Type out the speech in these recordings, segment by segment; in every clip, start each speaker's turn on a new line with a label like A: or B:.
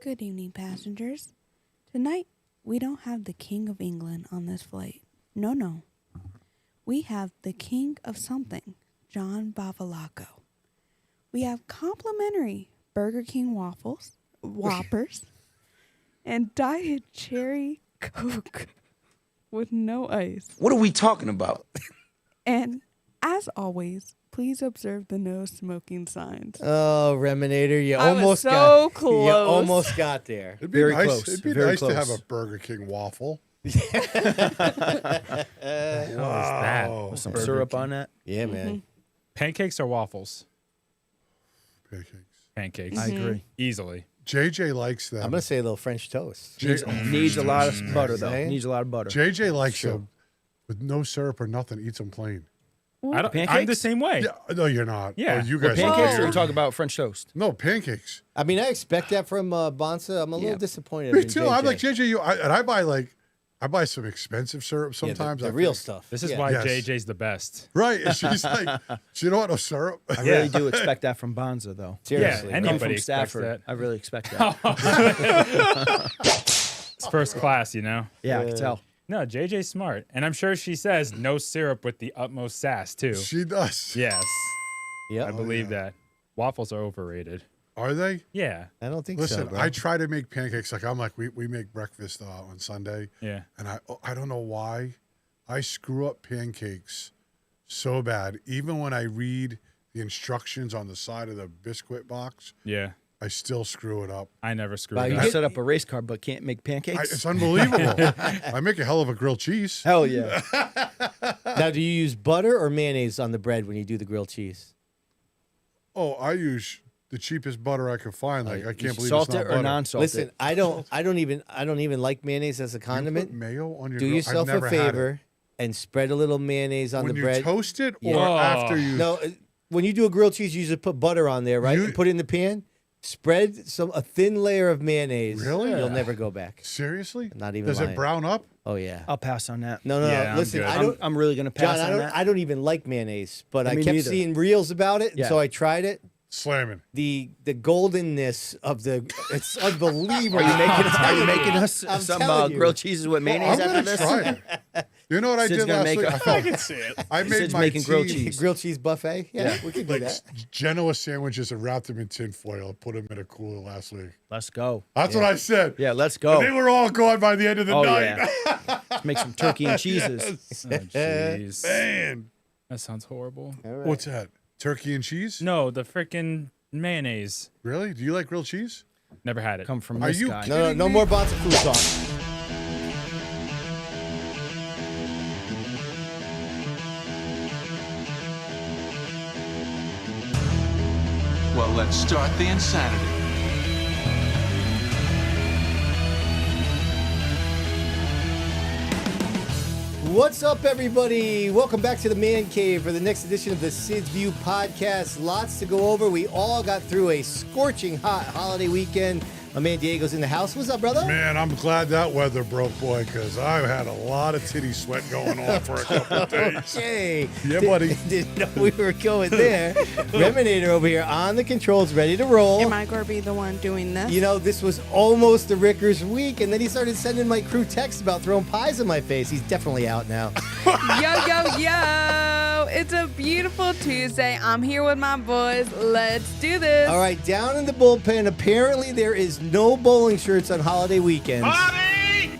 A: Good evening, passengers. Tonight, we don't have the King of England on this flight. No. We have the King of something, John Bavolacco. We have complimentary Burger King waffles, Whoppers, and Diet Cherry Coke with no ice.
B: What are we talking about?
A: And, as always, please observe the no smoking signs.
C: Oh, Reminator, you
A: I was
C: almost
A: so
C: got
A: close.
C: You almost got there.
D: It'd be
E: Very
D: nice.
E: close.
D: It'd be
E: Very
D: nice to have
E: close.
D: a Burger King waffle.
E: What was that?
D: Wow.
E: With some
D: Burger
E: syrup
D: King.
E: on that?
C: Yeah, man.
F: Pancakes or waffles?
D: Pancakes.
F: Pancakes.
E: I agree.
F: Easily.
D: JJ likes them.
C: I'm gonna say a little French toast.
E: Needs a lot of butter though.
C: Saying?
E: Needs a lot of butter.
D: JJ likes
C: Sure.
D: them with no syrup or nothing. Eats them plain.
F: I don't, I'm the
E: Pancakes?
F: same way.
D: Yeah, no, you're not.
F: Yeah.
D: Oh, you
E: Or
D: guys are
E: pancakes, or
D: weird.
E: we talk about French toast?
D: No, pancakes.
C: I mean, I expect that from Bonssa. I'm a little disappointed.
D: Me
C: in
D: too.
C: JJ.
D: I'm like JJ. I buy some expensive syrup
C: Yeah,
D: sometimes.
C: the
D: I
C: real
D: think.
C: stuff.
F: This is
C: Yeah.
F: why
D: Yes.
F: JJ's the best.
D: Right. And she's like, she don't want no syrup.
E: I really do expect that from Bonza though.
C: Seriously.
F: Yeah,
C: right?
E: Come
F: anybody
E: from
F: expects
E: Stafford.
F: that.
E: I really expect that.
F: It's first class, you know?
E: Yeah, I can tell.
F: No, JJ's smart. And I'm sure she says no syrup with the utmost sass, too.
D: She does.
F: Yes.
C: Yep.
F: I believe that. Waffles are overrated.
D: Are they?
F: Yeah.
C: I don't think
D: Listen,
C: so, bro.
D: I try to make pancakes. Like I'm like we make breakfast on Sunday,
F: Yeah.
D: and I don't know why I screw up pancakes so bad. Even when I read the instructions on the side of the biscuit box,
F: Yeah.
D: I still screw it up.
F: I never screw
C: Wow,
F: it
C: you
F: up.
E: You set up a race car but can't make pancakes?
D: It's unbelievable. I make a hell of a grilled cheese.
E: Hell yeah.
C: Now, do you use butter or mayonnaise on the bread when you do the grilled cheese?
D: Oh, I use the cheapest butter I can find. Like I can't believe
E: Salt
D: it's not
E: it or
D: butter.
E: non-salted?
C: Listen, I don't even like mayonnaise as a
D: You put
C: condiment.
D: mayo on your
C: Do
D: grill?
C: yourself
D: I've
C: a
D: never had it.
C: favor and spread a little mayonnaise on
D: when
C: the
D: you
C: bread.
D: toast it or
C: Yeah.
D: after you.
C: No, when you do a grilled cheese, you usually put butter on there, right?
D: You-
C: And put it in the pan. Spread a thin layer of mayonnaise.
D: Really?
C: You'll
D: Yeah.
C: never go back.
D: Seriously?
C: Not even
D: Does
C: lying.
D: it brown up?
C: Oh yeah.
E: I'll pass on that.
C: No.
F: Yeah, I'm
C: Listen,
F: good.
C: I don't.
E: I'm really going to pass
C: John,
E: on that.
C: I don't even like mayonnaise, but I
E: Me
C: kept
E: neither.
C: seeing reels about it, and
E: Yeah.
C: so I tried it.
D: Slamming.
C: The goldenness of it's unbelievable.
E: Are you making us
C: I'm
E: some
C: telling you.
E: grilled cheeses with
D: I'm
E: mayonnaise after
D: gonna
E: this?
D: try it. You know what I
E: Sid's
D: did
E: gonna
D: last
E: make
D: week?
E: a-
D: I can see it. I made
E: Sid's
D: my
E: making grilled
D: tea,
E: cheese.
C: grilled cheese buffet? Yeah, we could do
D: like
C: that.
D: Genoa sandwiches and wrapped them in tin foil. Put them in a cooler last week.
E: Let's go.
D: That's what I said.
E: Yeah, let's
D: And they
E: go.
D: were all gone by the end of the
E: Oh,
D: night.
E: yeah. Let's make some turkey and cheeses.
F: Oh, jeez.
D: Man,
F: That sounds horrible.
D: what's that? Turkey and cheese?
F: No, the freaking mayonnaise.
D: Really? Do you like grilled cheese?
F: Never had it.
E: Come from
D: Are
E: this
D: you
E: guy.
D: kidding?
C: No more Bonza food talk.
B: Well, let's start the insanity.
C: What's up, everybody? Welcome back to the Man Cave for the next edition of the Sid's View podcast. Lots to go over. We all got through a scorching hot holiday weekend. My man Diego's in the house. What's up, brother?
D: Man, I'm glad that weather broke, boy, because I've had a lot of titty sweat going on for a couple of days.
C: Okay.
D: Yeah, buddy.
C: Didn't know we were going there. Reminator over here on the controls, ready to roll.
A: Am I going to be the one doing this?
C: You know, this was almost the Rickers week, and then he started sending my crew texts about throwing pies in my face. He's definitely out now.
A: Yo. It's a beautiful Tuesday. I'm here with my boys. Let's do this.
C: All right, down in the bullpen, apparently there is no bowling shirts on holiday weekends.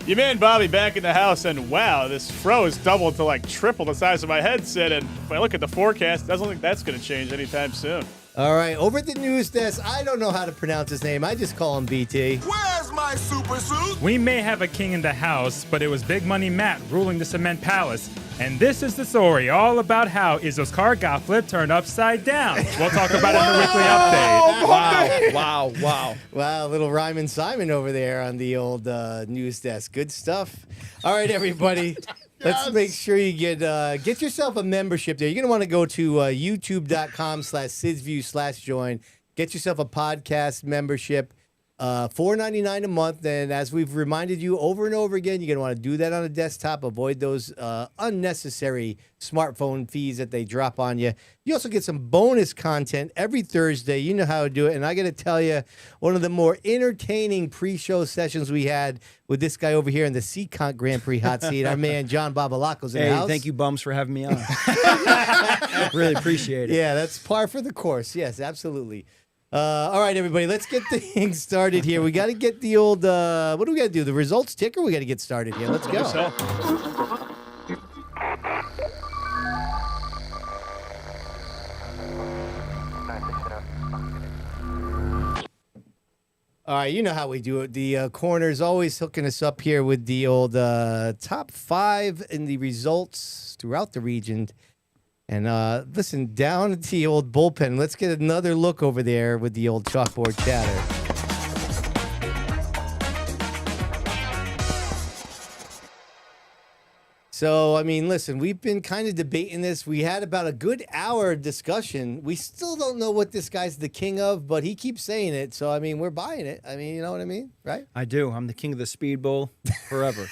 G: Your man Bobby back in the house, and wow, this fro is doubled to like triple the size of my headset. And if I look at the forecast, it doesn't look like that's going to change anytime soon.
C: All right, over at the news desk, I don't know how to pronounce his name. I just call him BT.
B: Where's my super suit?
F: We may have a king in the house, but it was Big Money Matt ruling the Cement Palace. And this is the story all about how Izzo's car got flipped turned upside down. We'll talk about it in the weekly update.
E: Wow.
C: Wow, little Ryman Simon over there on the old news desk. Good stuff. All right, everybody. Let's make sure you get yourself a membership there. You're going to want to go to youtube.com/SidsView/join. Get yourself a podcast membership. $4.99 a month. And as we've reminded you over and over again, you're going to want to do that on a desktop. Avoid those unnecessary smartphone fees that they drop on you. You also get some bonus content every Thursday. You know how to do it. And I got to tell you, one of the more entertaining pre-show sessions we had with this guy over here in the Seacon Grand Prix hot seat, our man John Bavolacco's in the house.
E: Thank you, Bums, for having me on. Really appreciate it.
C: Yeah, that's par for the course. Yes, absolutely. All right, everybody, let's get things started here. We got to get the old, what do we got to do? The results ticker? We got to get started here. Let's go. All right, you know how we do it. The corner's always hooking us up here with the old top 5 in the results throughout the region. And listen, down at the old bullpen, let's get another look over there with the old chalkboard chatter. So, I mean, listen, we've been kind of debating this. We had about a good hour of discussion. We still don't know what this guy's the king of, but he keeps saying it. So, I mean, we're buying it. I mean, you know what I mean? Right?
E: I do. I'm the king of the Speedbowl forever.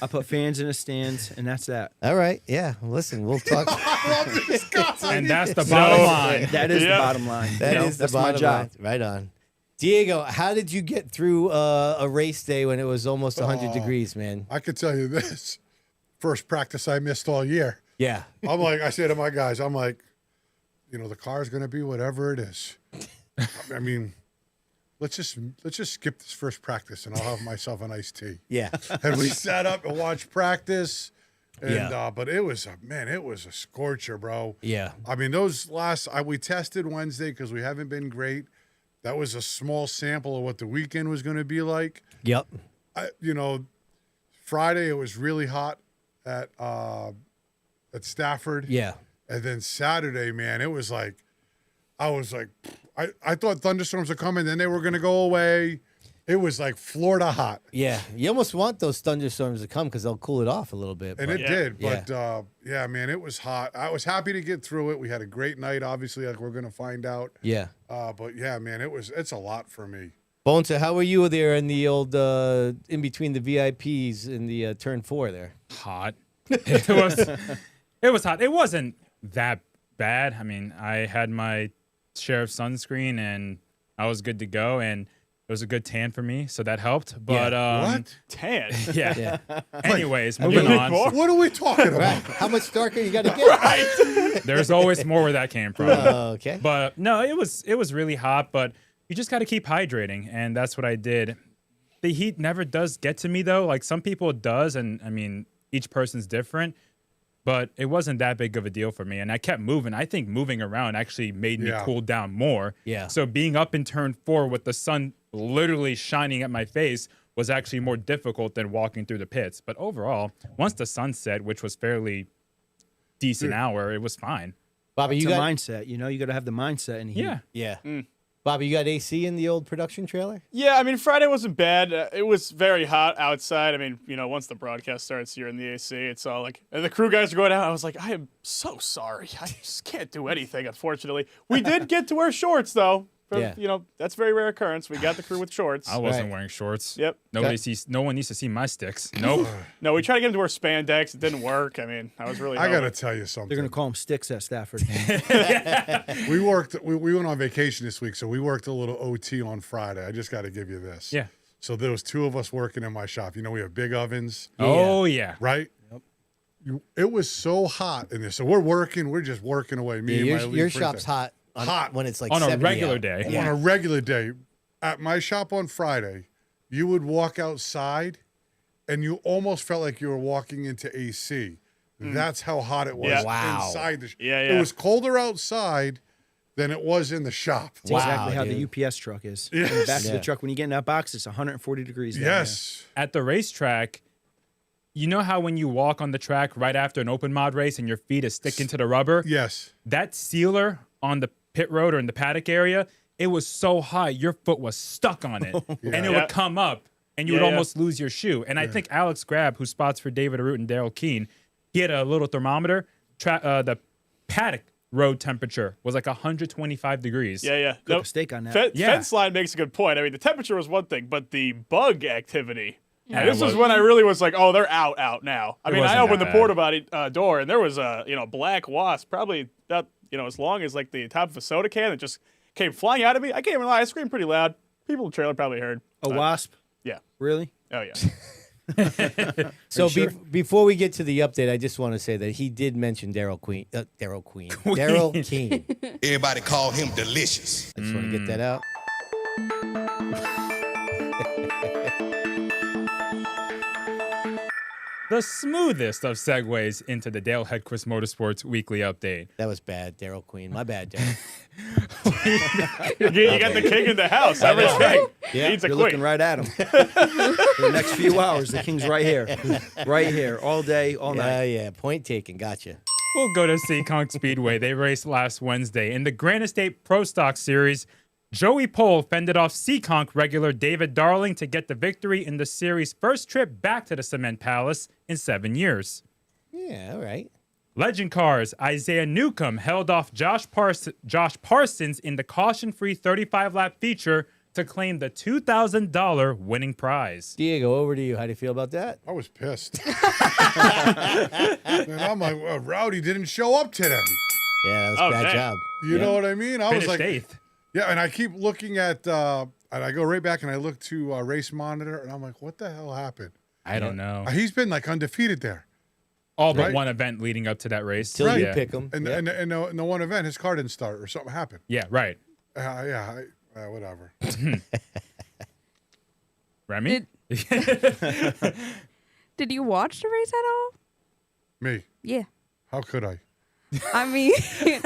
E: I put fans in the stands, and that's that.
C: All right. Yeah. Listen, we'll talk.
F: And that's the bottom line.
E: That is the bottom line.
C: That's
E: that's
C: my
E: my job.
C: line. Right on. Diego, how did you get through a race day when it was almost 100 degrees, man?
D: I could tell you this. First practice I missed all year.
C: Yeah.
D: I say to my guys, I'm like, the car's going to be whatever it is. I mean, let's just skip this first practice and I'll have myself an iced tea.
C: Yeah.
D: And we sat up and watched practice. And,
C: Yeah.
D: But it was a scorcher, bro.
C: Yeah.
D: I mean, we tested Wednesday because we haven't been great. That was a small sample of what the weekend was going to be like.
C: Yep.
D: Friday it was really hot at Stafford.
C: Yeah.
D: And then Saturday, man, it was like, I thought thunderstorms were coming, then they were going to go away. It was like Florida hot.
C: Yeah. You almost want those thunderstorms to come because they'll cool it off a little bit.
D: And
C: but-
D: it did.
C: Yeah.
D: But, yeah, man, it was hot. I was happy to get through it. We had a great night, obviously, like we're going to find out.
C: Yeah.
D: But, yeah, man, it's a lot for me.
C: Bonssa, how were you there in the old, in between the VIPs in the turn 4 there?
F: Hot. It was hot. It wasn't that bad. I mean, I had my share of sunscreen and I was good to go, and it was a good tan for me, so that helped. But
D: What?
G: Tan.
F: yeah. Anyways, moving on.
D: What are we talking about?
C: Right. How much darker you got to get?
F: There's always more where that came from.
C: Okay.
F: But no, it was really hot, but you just got to keep hydrating, and that's what I did. The heat never does get to me though. Like some people it does, and I mean, each person's different, but it wasn't that big of a deal for me. And I kept moving. I think moving around actually made me cool down more.
C: Yeah.
F: So being up in turn 4 with the sun literally shining at my face was actually more difficult than walking through the pits. But overall, once the sun set, which was fairly decent hour, it was fine.
C: Bobby,
E: It's
C: you
E: a
C: got
E: mindset. You got to have the mindset in here.
F: Yeah.
C: Yeah. Bobby, you got AC in the old production trailer?
G: Yeah, I mean, Friday wasn't bad. It was very hot outside. I mean, once the broadcast starts, you're in the AC. It's all like, and the crew guys are going out. I was like, I am so sorry. I just can't do anything, unfortunately. We did get to wear shorts, though.
C: Yeah.
G: That's a very rare occurrence. We got the crew with shorts.
F: I wasn't
C: Right.
F: wearing shorts.
G: Yep.
F: No one needs to see my sticks. Nope.
G: No, we tried to get him to wear spandex. It didn't work. I mean, I was really
D: I got to
G: hoping.
D: tell you something.
E: They're going to call them sticks at Stafford.
D: We went on vacation this week, so we worked a little OT on Friday. I just got to give you this.
F: Yeah.
D: So there was 2 of us working in my shop. We have big ovens,
F: Oh yeah.
D: right? Yep. It was so hot in there. So we're just working away. Me and my lead
C: Your
D: printer.
C: shop's hot,
D: Hot.
C: when it's like
F: On a
C: 70
F: regular
C: out.
F: day.
D: On a regular day. At my shop on Friday, you would walk outside and you almost felt like you were walking into AC. That's how hot it was
G: Yeah.
C: Wow.
D: inside the shop.
G: Yeah,
D: It
G: yeah.
D: was colder outside than it was in the shop.
E: That's
C: Wow,
E: exactly how
C: dude.
E: the UPS truck is.
D: Yes.
E: In the back of
C: Yeah.
E: the truck, when you get in that box, it's 140 degrees. down
D: Yes.
F: At the racetrack, you know how when you walk on the track right after an open mod race and your feet is sticking to the rubber?
D: Yes.
F: That sealer on the pit road or in the paddock area, it was so high your foot was stuck on it. And it
G: Yeah.
F: would come up and you would almost lose your shoe. And I think Alex Grab, who spots for David Arute and Daryl Keene, he had a little thermometer. The paddock road temperature was like 125 degrees.
G: Yeah.
E: Cook
G: No,
E: a steak on that.
G: Fence line makes a good point. I mean, the temperature was one thing, but the bug activity.
F: Yeah,
G: This was when I really was like, oh, they're out now. I
F: It
G: mean, I
F: wasn't
G: opened the
F: that
G: porta potty door, and there was a black wasp, probably about as long as like the top of a soda can, that just came flying out of me. I can't even lie, I screamed pretty loud. People in the trailer probably heard.
E: A wasp?
G: Yeah.
E: Really?
G: Oh yeah.
C: So
E: sure?
C: before we get to the update, I just want to say that he did mention Daryl King.
H: Everybody call him delicious.
C: I just want to get that out.
F: The smoothest of segues into the Dale Hedquist Motorsports Weekly Update.
C: That was bad, Daryl Queen. My bad, Daryl.
G: You got the king in the house. I respect.
C: Yeah.
G: Needs a
E: You're
G: quick.
E: looking right at him. For the next few hours, the king's right here. Right here, all day, all night.
C: Yeah. Point taken. Gotcha.
F: We'll go to Seekonk Speedway. They raced last Wednesday. In the Grand Estate Pro Stock Series, Joey Pole fended off Seekonk regular David Darling to get the victory in the series' first trip back to the Cement Palace in 7 years.
C: Yeah, all right.
F: Legend Cars, Isaiah Newcomb held off Josh Parsons in the caution-free 35-lap feature to claim the $2,000 winning prize.
C: Diego, over to you. How do you feel about that?
D: I was pissed. And I'm like, well, Rowdy didn't show up today.
C: Yeah, that was
G: Oh,
C: a bad
G: dang.
C: job.
D: You know what I mean? I was
F: Finished
D: like,
F: 8th.
D: yeah, and I keep looking at, and I go right back and I look to Race Monitor, and I'm like, what the hell happened?
F: I don't know.
D: He's been like undefeated there.
F: All but
D: Right.
F: one event leading up to that race.
C: Till you
F: yeah.
C: pick him.
D: And in the one event, his car didn't start or something happened.
F: Yeah, right.
D: Whatever.
F: Remy?
A: Did you watch the race at all?
D: Me.
A: Yeah.
D: How could I?
A: I mean, it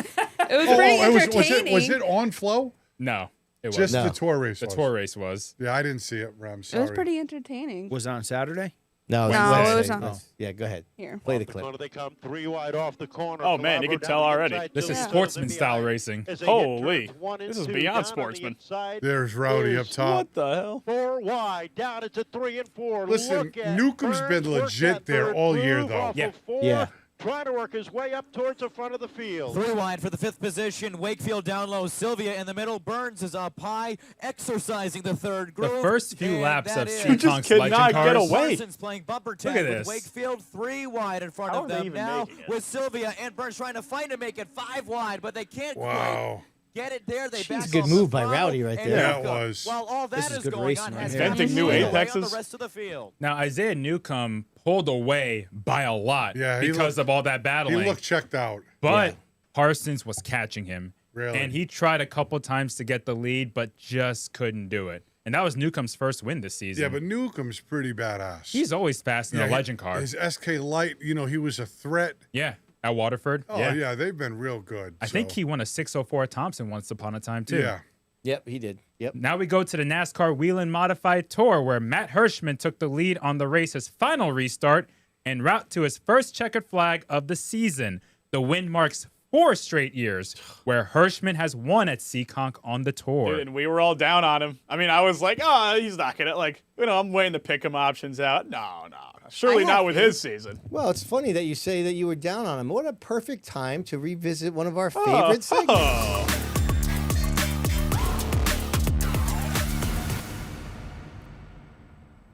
A: was pretty entertaining.
D: Was it on flow?
F: No, it was.
D: Just
C: No.
D: the tour race.
F: The
D: was.
F: tour race was.
D: Yeah, I didn't see it. I'm
A: It
D: sorry.
A: was pretty entertaining.
E: Was it on Saturday?
C: No,
A: No,
C: Wednesday.
A: it was on-
C: Oh. Yeah, go ahead.
A: Here.
C: Play the clip.
I: They come 3 wide off the corner.
G: Oh, man, you can tell already.
F: This is sportsman style racing.
G: Holy. This is beyond sportsman.
D: There's Rowdy up top.
G: What the hell?
I: 4 wide, down into 3 and 4.
D: Listen,
I: Look at
D: Newcomb's
I: Burns
D: been
I: work
D: legit
I: that
D: there
I: third
D: all year,
I: groove
D: though.
I: off
F: Yeah.
I: of 4,
C: Yeah.
I: Trying to work his way up towards the front of the field.
J: 3 wide for the 5th position. Wakefield down low. Sylvia in the middle. Burns is up high, exercising the third groove.
F: The first few
J: And
F: laps
J: that
F: of
J: is-
G: You just
F: Seekonk's Legend
G: cannot get
F: Cars.
G: away.
J: Parsons playing bumper
F: Look
J: tag
F: at
J: with
F: this.
J: Wakefield 3 wide in front
G: How
J: of
G: are they
J: them
G: even
J: now
G: making it?
J: with Sylvia and Burns trying to fight to make it 5 wide, but they can't quite
D: Wow.
J: get it there. They back
C: good
J: off
C: move
J: the
C: by
J: throttle,
C: Rowdy right
J: and
C: there.
D: Yeah, it
J: Newcomb,
D: was.
J: While all
E: This
J: that
E: is
J: is
E: good
J: going
E: racing
J: on,
E: right
J: has
E: here.
J: found
G: Inventing
J: his
G: new
J: way on
G: apexes.
J: the rest of the field.
F: Now, Isaiah Newcomb pulled away by a lot
D: Yeah, he
F: because
D: looked-
F: of all that
D: He
F: battling.
D: looked checked out.
F: But Parsons was catching him.
D: Really?
F: And he tried a couple times to get the lead, but just couldn't do it. And that was Newcomb's first win this season.
D: Yeah, but Newcomb's pretty badass.
F: he's always fast in a
D: he-
F: legend car.
D: His SK Light, he was a threat.
F: Yeah, at Waterford.
D: Oh, yeah, they've been real good.
F: I think he won a 604 Thompson once upon a time, too.
D: Yeah.
C: Yep, he did. Yep.
F: Now we go to the NASCAR Whelen Modified Tour, where Matt Hirschman took the lead on the race's final restart en route to his first checkered flag of the season. The win marks 4 straight years where Hirschman has won at Seekonk on the tour.
G: Dude, and we were all down on him. I mean, I was like, oh, he's not going to, I'm weighing the pick 'em options out. No. Surely not with his season.
C: Well, it's funny that you say that you were down on him. What a perfect time to revisit one of our favorite segments.
G: Oh.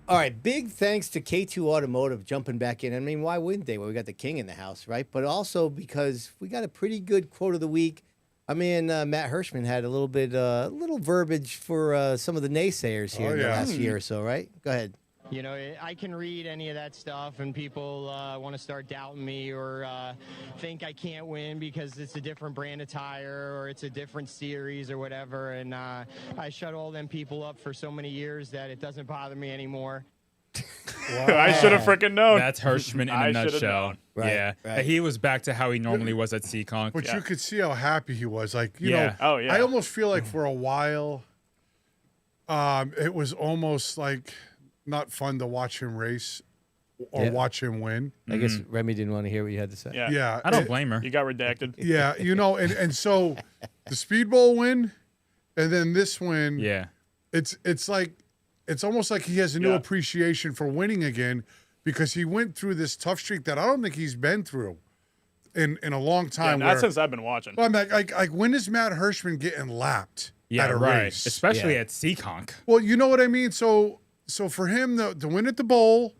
C: All right, big thanks to K2 Automotive jumping back in. I mean, why wouldn't they? Well, we got the king in the house, right? But also because we got a pretty good quote of the week. I mean, Matt Hirschman had a little verbiage for some of the naysayers here in the last year or so, right? Go ahead.
K: I can read any of that stuff, and people want to start doubting me or think I can't win because it's a different brand of tire or it's a different series or whatever. And I shut all them people up for so many years that it doesn't bother me anymore.
G: I should have freaking known.
F: That's Hirschman in
G: I
F: a
G: should've
F: nutshell.
G: known.
C: Right,
F: Yeah.
C: right.
F: He was back to how he normally was at Seekonk.
D: But you could see how happy he was. Like, you
F: Yeah.
D: know,
G: Oh, yeah.
D: I almost feel like for a while, it was almost like not fun to watch him race or
C: Yeah.
D: watch him win.
C: I guess Remy didn't want to hear what you had to say.
G: Yeah.
D: Yeah.
F: I don't blame her.
G: You got redacted.
D: Yeah, and so the Speedbowl win and then this win,
F: Yeah.
D: it's like it's almost like he has a new
G: Yeah.
D: appreciation for winning again because he went through this tough streak that I don't think he's been through. in a long
G: Yeah,
D: time.
G: not since I've been watching.
D: Well, I'm like, when is Matt Hirschman getting lapped at a race?
F: Especially at Seekonk.
D: Well, you know what I mean? So for him to win at the bowl,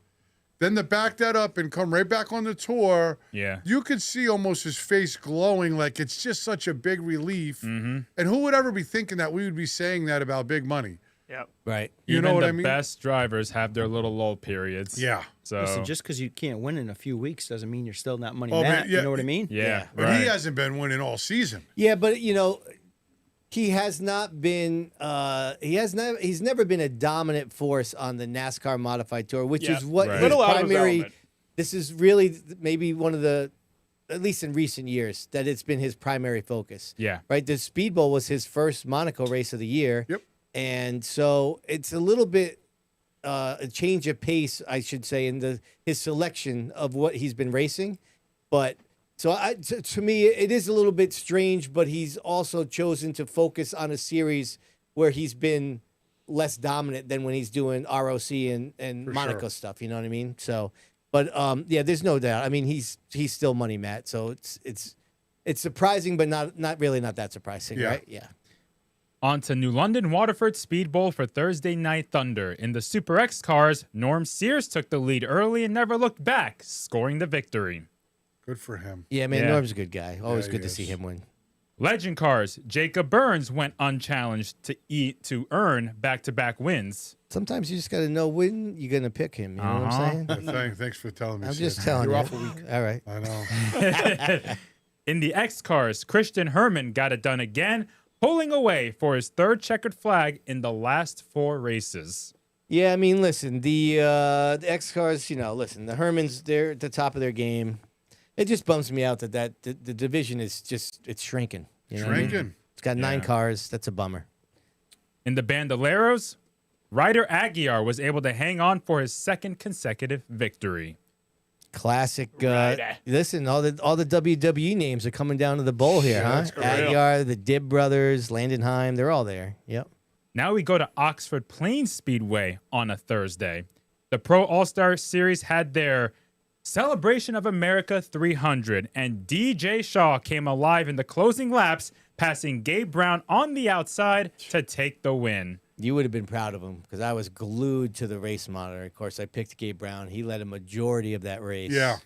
D: then to back that up and come right back on the tour, you could see almost his face glowing like it's just such a big relief. And who would ever be thinking that we would be saying that about big money?
G: Yep.
C: Right.
D: You know what I mean?
F: Even the best drivers have their little lull periods.
D: Yeah.
F: So
E: Listen, just because you can't win in a few weeks doesn't mean you're still not money
D: Oh,
E: Matt.
D: man, yeah.
E: You know what I mean?
F: Yeah.
D: But he hasn't been winning all season.
C: Yeah, but you know, he has not been. He's never been a dominant force on the NASCAR Modified Tour, which is what his
G: Been a lot of
C: primary.
G: development.
C: This is really maybe one of the, at least in recent years, that it's been his primary focus.
F: Yeah.
C: Right. The Speedbowl was his first Monaco race of the year.
D: Yep.
C: And so it's a little bit a change of pace, I should say, in his selection of what he's been racing. But so to me, it is a little bit strange, but he's also chosen to focus on a series where he's been less dominant than when he's doing ROC and Monaco stuff. You know what I mean? So, but yeah, there's no doubt. I mean, he's still money, Matt. So it's surprising, but not really not that surprising, right? Yeah.
F: On to New London Waterford Speedbowl for Thursday Night Thunder. In the Super X cars, Norm Sears took the lead early and never looked back, scoring the victory.
D: Good for him.
C: Yeah, man,
F: Yeah.
C: Norm's a good guy. Always
D: Yeah,
C: good
D: he
C: to see
D: is.
C: him win.
F: Legend cars, Jacob Burns went unchallenged to earn back-to-back wins.
C: Sometimes you just got to know when you're going to pick him. You know what I'm saying?
D: Thanks for telling me.
C: I'm
D: Sid.
C: just telling
D: You're
C: you.
D: off a week.
C: All right.
D: I know.
F: In the X cars, Christian Herman got it done again, pulling away for his third checkered flag in the last 4 races.
C: Yeah, I mean, listen, the X cars, listen, the Hermans, they're at the top of their game. It just bums me out that the division is it's shrinking. You know what I mean?
D: Shrinking.
C: It's got 9 cars. That's a bummer.
F: In the Bandoleros, Ryder Aguiar was able to hang on for his second consecutive victory.
C: Classic. Listen, all the WWE names are coming down to the bowl here, huh?
D: that's great.
C: Aguiar, the Dibb brothers, Landenheim, they're all there. Yep.
F: Now we go to Oxford Plains Speedway on a Thursday. The Pro All-Star Series had their Celebration of America 300, and DJ Shaw came alive in the closing laps, passing Gabe Brown on the outside to take the win.
C: You would have been proud of him because I was glued to the race monitor. Of course, I picked Gabe Brown. He led a majority of that race.
D: Yeah.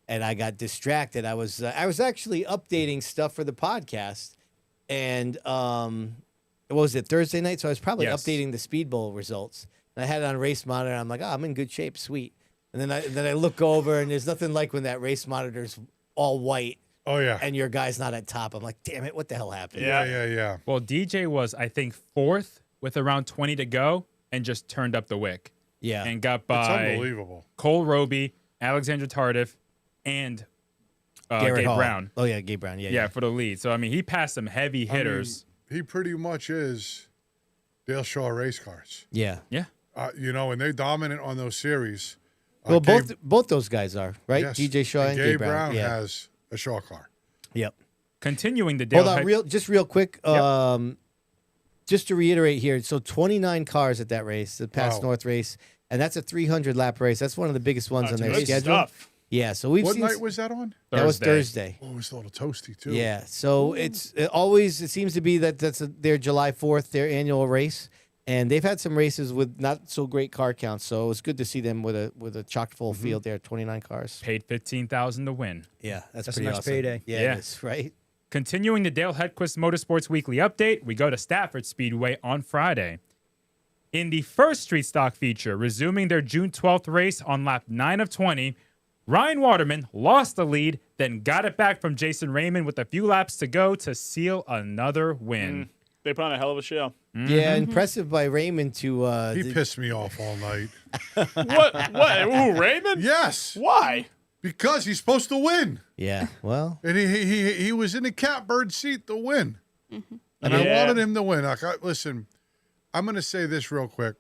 C: And I got distracted. I was actually updating stuff for the podcast, and what was it, Thursday night? So I was probably updating the Speedbowl results. And I had it on race monitor. I'm like, oh, I'm in good shape, sweet. And then I look over, and there's nothing like when that race monitor's all white.
D: Oh, yeah.
C: And your guy's not at top. I'm like, damn it, what the hell happened?
D: Yeah.
F: Well, DJ was, I think, 4th with around 20 to go and just turned up the wick.
C: Yeah.
F: And got
D: It's
F: by
D: unbelievable.
F: Cole Roby, Alexander Tardif, and
C: Garrett
F: Gabe
C: Hall.
F: Brown.
C: Oh, yeah, Gabe Brown.
F: Yeah, for the lead. So, I mean, he passed some heavy hitters.
D: I mean, he pretty much is Dale Shaw race cars.
C: Yeah.
F: Yeah.
D: And they're dominant on those series.
C: Well,
D: Gabe-
C: both those guys are, right?
D: yes.
C: DJ Shaw and
D: Gabe
C: Gabe Brown. Yeah.
D: has a Shaw car.
C: Yep.
F: Continuing the Dale
C: Hold on, real quick. Just to reiterate here, so 29 cars at that race, the Past
D: Wow.
C: North race, and that's a 300 lap race. That's one of the biggest ones on their
G: good
C: schedule.
G: stuff.
C: Yeah, so we've
D: What
C: seen
D: night was that on?
C: that was Thursday.
D: Oh, it was a little toasty, too.
C: Yeah, so it seems to be that's their July 4th, their annual race, and they've had some races with not so great car counts. So it was good to see them with a chock full field there, 29 cars.
F: Paid $15,000 to win.
C: Yeah, that's
E: a
C: pretty
E: nice
C: awesome.
E: payday.
C: Yeah, it is, right?
F: Continuing the Dale Hedquist Motorsports Weekly Update, we go to Stafford Speedway on Friday. In the first street stock feature, resuming their June 12th race on lap 9 of 20, Ryan Waterman lost the lead, then got it back from Jason Raymond with a few laps to go to seal another win.
G: They put on a hell of a show.
C: Yeah, impressive by Raymond to.
D: He pissed me off all night.
G: What? Ooh, Raymond?
D: Yes.
G: Why?
D: Because he's supposed to win.
C: Yeah, well.
D: And he was in the catbird seat to win.
C: Mm-hmm.
D: And I wanted him to win. Listen, I'm going to say this real quick.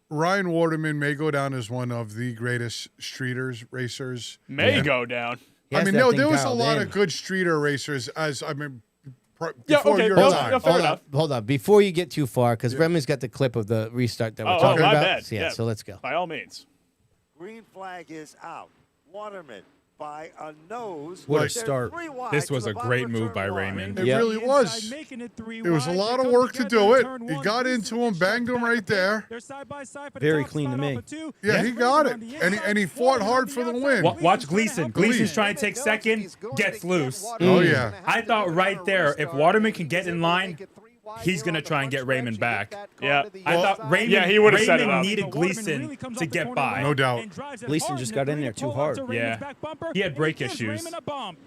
D: Ryan Waterman may go down as one of the greatest streeters, racers.
G: May go down.
D: I mean, there was a lot of good streeter racers before your time.
C: Hold on. Before you get too far, because Remy's got the clip of the restart that we're talking
G: my
C: about.
G: bad.
C: Yeah, so let's go.
G: By all means.
I: Green flag is out. Waterman by a nose.
E: What a
I: There's
E: start.
I: 3 wide
F: This
I: to
F: was
I: the
F: a
I: bottom
F: great
I: of
F: move
I: turn
F: by
I: one.
F: Raymond.
D: It really was. It was a lot of work to do it. He got into him, banged him right there.
E: Very clean to me.
D: Yeah, he got it. And he fought hard for the win.
F: Watch Gleason. Gleason's trying to take second, gets loose.
D: Oh, yeah.
F: I thought right there, if Waterman can get in line, he's going to try and get Raymond back.
G: Yeah.
F: I thought Raymond,
G: Yeah, he would've set it
F: Raymond
G: up.
F: needed Gleason to get by.
D: No doubt.
E: Gleason just got in there too hard.
F: Yeah. He had brake issues.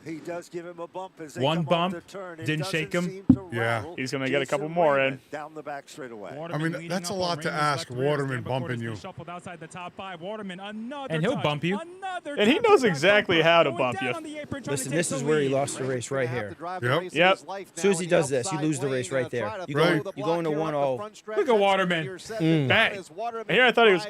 I: He does give him a bump as they
F: One
I: come off
F: bump,
I: the turn. It
F: didn't shake
I: doesn't
F: him.
I: seem to
D: Yeah.
I: rattle
G: He's gonna get a couple
I: Jason
G: more
I: Raymond
G: in.
I: down the back straight away.
D: I mean, that's a lot to ask Waterman bumping you.
F: And he'll bump you.
G: And he knows exactly how to bump you.
E: Listen, this is where he lost the race right here.
G: Yep.
E: As soon as he does this, you lose the race right there. You
D: Right.
E: go into 1-0.
F: Look at Waterman.
G: Bang. Here I thought he was.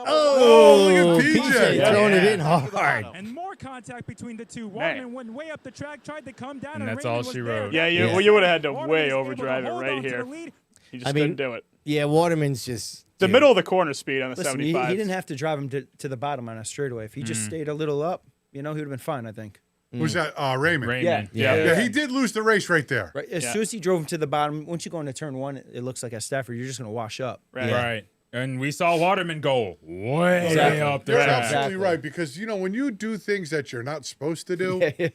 D: Oh, look at PJ.
C: PJ throwing it in hard.
L: And more contact between the two.
G: Man.
L: Waterman went way up the track, tried to come down,
F: And that's
L: Raymond
F: all
L: was
F: she
L: there.
F: wrote.
G: Yeah,
C: Yeah.
G: you would have had to
L: Waterman
G: way
L: is able to
G: overdrive it
L: hold
G: right
L: on to
G: here.
L: the lead.
G: He just
C: I mean,
G: couldn't do it.
C: Yeah, Waterman's just
G: The
C: dude.
G: middle of the corner speed on the
E: Listen, he
G: 75.
E: didn't have to drive him to the bottom on a straightaway. If he just stayed a little up, he would have been fine, I think.
D: Who's that? Raymond.
F: Raymond.
D: Yeah, he did lose the race right there.
E: Right. As
G: Yeah.
E: soon as he drove him to the bottom, once you go into turn one, it looks like at Stafford, you're just going to wash up.
G: Right.
F: Right. And we saw Waterman go way
E: Exactly.
F: up the
D: You're
F: track.
D: absolutely right, because, when you do things that you're not supposed to do,
E: Yeah.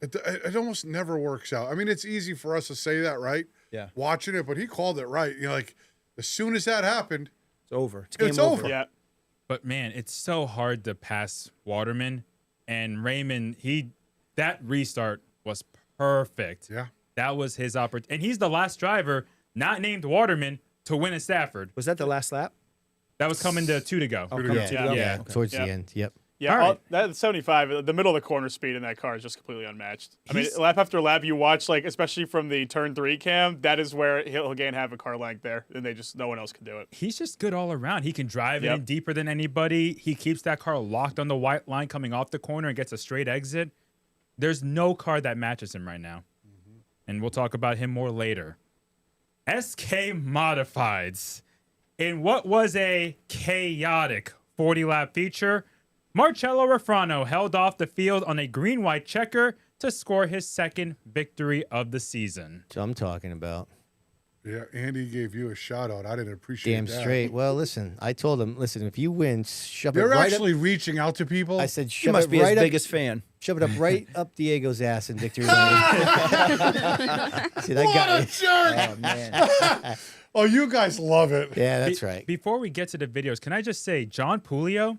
D: it almost never works out. I mean, it's easy for us to say that, right?
E: Yeah.
D: Watching it, but he called it right. Like, as soon as that happened,
E: It's over. It's
D: It's
E: game over.
D: over.
G: Yeah.
F: But man, it's so hard to pass Waterman and Raymond. That restart was perfect.
D: yeah.
F: That was his opportunity. And he's the last driver not named Waterman to win at Stafford.
E: Was that the last lap?
F: That was coming to 2 to go.
E: Oh,
D: Two to
E: coming
D: go.
E: to
G: Yeah.
E: go?
F: Yeah.
E: Okay.
C: towards
G: Yeah.
C: the end. Yep.
G: Yeah,
F: All right.
G: that 75, the middle of the corner speed in that car is just completely unmatched. I mean,
F: He's-
G: lap after lap, you watch, especially from the turn 3 cam, that is where he'll again have a car length there, and no one else can do it.
F: He's just good all around. He can drive
G: Yep.
F: in deeper than anybody. He keeps that car locked on the white line coming off the corner and gets a straight exit. There's no car that matches him right now. And we'll talk about him more later. SK Modifieds. In what was a chaotic 40-lap feature, Marcello Refrano held off the field on a green-white checker to score his second victory of the season.
C: So I'm talking about.
D: Yeah, Andy gave you a shout out. I didn't appreciate
C: Damn
D: that.
C: straight. Well, listen, I told him, listen, if you win, shove it
D: They're
C: right
D: actually
C: up.
D: reaching out to people.
C: I said,
E: You
C: shove
E: must
C: it
E: be
C: right
E: his
C: up.
E: biggest fan.
C: Shove it up right up Diego's ass in victory lane. See that
D: what
C: guy?
D: a jerk!
E: Oh, man.
D: Oh, you guys love it.
C: Yeah, that's right.
F: Before we get to the videos, can I just say, John Pulio,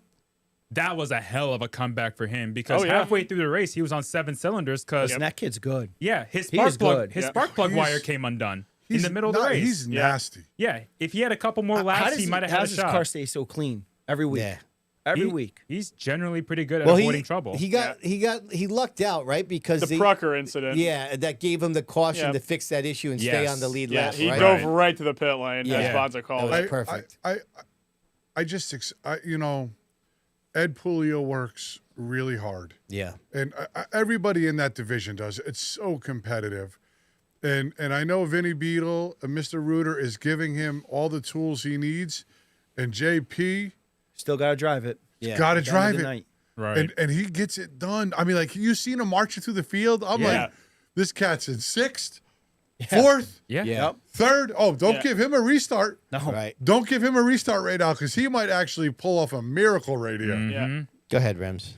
F: that was a hell of a comeback for him because
G: Oh, yeah.
F: halfway through the race, he was on 7 cylinders because,
E: Listen, that kid's good.
F: yeah, his
E: He
F: spark
E: is
F: plug,
E: good.
F: his
G: Yeah.
F: spark plug
D: He's-
F: wire came undone in the middle of the
D: not-
F: race.
D: He's nasty.
F: Yeah, if he had a couple more
E: How
F: laps,
E: does
F: he might have had
E: how
F: a
E: does
F: shot.
E: his car stay so clean every week?
C: Yeah.
E: Every
F: He-
E: week.
F: He's generally pretty good at
C: Well,
F: avoiding trouble.
C: he lucked out, right? Because
G: The Prucker incident.
C: Yeah, that gave him the caution
G: Yeah.
C: to fix that issue and stay
F: Yes.
C: on the lead
G: Yeah,
C: lap,
G: he
C: right?
G: drove right to the pit lane,
C: Yeah.
G: as Bonssa called
C: That
G: it.
C: was perfect.
D: I just, Ed Pulio works really hard.
C: Yeah.
D: And everybody in that division does. It's so competitive. And I know Vinny Beetle and Mr. Reuter is giving him all the tools he needs. And JP
E: Still got to drive it.
C: Yeah.
D: got to
E: Down to
D: drive
E: the
D: it.
E: night.
F: right.
D: And he gets it done. I mean, you seen him marching through the field? I'm
G: Yeah.
D: like, this cat's in 6th, 4th,
F: yeah.
C: Yeah.
D: 3rd. Oh, don't
G: Yeah.
D: give him a restart.
E: No.
C: Right.
D: Don't give him a restart right now because he might actually pull off a miracle right here.
F: Mm-hmm.
G: Yeah.
C: Go ahead, Rems.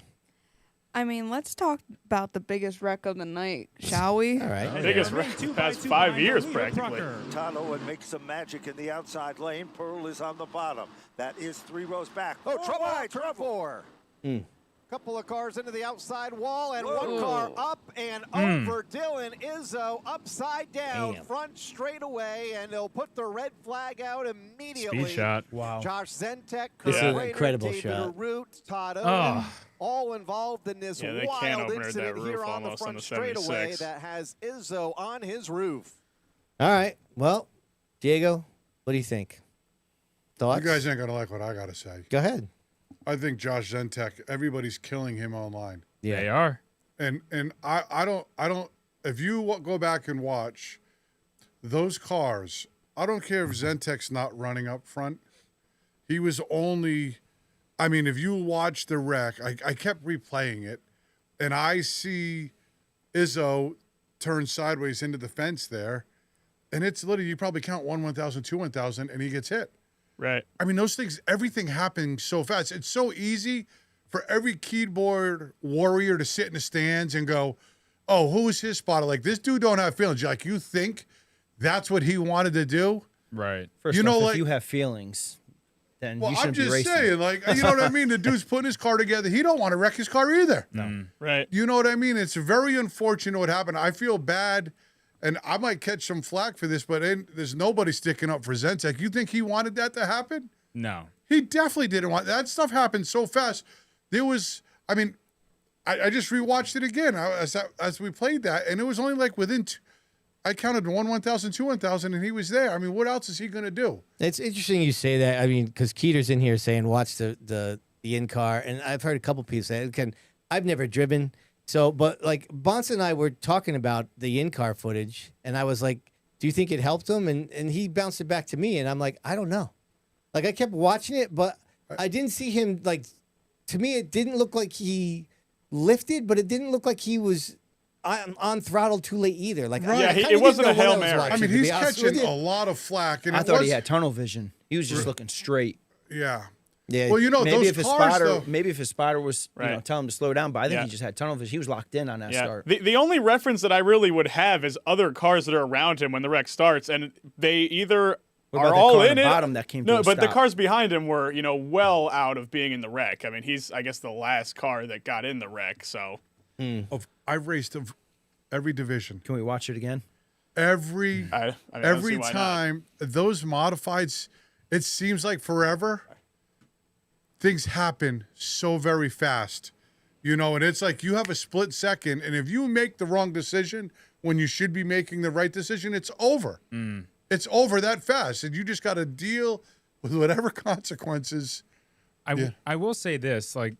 A: I mean, let's talk about the biggest wreck of the night, shall we?
C: All right.
G: Biggest wreck in the past 5 years, practically.
I: Tano would make some magic in the outside lane. Pearl is on the bottom. That is 3 rows back. Oh, trouble! Trouble!
M: Couple of cars into the outside wall and
I: Whoa.
M: one car up and over. Dylan Izzo upside down,
C: Damn.
M: front straightaway, and they'll put the red flag out immediately.
F: Speed shot.
E: Wow.
M: Josh Zentek,
C: This is
M: Kurt
C: an
M: Rader,
C: incredible
M: David
C: shot.
M: Arute, Todd
F: Oh.
M: Owen, all involved in this
G: Yeah, they can't
M: wild
G: open it, that
M: incident
G: roof
M: here on the
G: almost on
M: front
G: the
M: straightaway
G: 76.
M: that has Izzo on his roof.
C: All right. Well, Diego, what do you think? Thoughts?
D: You guys ain't going to like what I got to say.
C: Go ahead.
D: I think Josh Zentek, everybody's killing him online.
C: Yeah.
F: They are.
D: And I don't, if you go back and watch those cars, I don't care if Zentek's not running up front. He was only I mean, if you watch the wreck, I kept replaying it, and I see Izzo turn sideways into the fence there, and it's literally, you probably count 1,000, 2 1,000, and he gets hit.
G: Right.
D: I mean, those things, everything happening so fast. It's so easy for every keyboard warrior to sit in the stands and go, oh, who is his spotter? Like, this dude don't have feelings. Like, you think that's what he wanted to do?
F: Right.
E: First off, if you have feelings, then you shouldn't be racing.
D: I'm just saying, like, you know what I mean? The dude's putting his car together. He don't want to wreck his car either.
E: No.
G: Right.
D: You know what I mean? It's very unfortunate what happened. I feel bad, and I might catch some flack for this, but there's nobody sticking up for Zentek. You think he wanted that to happen?
F: No.
D: He definitely didn't want that. Stuff happened so fast. There was, I mean, I just rewatched it again as we played that, and it was only like within I counted 1,000, 2 1,000, and he was there. I mean, what else is he going to do?
C: It's interesting you say that. I mean, because Keeter's in here saying watch the in-car, and I've heard a couple people say it. Again, I've never driven, so, but like Bonssa and I were talking about the in-car footage, and I was like, do you think it helped him? And he bounced it back to me, and I'm like, I don't know. Like, I kept watching it, but I didn't see him, like, to me, it didn't look like he lifted, but it didn't look like he was on throttle too late either. Like,
G: yeah, it wasn't a Hail Mary.
D: I mean, he's catching a lot of flack. And
E: I thought he had tunnel vision. He was just looking straight.
D: Yeah.
C: Yeah.
D: Well, you know,
E: maybe
D: those
E: if his
D: cars,
E: spotter,
D: though,
E: maybe if his spotter was, telling him to slow down, but I think he just had tunnel vision. He was locked in on that start.
G: The only reference that I really would have is other cars that are around him when the wreck starts, and they either
E: What
G: are
E: about the
G: all
E: car on
G: in
E: the
G: it.
E: bottom that came to
G: No,
E: a
G: but the
E: stop?
G: cars behind him were, well out of being in the wreck. I mean, he's, I guess, the last car that got in the wreck. So,
D: I've raced of every division.
E: Can we watch it again?
D: Every
G: I don't see
D: every
G: why not.
D: time those modifieds, it seems like forever. Things happen so very fast, and it's like you have a split second, and if you make the wrong decision when you should be making the right decision, it's over. It's over that fast, and you just got to deal with whatever consequences.
F: I will say this, like,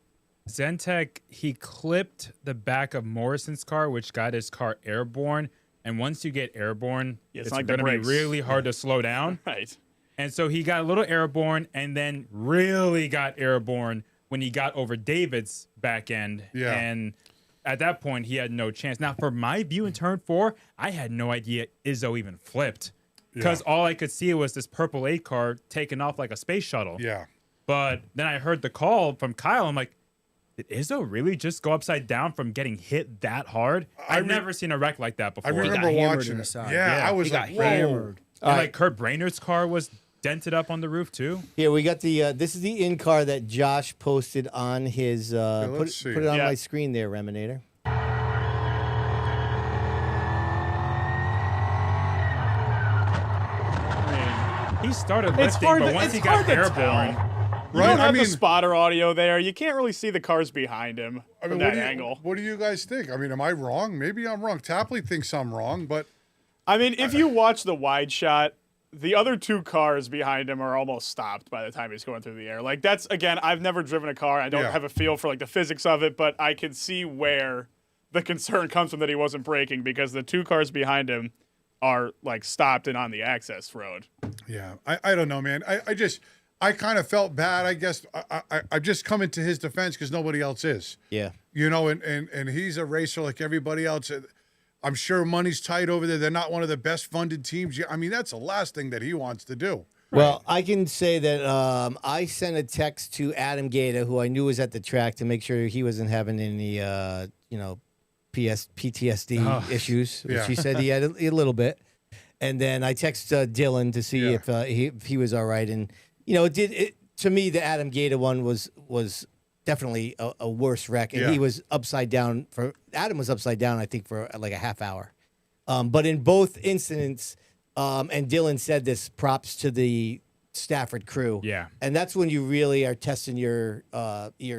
F: Zentek, he clipped the back of Morrison's car, which got his car airborne. And once you get airborne, it's
G: like
F: going
G: the
F: to be
G: brakes.
F: really hard to slow down.
G: Right.
F: And so he got a little airborne and then really got airborne when he got over David's back end.
D: Yeah.
F: And at that point, he had no chance. Now, for my view in turn 4, I had no idea Izzo even flipped because all I could see was this purple 8 car taking off like a space shuttle.
D: Yeah.
F: But then I heard the call from Kyle. I'm like, did Izzo really just go upside down from getting hit that hard? I've never seen a wreck like that before.
D: I remember watching it. Yeah, I was like, whoa.
F: And like Kurt Brainer's car was dented up on the roof too.
C: Yeah, we got the. This is the in car that Josh posted on his. Put it on my screen there, Reminator.
F: He started lifting, but once he got airborne.
G: You don't have the spotter audio there. You can't really see the cars behind him from that angle.
D: What do you guys think? I mean, am I wrong? Maybe I'm wrong. Tapley thinks I'm wrong, but
G: I mean, if you watch the wide shot, the other 2 cars behind him are almost stopped by the time he's going through the air. Like, that's, again, I've never driven a car. I don't have a feel for, like, the physics of it, but I can see where the concern comes from that he wasn't braking because the 2 cars behind him are, like, stopped and on the access road.
D: Yeah, I don't know, man. I kind of felt bad. I guess I just coming to his defense because nobody else is.
C: Yeah.
D: And he's a racer like everybody else. I'm sure money's tight over there. They're not one of the best funded teams. I mean, that's the last thing that he wants to do.
C: Well, I can say that I sent a text to Adam Gaeta, who I knew was at the track, to make sure he wasn't having any, PTSD issues, which he said he had a little bit. And then I texted Dylan to see if he was all right. And to me, the Adam Gaeta one was definitely a worse wreck, and he was upside down. Adam was upside down, I think, for like a half hour. But in both incidents, and Dylan said this, props to the Stafford crew.
F: Yeah,
C: and that's when you really are testing your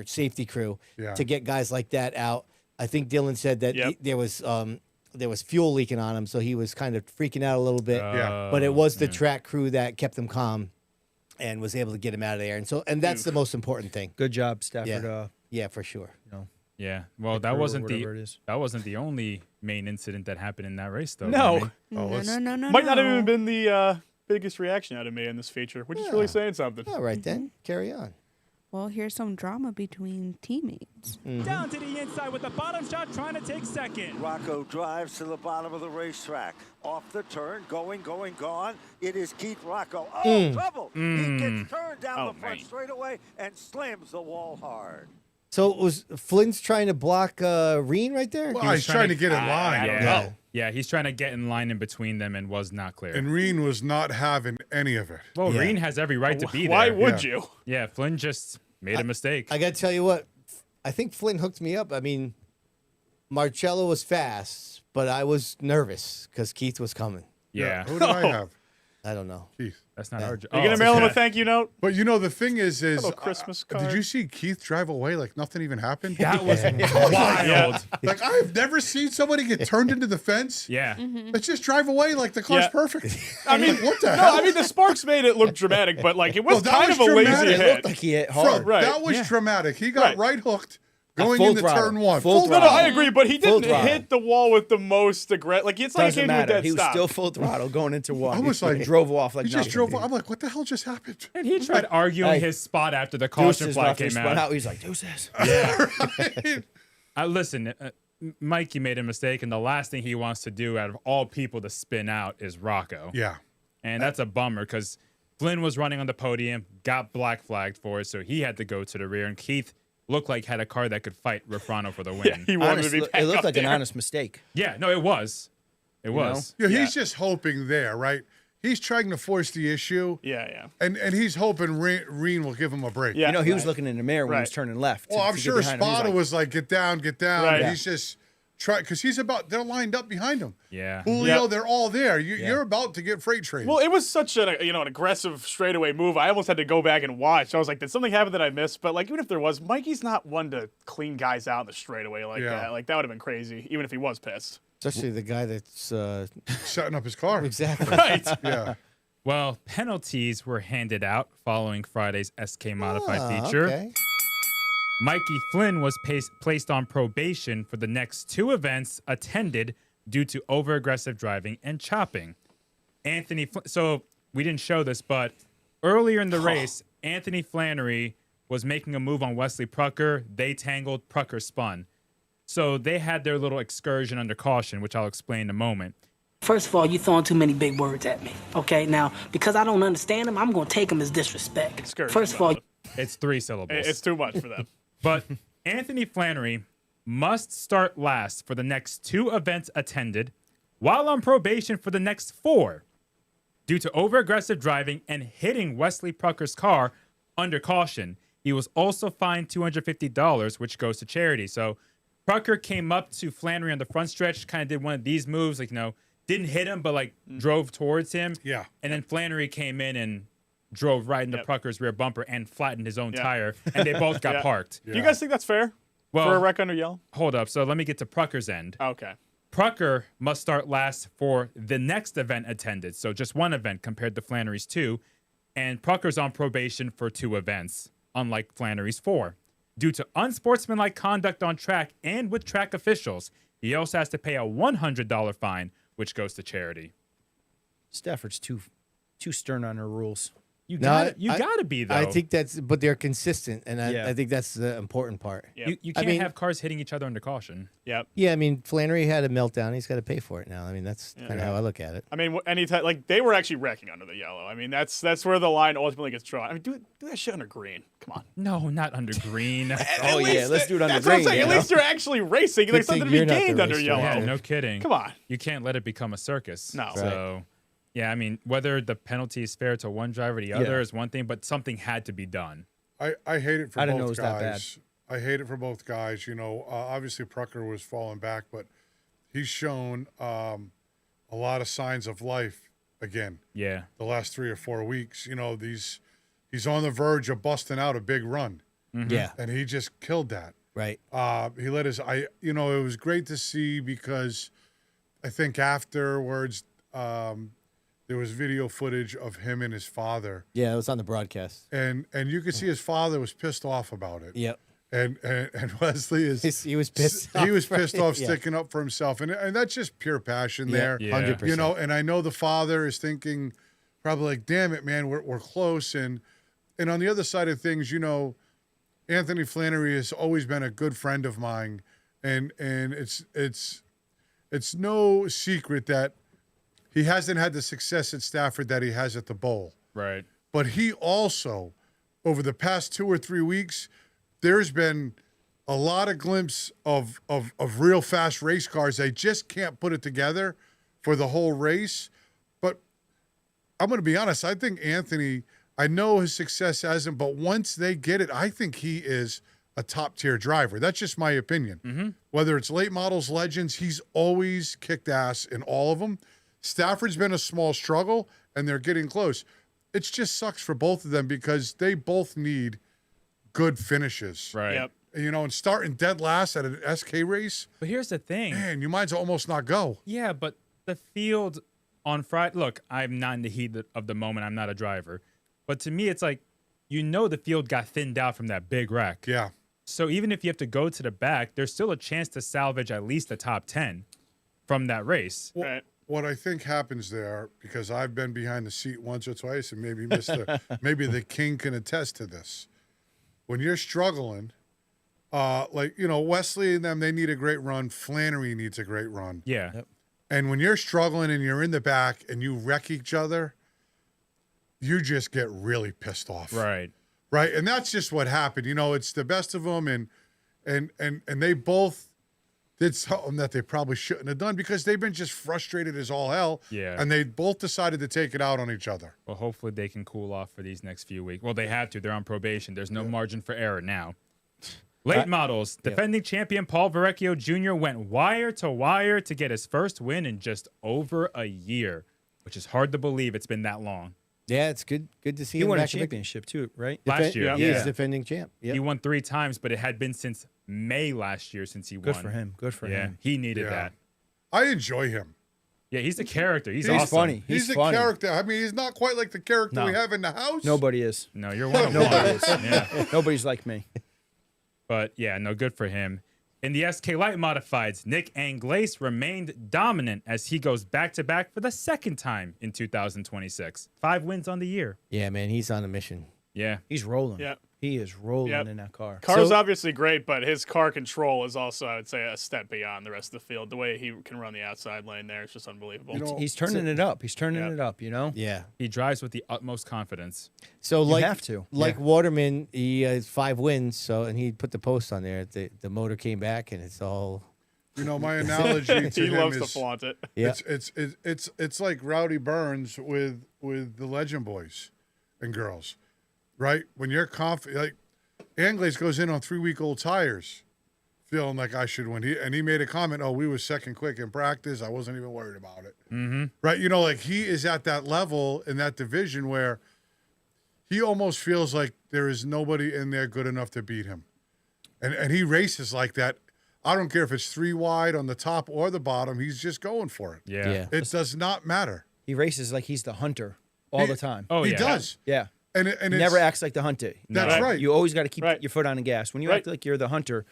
C: safety crew to get guys like that out. I think Dylan said that there was fuel leaking on him, so he was kind of freaking out a little bit. But it was the track crew that kept him calm and was able to get him out of there. And that's the most important thing.
E: Good job, Stafford.
C: Yeah, for sure.
F: Yeah. Well, that wasn't the only main incident that happened in that race, though.
G: No.
A: No.
G: Might not have even been the biggest reaction out of me in this feature, which is really saying something.
C: All right, then. Carry on.
A: Well, here's some drama between teammates.
L: Down to the inside with the bottom shot, trying to take second.
I: Rocco drives to the bottom of the racetrack. Off the turn, going, gone. It is Keith Rocco. Oh, trouble! He gets turned down the front straightaway and slams the wall hard.
C: So it was Flynn's trying to block Reen right there?
D: Well, he's trying to get in line.
F: I don't know. Yeah, he's trying to get in line in between them and was not clear.
D: And Reen was not having any of it.
F: Well, Reen has every right to be there.
G: Why would you?
F: Yeah, Flynn just made a mistake.
C: I got to tell you what, I think Flynn hooked me up. I mean, Marcello was fast, but I was nervous because Keith was coming.
F: Yeah.
D: Who do I have?
C: I don't know.
D: Keith.
F: That's not our job.
G: You gonna mail him a thank you note?
D: But you know, the thing is
G: Little Christmas card.
D: did you see Keith drive away like nothing even happened?
F: That was wild.
D: Like, I've never seen somebody get turned into the fence.
F: Yeah.
D: Let's just drive away like the car's perfect.
G: I mean,
D: what the hell?
G: I mean, the sparks made it look dramatic, but like it was
D: that
G: kind
D: was
G: of a lazy
D: dramatic.
G: hit.
C: It looked like he hit hard.
G: Right.
D: That was dramatic. He got right hooked going
C: full
D: into
C: throttle.
D: turn one.
C: Full
G: No,
C: throttle.
G: I agree, but he
C: Full
G: didn't
C: throttle.
G: hit the wall with the most aggressive. Like it's like he
E: Doesn't
G: came to a
E: matter.
G: dead
E: He was
G: stop.
E: still full throttle going into one.
D: I was like,
E: drove off like
D: He just
E: nothing.
D: drove. I'm like, what the hell just happened?
F: And he tried arguing his spot after the caution flag came out.
E: He's like, deuces.
F: Yeah.
D: Right?
F: Listen, Mikey made a mistake, and the last thing he wants to do out of all people to spin out is Rocco.
D: Yeah.
F: And that's a bummer because Flynn was running on the podium, got black flagged for it, so he had to go to the rear. And Keith looked like had a car that could fight Rafrano for the win.
G: Yeah, he wanted to be back
E: It looked
G: up
E: like an
G: there.
E: honest mistake.
F: Yeah, no, it was. It was.
D: Yeah, he's just hoping there, right? He's trying to force the issue.
G: Yeah.
D: And he's hoping Reen will give him a break.
G: Yeah.
E: You know, he was looking in the mirror when he was turning left.
D: Well, I'm
E: to get
D: sure
E: behind him. He
D: Spada
E: like,
D: was like, get down.
G: Right.
D: He's just trying, because they're lined up behind him.
F: Yeah.
D: Julio,
G: Yep.
D: they're all there. You're about to get freight train.
G: Well, it was such an aggressive straightaway move. I almost had to go back and watch. I was like, did something happen that I missed? But like, even if there was, Mikey's not one to clean guys out in the straightaway like that. Like that would have been crazy, even if he was pissed.
C: Especially the guy that's
D: setting up his car.
C: Exactly.
G: Right.
D: Yeah.
F: Well, penalties were handed out following Friday's SK Modified feature.
C: Okay.
F: Mikey Flynn was placed on probation for the next 2 events attended due to over-aggressive driving and chopping. So we didn't show this, but earlier in the race, Anthony Flannery was making a move on Wesley Prucker. They tangled, Prucker spun. So they had their little excursion under caution, which I'll explain in a moment.
N: First of all, you throwing too many big words at me. Okay, now because I don't understand them, I'm going to take them as disrespect.
G: Excursion,
N: First of all,
F: it's 3 syllables.
G: It's too much for them.
F: But Anthony Flannery must start last for the next 2 events attended, while on probation for the next 4, due to over-aggressive driving and hitting Wesley Prucker's car under caution. He was also fined $250, which goes to charity. So Prucker came up to Flannery on the front stretch, kind of did one of these moves, like, didn't hit him, but like drove towards him.
D: Yeah.
F: And then Flannery came in and drove right into Prucker's rear bumper and flattened his own tire, and they both got parked.
G: Do you guys think that's fair?
F: Well,
G: for a wreck under yellow?
F: Hold up. So let me get to Prucker's end.
G: Okay.
F: Prucker must start last for the next event attended. So just 1 event compared to Flannery's 2. And Prucker's on probation for 2 events, unlike Flannery's 4. Due to unsportsmanlike conduct on track and with track officials, he also has to pay a $100 fine, which goes to charity.
E: Stafford's too stern on her rules.
F: You gotta be though.
C: I think but they're consistent, and
E: Yeah.
C: I think that's the important part.
F: You can't have cars hitting each other under caution.
G: Yep.
C: Yeah, I mean, Flannery had a meltdown. He's got to pay for it now. I mean, that's kind of how I look at it.
G: I mean, anytime like they were actually wrecking under the yellow. I mean, that's where the line ultimately gets drawn. I mean, do that shit under green. Come on.
F: No, not under green.
E: Oh yeah, let's do it under
G: That's
E: green.
G: what I'm saying. At least you're actually racing. There's
C: thing
G: something to be
C: you're not the
G: gained under
C: race
G: yellow.
F: Yeah, no kidding.
G: Come on.
F: You can't let it become a circus.
G: No.
F: So, yeah, I mean, whether the penalty is fair to one driver or the other is one thing, but something had to be done.
D: I hate it for
E: I didn't know it
D: both
E: was that bad.
D: guys. I hate it for both guys. Obviously Prucker was falling back, but he's shown a lot of signs of life again.
F: Yeah.
D: The last 3 or 4 weeks. He's on the verge of busting out a big run.
F: Mm-hmm.
C: Yeah,
D: And he just killed that.
C: right.
D: He let it was great to see because I think afterwards there was video footage of him and his father.
C: Yeah, it was on the broadcast.
D: And you could see his father was pissed off about it.
C: Yep.
D: And Wesley
C: He was pissed off.
D: He was pissed off
C: Yeah.
D: sticking up for himself. And that's just pure passion there.
F: Yeah.
C: 100%.
D: And I know the father is thinking probably like, damn it, man, we're close. And on the other side of things, Anthony Flannery has always been a good friend of mine, and it's no secret that he hasn't had the success at Stafford that he has at the Bowl.
F: Right.
D: But he also, over the past 2 or 3 weeks, there's been a lot of glimpse of real fast race cars. They just can't put it together for the whole race. But I'm going to be honest. I think Anthony, I know his success hasn't, but once they get it, I think he is a top-tier driver. That's just my opinion.
F: Mm-hmm.
D: Whether it's late models, legends, he's always kicked ass in all of them. Stafford's been a small struggle, and they're getting close. It just sucks for both of them because they both need good finishes.
F: Right.
G: Yep.
D: You know, and starting dead last at an SK race.
F: But here's the thing.
D: Man, you might as well almost not go.
F: Yeah, but the field on Friday. Look, I'm not in the heat of the moment. I'm not a driver. But to me, it's like, you know, the field got thinned out from that big wreck.
D: Yeah.
F: So even if you have to go to the back, there's still a chance to salvage at least the top 10 from that race.
G: Right.
D: What I think happens there, because I've been behind the seat once or twice, and maybe maybe the king can attest to this. When you're struggling, like, you know, Wesley and them, they need a great run. Flannery needs a great run.
F: Yeah. Yep.
D: And when you're struggling and you're in the back and you wreck each other, you just get really pissed off.
F: Right.
D: Right. And that's just what happened. You know, it's the best of them, and they both did something that they probably shouldn't have done because they've been just frustrated as all hell.
F: Yeah.
D: And they both decided to take it out on each other.
F: Well, hopefully they can cool off for these next few weeks. Well, they have to. They're on probation. There's no margin for error now. Late models. Defending champion Paul Verrecchio Jr. went wire to wire to get his first win in just over a year, which is hard to believe it's been that long.
C: Yeah, it's good to see
E: He
C: him
E: won a
C: back in the-
E: championship too, right?
F: Last year.
C: He's defending champ. Yep.
F: He won 3 times, but it had been since May last year since he won.
E: Good for him. Good for
F: Yeah,
E: him.
F: he needed that.
D: I enjoy him.
F: Yeah, he's a character. He's
E: He's
F: awesome.
E: funny.
D: He's a
E: funny.
D: character. I mean, he's not quite like the character
E: No.
D: we have in the house.
E: Nobody is.
F: No, you're one of
E: Nobody
F: one.
E: is.
F: Yeah.
E: Nobody's like me.
F: But yeah, no, good for him. In the SK Light Modifieds, Nick Anglace remained dominant as he goes back-to-back for the second time in 2026. 5 wins on the year.
C: Yeah, man, he's on a mission.
F: Yeah.
E: He's rolling.
G: Yep.
E: He is rolling
G: Yep.
E: in that car.
G: Car's obviously great, but his car control is also, I would say, a step beyond the rest of the field. The way he can run the outside lane there is just unbelievable.
D: You know,
E: He's turning it up. He's turning it up, you know?
C: Yeah.
F: He drives with the utmost confidence.
C: So like
E: have to.
C: Like
E: Yeah.
C: Waterman, he has 5 wins. So and he put the post on there. The motor came back and it's all.
D: You know, my analogy to
G: He
D: him
G: loves
D: is
G: to flaunt it.
C: Yeah.
D: It's like Rowdy Burns with the Legend Boys and girls, right? When you're confident, like Anglace goes in on 3-week-old tires, feeling like I should win. He made a comment, "Oh, we were second quick in practice. I wasn't even worried about it."
F: Mm-hmm.
D: Right? You know, like he is at that level in that division where he almost feels like there is nobody in there good enough to beat him, and he races like that. I don't care if it's 3 wide on the top or the bottom. He's just going for it.
F: Yeah.
D: It does not matter.
E: He races like he's the hunter all the time.
F: Oh,
D: He
F: yeah.
D: does.
E: Yeah.
D: And
E: He
D: it's,
E: never acts like the hunter.
D: That's right.
E: You always got to keep
G: Right.
E: your foot on the gas. When you
G: Right.
E: act like you're the hunter,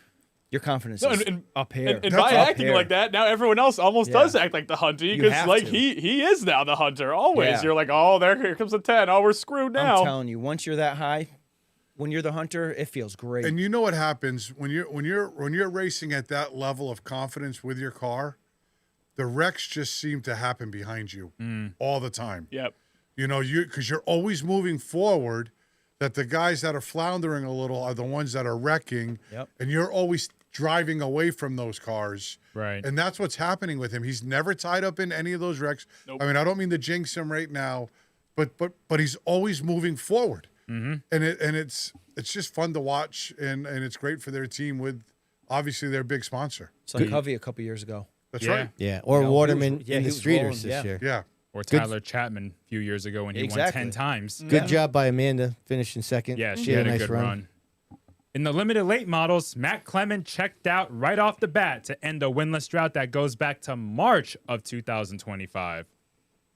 E: your confidence
G: No,
E: is
G: and-
E: up here.
G: And
E: That's
G: by
E: up
G: acting
E: here.
G: like that, now everyone else almost
E: Yeah.
G: does act like the hunter
E: You
G: because,
E: have
G: like,
E: to.
G: he is now the hunter. Always,
E: Yeah.
G: you're like, oh, here comes the 10. Oh, we're screwed now.
E: I'm telling you, once you're that high, when you're the hunter, it feels great.
D: And you know what happens when you're racing at that level of confidence with your car, the wrecks just seem to happen behind you all the time.
G: Yep.
D: You know, because you're always moving forward. That the guys that are floundering a little are the ones that are wrecking,
E: Yep.
D: and you're always driving away from those cars.
F: Right.
D: And that's what's happening with him. He's never tied up in any of those wrecks.
G: Nope.
D: I mean, I don't mean to jinx him right now, but he's always moving forward.
F: Mm-hmm.
D: And it's just fun to watch, and it's great for their team with obviously their big sponsor.
E: It's like Covey a couple years ago.
D: That's
F: Yeah.
D: right.
C: Yeah. Or
E: You know,
C: Waterman
E: he was- yeah,
C: in
E: he
C: the
E: was
C: streeters
E: rolling,
C: this
E: yeah.
C: year.
D: Yeah.
F: Or
C: Good.
F: Tyler Chapman a few years ago when he won
E: Exactly.
F: 10 times.
C: Good job by Amanda finishing second.
F: Yeah, she had a good run. In the limited late models, Matt Clement checked out right off the bat to end a winless drought that goes back to March of 2025.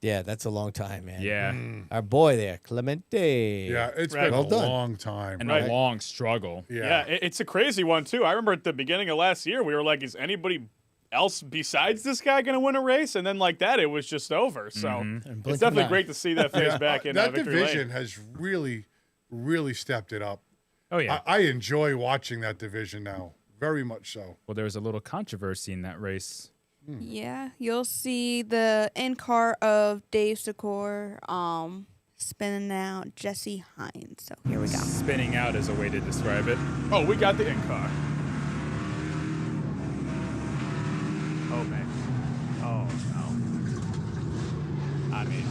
C: Yeah, that's a long time, man.
F: Yeah.
C: Our boy there, Clemente.
D: Yeah, it's
G: Right.
D: been
C: Well
D: a
C: done.
D: long time.
F: And
D: right?
F: a long struggle.
G: Yeah, it's a crazy one, too. I remember at the beginning of last year, we were like, is anybody else besides this guy going to win a race? And then like that, it was just over. So
E: blink
G: it's
E: of
G: definitely
E: an eye.
G: great to see that phase back in
D: that
G: Victory
D: division
G: Lane.
D: has really, really stepped it up.
F: Oh, yeah.
D: I enjoy watching that division now, very much so.
F: Well, there was a little controversy in that race.
A: Yeah, you'll see the in-car of Dave Secor spinning out Jesse Hines. So here we go.
F: Spinning out is a way to describe it.
G: Oh, we got the in-car. Oh, man. Oh, no. I mean,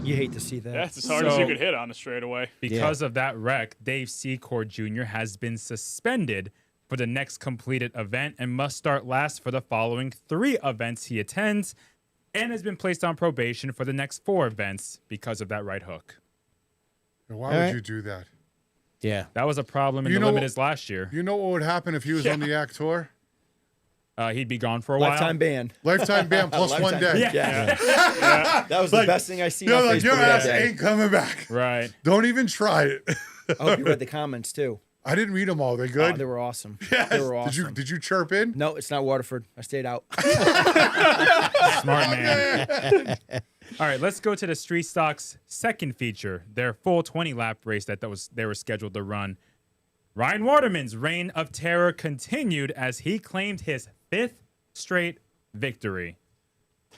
E: You hate to see that.
G: that's as hard as you could hit on a straightaway.
F: Because of that wreck, Dave Secor Jr. has been suspended for the next completed event and must start last for the following 3 events he attends, and has been placed on probation for the next 4 events because of that right hook.
D: Why would you do that?
C: Yeah.
F: That was a problem in the Limiteds last year.
D: You know what would happen if he was on the Act Tour?
F: He'd be gone for a while.
E: Lifetime ban.
D: Lifetime ban plus 1 day.
E: Yeah. That was the best thing I seen on
D: like,
E: Facebook
D: your
E: that
D: ass
E: day.
D: ain't coming back.
F: Right.
D: Don't even try it.
E: I hope you read the comments too.
D: I didn't read them all. They good?
E: Oh, they were awesome.
D: Yes.
E: They were awesome.
D: Did you chirp in?
E: No, it's not Waterford. I stayed out.
F: Smart man. All right, let's go to the Street Stock's second feature, their full 20-lap race they were scheduled to run. Ryan Waterman's reign of terror continued as he claimed his 5th straight victory.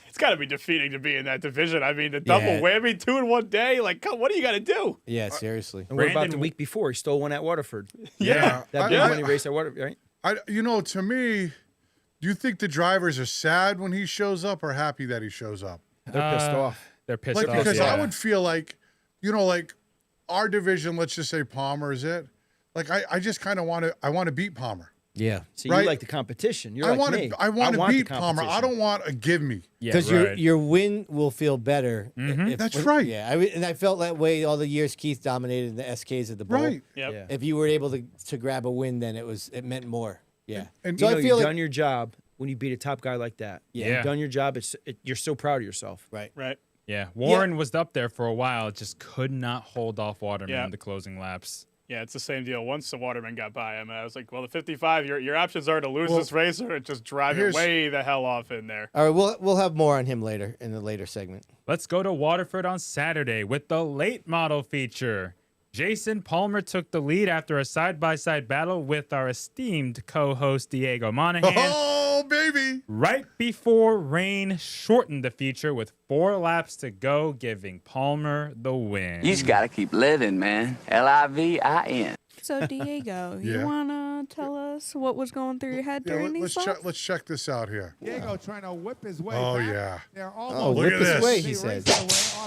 G: It's got to be defeating to be in that division. I mean, the double whammy 2 in one day. Like, what do you got to do?
C: Yeah, seriously.
E: And what about the week before? He stole one at Waterford.
D: Yeah.
E: That big money race at Waterford, right?
D: To me, do you think the drivers are sad when he shows up or happy that he shows up?
E: They're pissed off.
F: They're pissed off.
D: Because I would feel like, like our division, let's just say Palmer is it. Like, I just kind of want to beat Palmer.
C: Yeah.
E: So you like the competition. You're
D: I
E: like me.
D: I want to beat
E: the
D: Palmer. I don't want a give me.
C: Because your win will feel better.
D: That's right.
C: Yeah, and I felt that way all the years Keith dominated the SKs at the bowl.
D: Right.
G: Yep.
E: Yeah.
C: If you were able to grab a win, then it meant more. Yeah.
D: And
C: so I feel
E: you've done your job when you beat a top guy like that.
C: Yeah.
E: You've done your job. You're so proud of yourself.
C: Right.
G: Right.
F: Yeah, Warren was up there for a while, just could not hold off Waterman in the closing laps.
G: Yeah, it's the same deal. Once the Waterman got by him, I was like, well, the 55, your options are to lose this race or just drive it way the hell off in there.
C: All right, we'll have more on him later in the later segment.
F: Let's go to Waterford on Saturday with the late model feature. Jason Palmer took the lead after a side-by-side battle with our esteemed co-host Diego Monahan.
D: Oh, baby!
F: Right before rain shortened the feature with 4 laps to go, giving Palmer the win.
O: You just got to keep living, man. Livin.
A: So, Diego,
D: Yeah.
A: you want to tell us what was going through your head during these laps?
D: Let's check this out here.
M: Diego trying to whip his way
D: Oh,
M: back.
D: yeah.
M: They're
C: Oh,
D: Look
C: whip
D: at
C: his
D: this.
C: way, he says.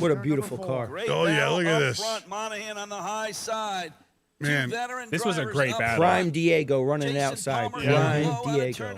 E: What a beautiful car.
D: Oh, yeah, look at this.
O: Monahan on the high side.
D: Man,
F: this was a great battle.
E: Prime Diego running outside. Prime Diego.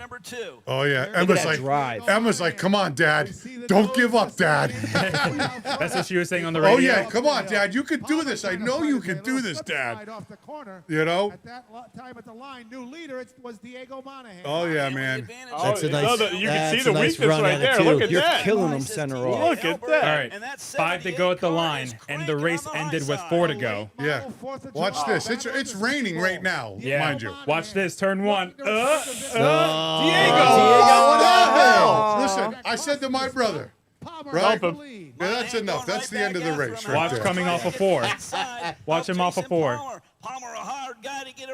D: oh, yeah.
E: Look at that drive.
D: Emma's like, come on, Dad. Don't give up, Dad.
F: That's what she was saying on the radio.
D: Oh, yeah. Come on, Dad. You can do this. I know you can do this, Dad.
M: Off the corner.
D: You know?
M: At that time at the line, new leader was Diego Monahan.
D: Oh, yeah, man.
C: That's a nice.
G: You can see
C: that's
G: the
C: a nice
G: weakness
C: run
G: right
C: at it,
G: there.
C: too.
G: Look at
E: You're
G: that.
E: killing them center off.
G: Look at that.
F: All right, 5 to go at the line, and the race ended with 4 to go.
D: Yeah. Watch this. It's raining right now,
F: Yeah.
D: mind you.
F: Watch this. Turn 1.
C: Diego,
D: What the hell? Listen, I said to my brother, right?
G: Help
D: Yeah, that's enough. That's the end of the race right
F: Watch
D: there.
F: coming off of 4. Watch him off of 4.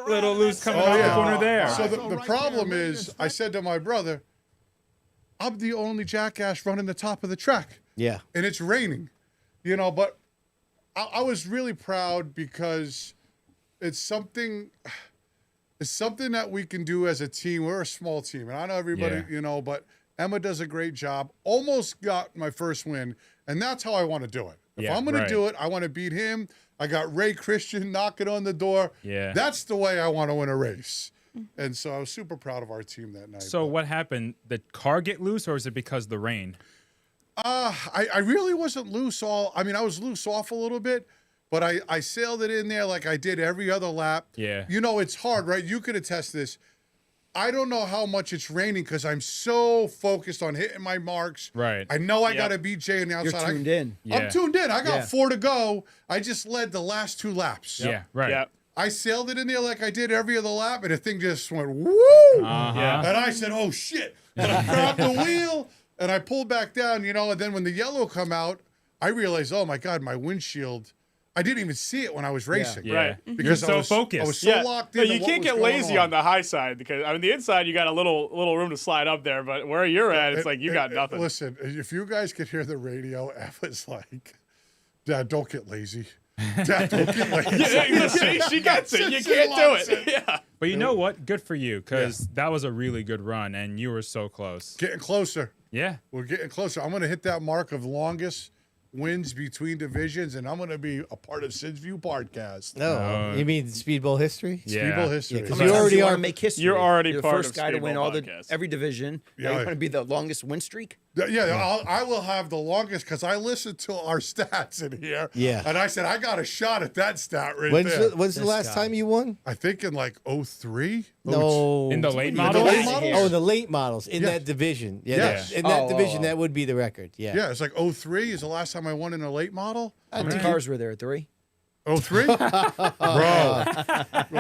F: Little loose coming off the corner there.
D: So the problem is, I said to my brother, I'm the only jackass running the top of the track.
C: Yeah.
D: And it's raining, but I was really proud because it's something that we can do as a team. We're a small team, and I know everybody, but Emma does a great job. Almost got my first win, and that's how I want to do it. If I'm going to do it, I want to beat him. I got Ray Christian knocking on the door.
F: Yeah.
D: That's the way I want to win a race. And so I was super proud of our team that night.
F: So what happened? The car get loose, or is it because of the rain?
D: I really wasn't loose I was loose off a little bit, but I sailed it in there like I did every other lap.
F: Yeah.
D: It's hard, right? You could attest this. I don't know how much it's raining because I'm so focused on hitting my marks.
F: Right.
D: I know I got to beat Jay on the outside.
E: You're tuned in.
D: I'm tuned in. I got 4 to go. I just led the last 2 laps.
F: Yeah, right.
G: Yep.
D: I sailed it in there like I did every other lap, and the thing just went woo.
F: Uh-huh.
D: And I said, "Oh shit!" And I grabbed the wheel and I pulled back down. And then when the yellow come out, I realized, oh my god, my windshield. I didn't even see it when I was racing.
F: Yeah.
G: Right.
D: Because
F: You're so
D: I was
F: focused.
D: so locked in.
G: You can't get lazy on the high side because on the inside you got a little room to slide up there, but where you're at, it's like you got nothing.
D: Listen, if you guys could hear the radio, I was like, Dad, don't get lazy. Dad, don't get lazy.
G: She gets it. You can't do it. Yeah.
F: But you know what? Good for you, because that was a really good run, and you were so close.
D: Getting closer.
F: Yeah.
D: We're getting closer. I'm going to hit that mark of longest wins between divisions, and I'm going to be a part of Sid's View podcast.
C: No, you mean Speedbowl history?
F: Yeah.
D: Speedbowl history.
C: Because you already
E: want
C: are
E: to make history.
G: You're already
E: You're the
G: part
E: first
G: of
E: guy to win
G: Speedbowl
E: all
G: podcast.
E: every division.
D: Yeah.
E: Now you're going to be the longest win streak.
D: Yeah, I will have the longest because I listened to our stats in here.
C: Yeah.
D: And I said, I got a shot at that stat right there.
C: When's the last time you won?
D: I think in like 03.
C: No.
F: In the late
D: In
F: models?
D: the late models?
C: Oh, the late models in
D: Yes.
C: that division. Yeah,
D: Yes.
C: in that division, that would be the record. Yeah.
D: Yeah, it's like 03 is the last time I won in a late model.
E: How many cars were there? 3?
D: 03? Bro,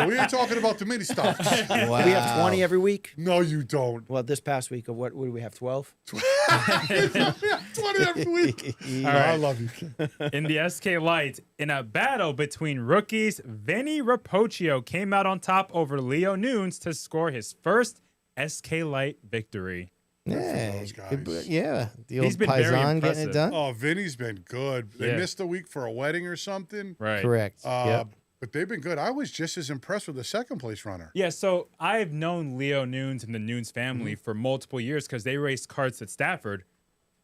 D: we ain't talking about the mini stocks.
C: Wow.
E: We have 20 every week.
D: No, you don't.
E: Well, this past week, what do we have? 12?
D: 20 every week.
F: All right.
D: I love you.
F: In the SK Light, in a battle between rookies, Vinny Rapocchio came out on top over Leo Nunes to score his first SK Light victory.
C: Yeah.
D: those guys.
C: Yeah. The old
F: He's been very
C: Paisan getting
F: impressive.
C: it done.
D: Oh, Vinny's been good. They
F: Yeah.
D: missed a week for a wedding or something.
F: Right.
C: Correct. Yep.
D: But they've been good. I was just as impressed with the second place runner.
F: Yeah, so I've known Leo Nunes and the Nunes family for multiple years because they raced karts at Stafford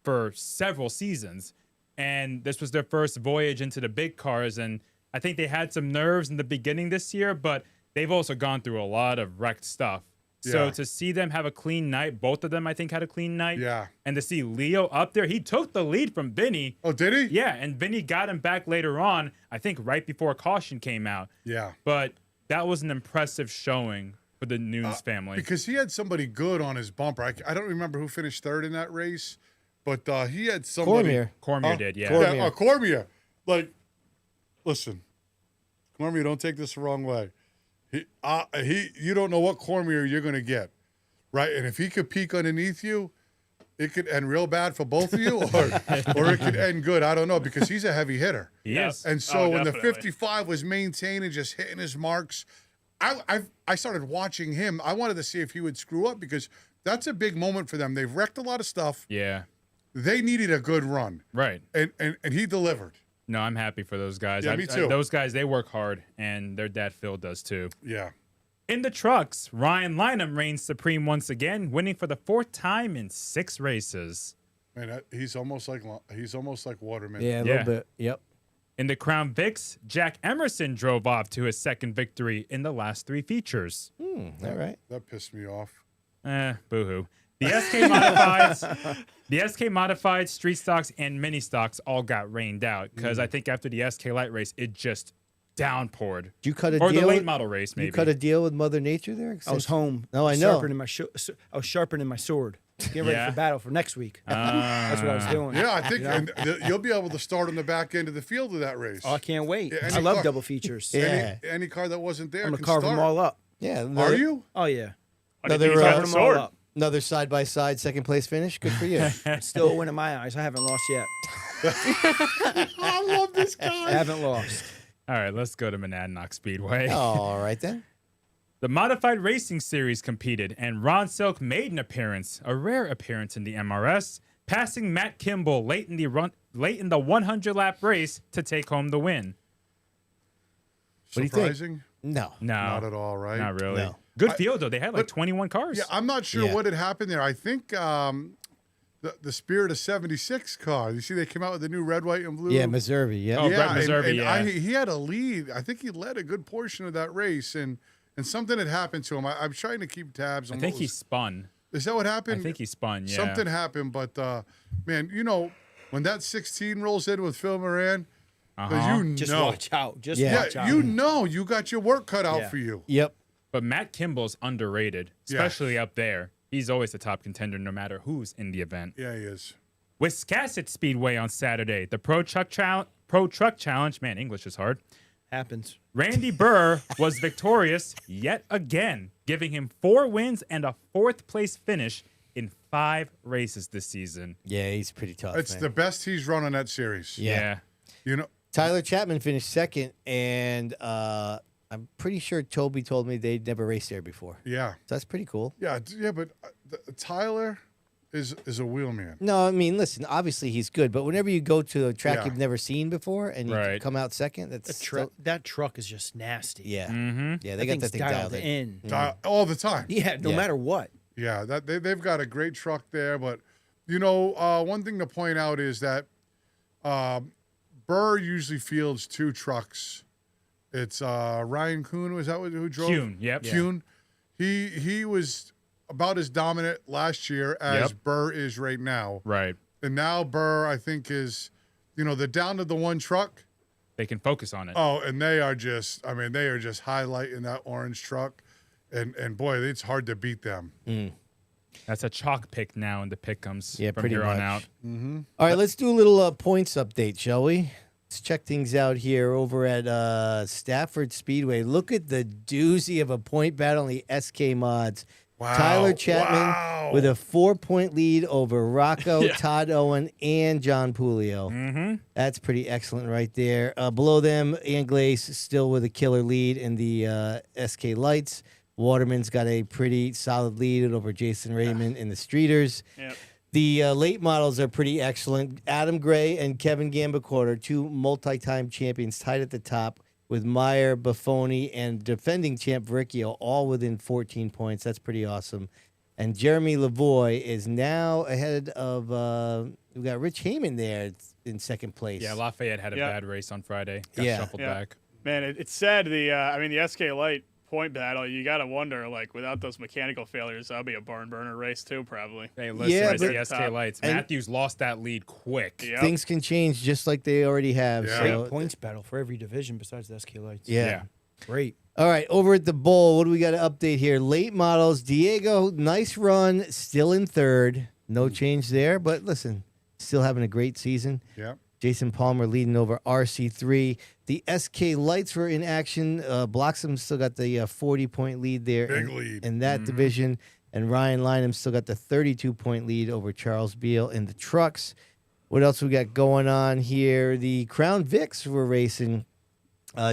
F: for several seasons. And this was their first voyage into the big cars. And I think they had some nerves in the beginning this year, but they've also gone through a lot of wrecked stuff. So
D: Yeah.
F: to see them have a clean night, both of them, I think, had a clean night.
D: Yeah.
F: And to see Leo up there, he took the lead from Vinny.
D: Oh, did he?
F: Yeah, and Vinny got him back later on, I think right before caution came out.
D: Yeah.
F: But that was an impressive showing for the Nunes family.
D: Because he had somebody good on his bumper. I don't remember who finished third in that race, but he had somebody.
F: Cormier did, yeah.
D: Yeah, Cormier. Like, listen, Cormier, don't take this the wrong way. You don't know what Cormier you're going to get, right? And if he could peek underneath you, it could end real bad for both of you, or it could end good. I don't know, because he's a heavy hitter.
F: He is.
D: And so when the
G: definitely.
D: 55 was maintained and just hitting his marks, I started watching him. I wanted to see if he would screw up, because that's a big moment for them. They've wrecked a lot of stuff.
F: Yeah.
D: They needed a good run.
F: Right.
D: And he delivered.
F: No, I'm happy for those guys.
D: Yeah, me too.
F: Those guys, they work hard, and their dad Phil does too.
D: Yeah.
F: In the trucks, Ryan Lynham reigns supreme once again, winning for the 4th time in 6 races.
D: Man, he's almost like Waterman.
C: Yeah, a little bit. Yep.
F: In the Crown Vics, Jack Emerson drove off to his 2nd victory in the last 3 features.
C: All right.
D: That pissed me off.
F: Boo-hoo. The SK Modified, Street Stocks, and Mini Stocks all got rained out because I think after the SK Light race, it just downpoured.
C: Did you cut a
F: or
C: deal
F: the late
C: with-
F: model race, maybe.
C: You cut a deal with Mother Nature there?
E: I was home.
C: No, I know.
E: I was sharpening my sword. Getting ready
F: Yeah.
E: for battle for next week. That's what I was doing.
D: Yeah, I think
E: You know?
D: and you'll be able to start on the back end of the field of that race.
E: Oh, I can't wait.
D: Yeah,
E: I love double features.
D: Any car that wasn't there
E: I'm
D: can
E: gonna carve
D: start.
E: them all up.
C: Yeah.
D: Are you?
E: Oh yeah.
C: Another side-by-side second place finish. Good for you.
E: Still a win in my eyes. I haven't lost yet.
D: I love this guy.
E: I haven't lost.
F: All right, let's go to Monadnock Speedway.
C: All right, then.
F: The Modified Racing Series competed, and Ron Silk made an appearance, a rare appearance in the MRS, passing Matt Kimball late in the 100-lap race to take home the win.
C: What do you think?
D: Surprising?
C: No.
D: Not at all, right?
F: Not really.
C: No.
F: Good field, though. They had like 21 cars.
D: Yeah, I'm not sure what had happened there. I think the Spirit of 76 car. You see, they came out with the new red, white, and blue.
C: Yeah, Missouri. Yeah.
F: Oh, Brett Missouri,
D: he had a lead. I think he led a good portion of that race, and something had happened to him. I'm trying to keep tabs on
F: I think he spun.
D: Is that what happened?
F: I think he spun, yeah.
D: Something happened, but, man, you know, when that 16 rolls in with Phil Moran,
E: Just watch out. Just
D: yeah,
E: watch out.
D: you know you got your work cut out for you.
C: Yep.
F: But Matt Kimball's underrated, especially up there. He's always the top contender no matter who's in the event.
D: Yeah, he is.
F: Wiscasset Speedway on Saturday, the Pro Truck Challenge, man, English is hard.
E: Happens.
F: Randy Burr was victorious yet again, giving him 4 wins and a 4th place finish in 5 races this season.
C: Yeah, he's pretty tough.
D: It's
C: man.
D: the best he's run on that series.
C: Yeah.
D: You know,
C: Tyler Chapman finished second, and I'm pretty sure Toby told me they'd never raced there before.
D: Yeah.
C: So that's pretty cool.
D: Yeah, but Tyler is a wheelman.
C: No, I mean, listen, obviously he's good, but whenever you go to a track
D: Yeah.
C: you've never seen before and you
F: Right.
C: come out second, that's
E: That truck is just nasty.
C: yeah.
F: Mm-hmm.
C: Yeah, they got
E: thing's
C: that thing dialed in.
D: All the time.
E: Yeah, no
C: Yeah.
E: matter what.
D: Yeah, they've got a great truck there. But, one thing to point out is that Burr usually fields 2 trucks. It's Ryan Kuhn, was that who drove?
F: Kuhn, yep.
D: Kuhn. He was about as dominant last year as
F: Yep.
D: Burr is right now.
F: Right.
D: And now Burr, I think, is, they're down to the 1 truck.
F: They can focus on it.
D: Oh, and they are just highlighting that orange truck. And boy, it's hard to beat them.
F: That's a chalk pick now in the pick'ems
C: Yeah,
F: from
C: pretty
F: here on
C: much.
F: out.
D: Mm-hmm.
C: All right, let's do a little points update, shall we? Let's check things out here over at Stafford Speedway. Look at the doozy of a point battle in the SK mods.
D: Wow.
C: Tyler Chapman with a 4-point lead over Rocco, Todd Owen, and John Pulio.
F: Mm-hmm.
C: That's pretty excellent right there. Below them, Ian Glaze still with a killer lead in the SK Lights. Waterman's got a pretty solid lead over Jason Raymond in the Streeters.
G: Yep.
C: The late models are pretty excellent. Adam Gray and Kevin Gambacorder, 2 multi-time champions, tied at the top with Meyer, Buffoni, and defending champ Vericchio, all within 14 points. That's pretty awesome. And Jeremy Lavoie is now ahead of, we got Rich Heyman there in second place.
F: Yeah, Lafayette had a bad race on Friday. Got shuffled back.
G: Man, it's sad. The SK Light point battle, you got to wonder, without those mechanical failures, that'll be a barn burner race too, probably.
F: Hey, listen, the SK Lights. Matthews lost that lead quick.
G: Yep.
C: Things can change just like they already have.
E: Yeah.
C: So,
E: Great points battle for every division besides the SK Lights.
C: Yeah.
E: Great.
C: All right, over at the Bowl, what do we got to update here? Late models, Diego, nice run, still in third. No change there, but listen, still having a great season.
D: Yeah.
C: Jason Palmer leading over RC3. The SK Lights were in action. Bloxham still got the 40-point lead there in that division. And Ryan Lynham still got the 32-point lead over Charles Beal in the trucks. What else we got going on here? The Crown Vics were racing.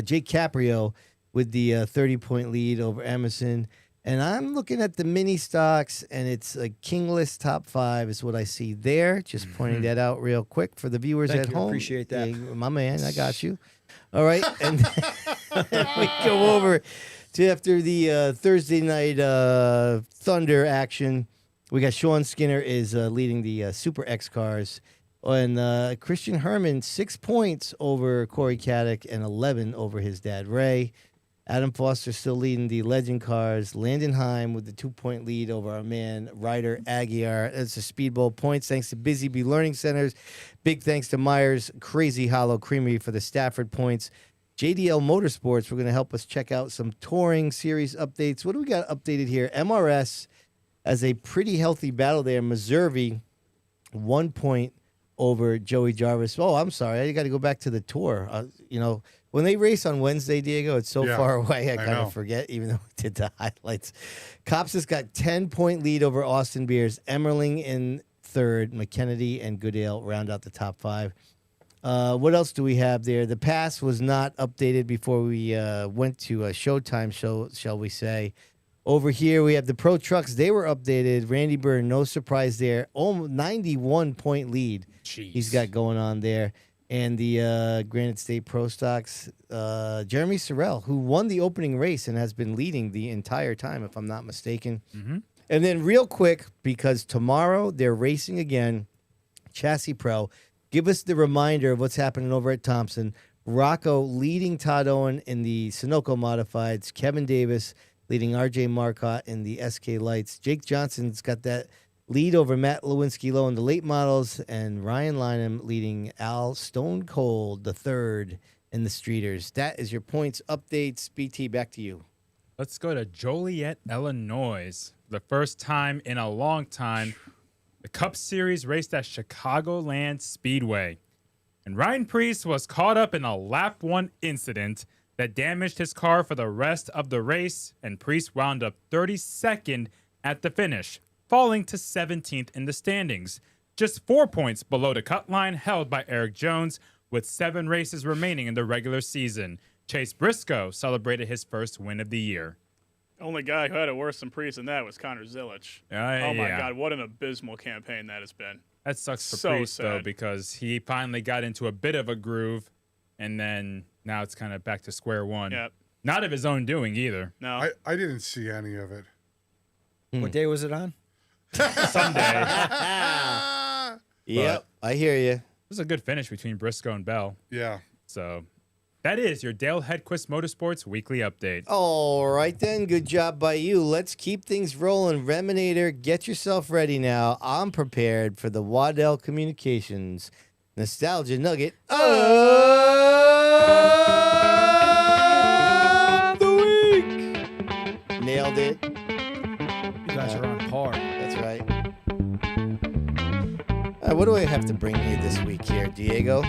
C: Jake Caprio with the 30-point lead over Emerson. And I'm looking at the mini stocks, and it's a kingless top 5 is what I see there. Just pointing that out real quick for the viewers
E: Thank
C: at
E: you.
C: home.
E: Appreciate that.
C: Yeah, my man, I got you. All right, and we go over to after the Thursday night Thunder action. We got Sean Skinner is leading the Super X cars. And Christian Herman, 6 points over Corey Caddick and 11 over his dad, Ray. Adam Foster still leading the Legend cars. Landon Heim with the 2-point lead over our man, Ryder Aguiar. That's a Speedbowl points. Thanks to Busy Bee Learning Centers. Big thanks to Myers Crazy Hollow Creamery for the Stafford points. JDL Motorsports, we're going to help us check out some touring series updates. What do we got updated here? MRS has a pretty healthy battle there. Missouri, 1 point over Joey Jarvis. Oh, I'm sorry. I got to go back to the tour. When they race on Wednesday, Diego, it's so far away, I kind of forget, even though we did the highlights. Cops has got 10-point lead over Austin Beers. Emmerling in third. McKennedy and Goodale round out the top 5. What else do we have there? The pass was not updated before we went to a Showtime show, shall we say. Over here, we have the Pro Trucks. They were updated. Randy Byrne, no surprise there. 91-point lead he's got going on there. And the Granite State Pro Stocks, Jeremy Sorrell, who won the opening race and has been leading the entire time, if I'm not mistaken.
F: Mm-hmm.
C: And then real quick, because tomorrow they're racing again, Chassis Pro, give us the reminder of what's happening over at Thompson. Rocco leading Todd Owen in the Sunoco Modifieds. Kevin Davis leading RJ Marcotte in the SK Lights. Jake Johnson's got that lead over Matt Lewinsky-Lowe in the late models, and Ryan Lynham leading Al Stone Cold the third in the Streeters. That is your points updates. BT, back to you.
F: Let's go to Joliet, Illinois. The first time in a long time, the Cup Series raced at Chicagoland Speedway. And Ryan Preece was caught up in a lap 1 incident that damaged his car for the rest of the race, and Preece wound up 32nd at the finish, falling to 17th in the standings, just 4 points below the cut line held by Eric Jones, with 7 races remaining in the regular season. Chase Briscoe celebrated his first win of the year.
G: Only guy who had it worse than Priest than that was Connor Zilic. Oh my God, what an abysmal campaign that has been.
F: That sucks for
G: So
F: Priest, though,
G: sad.
F: because he finally got into a bit of a groove, and then now it's kind of back to square one.
G: Yep.
F: Not of his own doing either.
G: No.
D: I didn't see any of it.
E: What day was it on?
F: Sunday.
C: Yep, I hear you.
F: It was a good finish between Briscoe and Bell.
D: Yeah.
F: So that is your Dale Hedquist Motorsports Weekly Update.
C: All right, then. Good job by you. Let's keep things rolling. Reminator, get yourself ready now. I'm prepared for the Waddell Communications Nostalgia Nugget of the week. Nailed it.
E: You guys are on par.
C: That's right. What do I have to bring you this week here, Diego?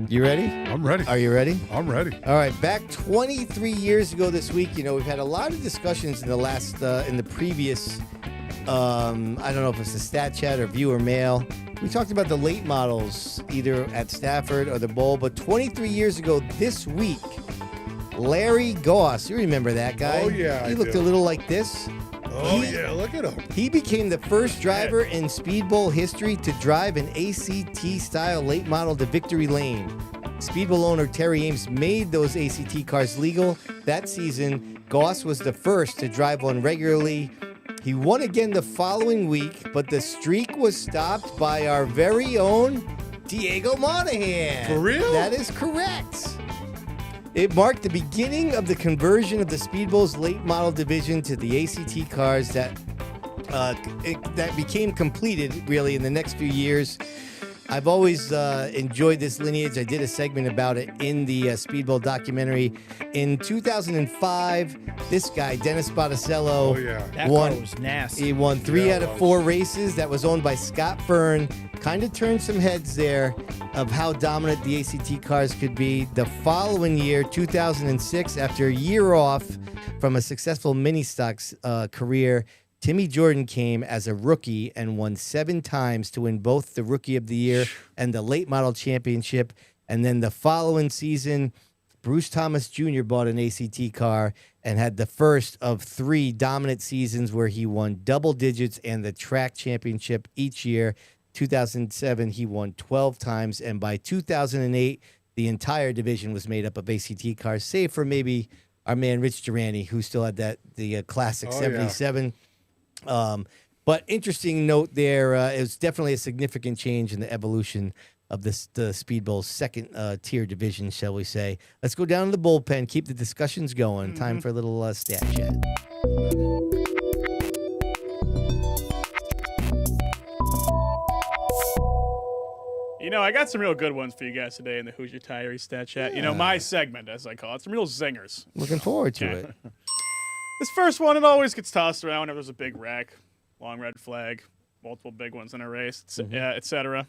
C: You ready?
D: I'm ready.
C: Are you ready?
D: I'm ready.
C: All right. Back 23 years ago this week, we've had a lot of discussions in the previous, I don't know if it's the Stat Chat or Viewer Mail. We talked about the late models, either at Stafford or the Bowl. But 23 years ago this week, Larry Goss, you remember that guy?
D: Oh, yeah,
C: He
D: I
C: looked
D: do.
C: a little like this.
D: Oh, yeah, look at him.
C: He became the first driver in Speedbowl history to drive an ACT-style late model to victory lane. Speedbowl owner Terry Ames made those ACT cars legal. That season, Goss was the first to drive one regularly. He won again the following week, but the streak was stopped by our very own Diego Monahan.
D: For real?
C: That is correct. It marked the beginning of the conversion of the Speedbowl's late model division to the ACT cars that became completed, really, in the next few years. I've always enjoyed this lineage. I did a segment about it in the Speedbowl documentary. In 2005, this guy, Dennis Botticello,
E: That
C: won.
E: car was nasty.
C: He won 3
D: Yeah,
C: out
D: it
C: of 4 races. That was owned by Scott Fern. Kind of turned some heads there of how dominant the ACT cars could be. The following year, 2006, after a year off from a successful mini stocks career, Timmy Jordan came as a rookie and won 7 times to win both the Rookie of the Year and the Late Model Championship. And then the following season, Bruce Thomas Jr. bought an ACT car and had the first of 3 dominant seasons where he won double digits and the track championship each year. 2007, he won 12 times. And by 2008, the entire division was made up of ACT cars, save for maybe our man Rich Durante, who still had the classic 77. But interesting note there, it was definitely a significant change in the evolution of the Speedbowl's second tier division, shall we say. Let's go down to the bullpen, keep the discussions going. Time for a little stat chat.
G: I got some real good ones for you guys today in the Who's Your Tiree Stat Chat. My segment, as I call it. Some real zingers.
C: Looking forward to it.
G: This first one, it always gets tossed around whenever there's a big wreck, long red flag, multiple big ones in a race, etc.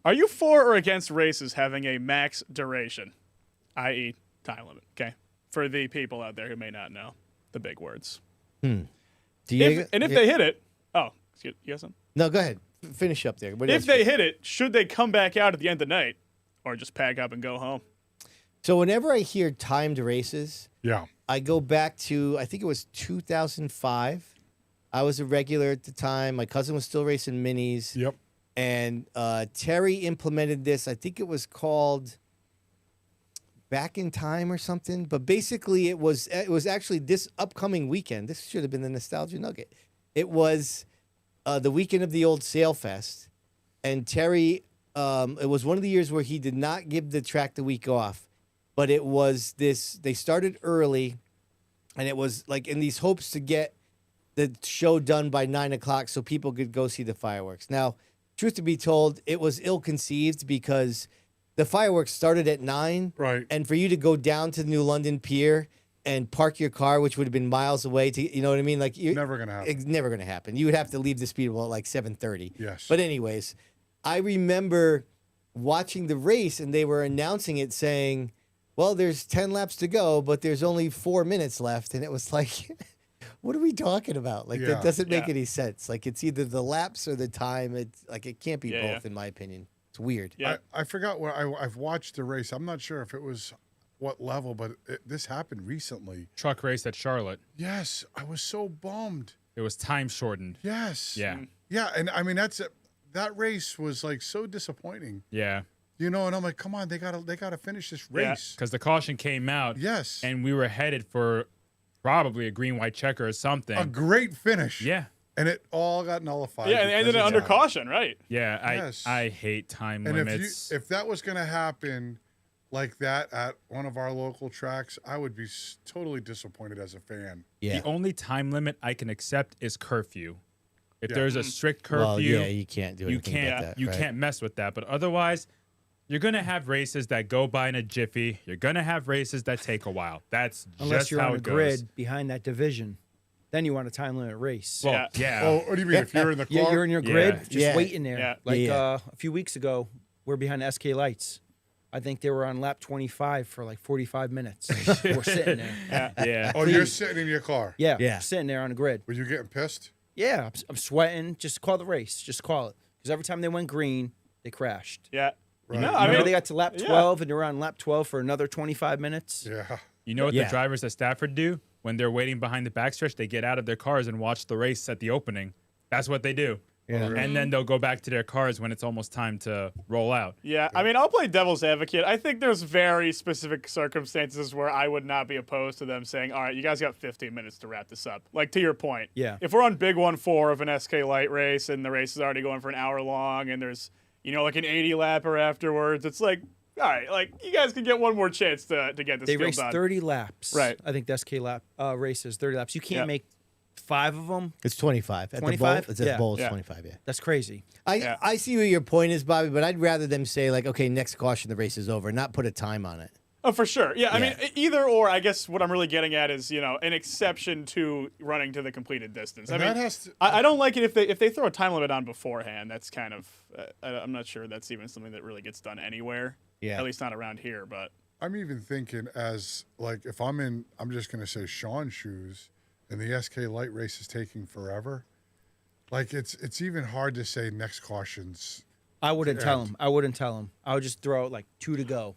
G: Are you for or against races having a max duration, i.e. time limit, okay? For the people out there who may not know the big words.
C: Diego,
G: If they hit it, excuse you got something?
C: No, go ahead. Finish up there.
G: If they hit it, should they come back out at the end of the night or just pack up and go home?
C: So whenever I hear timed races,
D: yeah,
C: I go back to, I think it was 2005. I was a regular at the time. My cousin was still racing minis.
D: Yep.
C: And Terry implemented this. I think it was called Back in Time or something. But basically, it was actually this upcoming weekend. This should have been the Nostalgia Nugget. It was the weekend of the old Sail Fest. And Terry, it was one of the years where he did not give the track the week off. But it was this, they started early. And it was like in these hopes to get the show done by 9 o'clock so people could go see the fireworks. Now, truth to be told, it was ill-conceived because the fireworks started at 9.
D: Right.
C: And for you to go down to the New London Pier and park your car, which would have been miles away, to, you know what I mean? Like
D: never going to happen.
C: It's never going to happen. You would have to leave the Speedbowl at like 7:30.
D: Yes.
C: But anyways, I remember watching the race and they were announcing it saying, well, there's 10 laps to go, but there's only 4 minutes left. And it was like, what are we talking about? Like, that doesn't make any sense. Like, it's either the laps or the time. It's like, it can't be both, in my opinion. It's weird.
G: Yeah.
D: I forgot where I've watched the race. I'm not sure if it was what level, but this happened recently.
F: Truck race at Charlotte.
D: Yes, I was so bummed.
F: It was time shortened.
D: Yes.
F: Yeah.
D: Yeah, and I mean that race was like so disappointing.
F: Yeah.
D: You know, and I'm like, come on, they gotta finish this race.
F: Because the caution came out.
D: Yes.
F: And we were headed for probably a green-white checker or something.
D: A great finish.
F: Yeah.
D: And it all got nullified.
G: Yeah, and it ended under caution, right?
F: Yeah,
D: Yes.
F: I hate time
D: And
F: limits.
D: if that was going to happen like that at one of our local tracks, I would be totally disappointed as a fan.
C: Yeah.
F: The only time limit I can accept is curfew. If
D: Yeah.
F: there's a strict curfew,
C: Well, yeah, you can't do
F: you
C: anything
F: can't
C: about that,
F: you
C: right.
F: can't mess with that. But otherwise, you're gonna have races that go by in a jiffy. You're gonna have races that take a while. That's
E: Unless
F: just
E: you're
F: how
E: on a
F: it goes.
E: grid behind that division. Then you want a time limit race.
F: Well, yeah.
D: Oh, what do you mean? If you're in the car?
E: Yeah, you're in your grid, just
C: Yeah.
E: waiting there.
G: Yeah.
E: Like
C: Yeah.
E: a few weeks ago, we're behind SK Lights. I think they were on lap 25 for like 45 minutes. We're sitting there.
F: Yeah.
D: Oh, you're sitting in your car.
E: Yeah,
C: Yeah.
E: sitting there on the grid.
D: Were you getting pissed?
E: Yeah, I'm sweating. Just call the race. Just call it. Because every time they went green, they crashed.
G: Yeah.
D: Right.
G: No,
E: Remember
G: I mean,
E: they got to lap 12 and they were on lap 12 for another 25 minutes?
D: Yeah.
F: You know what
C: Yeah.
F: the drivers at Stafford do? When they're waiting behind the backstretch, they get out of their cars and watch the race at the opening. That's what they do.
C: Yeah.
F: And then they'll go back to their cars when it's almost time to roll out.
G: Yeah, I mean, I'll play devil's advocate. I think there's very specific circumstances where I would not be opposed to them saying, all right, you guys got 15 minutes to wrap this up. Like, to your point.
E: Yeah.
G: If we're on Big 1-4 of an SK Light race and the race is already going for an hour long and there's, like an 80 lapper afterwards, it's like, all right, like, you guys can get one more chance to get this
E: They
G: deal
E: raced
G: done.
E: 30 laps.
G: Right.
E: I think the SK lap races 30 laps. You can't make 5 of them.
C: It's 25. At
E: 25?
C: the bowl, it's at
E: Yeah.
C: the bowl, it's
G: Yeah.
C: 25, yeah.
E: That's crazy.
C: I see what your point is, Bobby, but I'd rather them say, like, okay, next caution, the race is over, not put a time on it.
G: Oh, for sure. Yeah, I
C: Yeah.
G: mean, either or. I guess what I'm really getting at is, an exception to running to the completed distance. I
D: And
G: mean,
D: that has to-
G: I don't like it if they throw a time limit on beforehand. That's kind of, I'm not sure that's even something that really gets done anywhere.
C: Yeah.
G: At least not around here. But
D: I'm even thinking as, like, if I'm just going to say Sean's shoes and the SK Light race is taking forever, like, it's even hard to say next cautions.
E: I wouldn't
D: to
E: tell
D: end.
E: him. I wouldn't tell him. I would just throw out like 2 to go.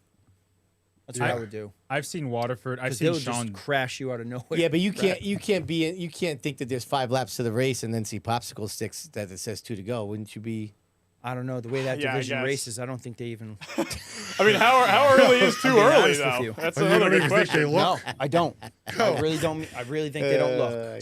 E: That's what I would do.
F: I've seen Waterford. I've
E: Because
F: seen
E: they'll
F: Sean.
E: just crash you out of nowhere.
C: Yeah, but you can't think that there's 5 laps to the race and then see popsicle sticks that it says 2 to go. Wouldn't you be?
E: I don't know. The way that
G: Yeah, I
E: division
G: guess.
E: races, I don't think they even.
G: I mean, how early is too
E: being
G: early
E: honest with
G: though?
E: you.
G: That's
D: Oh, you
G: another
D: don't
G: good
D: even think they
G: question.
D: look?
E: No, I don't. I really don't. I really think they don't look.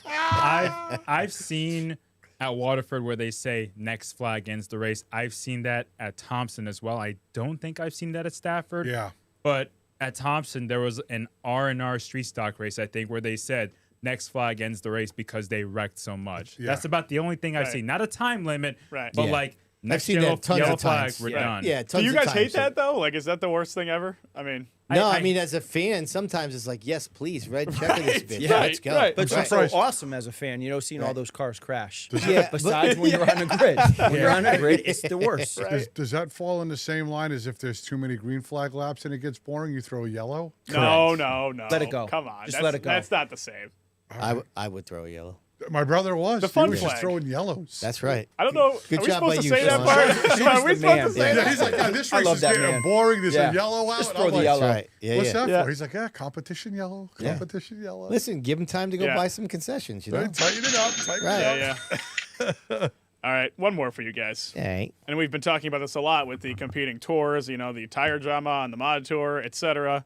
F: I've seen at Waterford where they say next flag ends the race. I've seen that at Thompson as well. I don't think I've seen that at Stafford.
D: Yeah.
F: But at Thompson, there was an R&R street stock race, I think, where they said next flag ends the race because they wrecked so much.
D: Yeah.
F: That's about the only thing I've
G: Right.
F: seen. Not a time limit,
G: Right.
F: but
C: Yeah.
F: like next
C: seen
F: yellow,
C: that tons
F: yellow
C: of
F: flag,
C: times.
F: we're
G: Yeah.
F: done.
C: Yeah,
G: Do
C: tons
G: you
C: of
G: guys
C: times.
G: hate that though? Like, is that the worst thing ever? I mean,
C: No, I mean, as a fan, sometimes it's like, yes, please, red checker this bitch.
E: Yeah,
C: Let's go.
G: right.
E: But it's
C: Right.
E: also awesome as a fan, seeing all
C: Right.
E: those cars crash.
C: Yeah,
E: Besides when you're on a grid. When you're on a grid, it's the worst.
D: Does that fall in the same line as if there's too many green flag laps and it gets boring, you throw yellow?
G: no.
E: Let it go.
G: Come on,
E: Just
G: that's,
E: let it go.
G: That's not the same.
C: I would throw a yellow.
D: My brother was.
G: The fun
D: he was just
G: flag.
D: throwing yellows.
C: That's right.
G: I don't know.
C: Good
G: Are we
C: job
G: supposed
C: by
G: to
C: you,
G: say that
C: Sean.
G: part? Are we
E: the
G: supposed to
E: man.
G: say
D: Yeah,
G: that?
D: he's like, this
E: I
D: race
E: love
D: is
E: that
D: getting
E: man.
D: boring. There's
E: Yeah.
D: a yellow out.
E: Just
D: And
E: throw
D: I'm
E: the
D: like,
E: yellow.
C: That's right. Yeah,
D: What's
C: yeah.
D: that
G: Yeah.
D: for? He's like, competition yellow.
C: Yeah.
D: Competition yellow.
C: Listen, give him time to go
G: Yeah.
C: buy some concessions, you know?
D: Right, tighten it up. Tighten
C: Right.
D: it up.
G: Yeah. All right, one more for you guys.
C: Hey.
G: And we've been talking about this a lot with the competing tours, the tire drama on the mod tour, etc.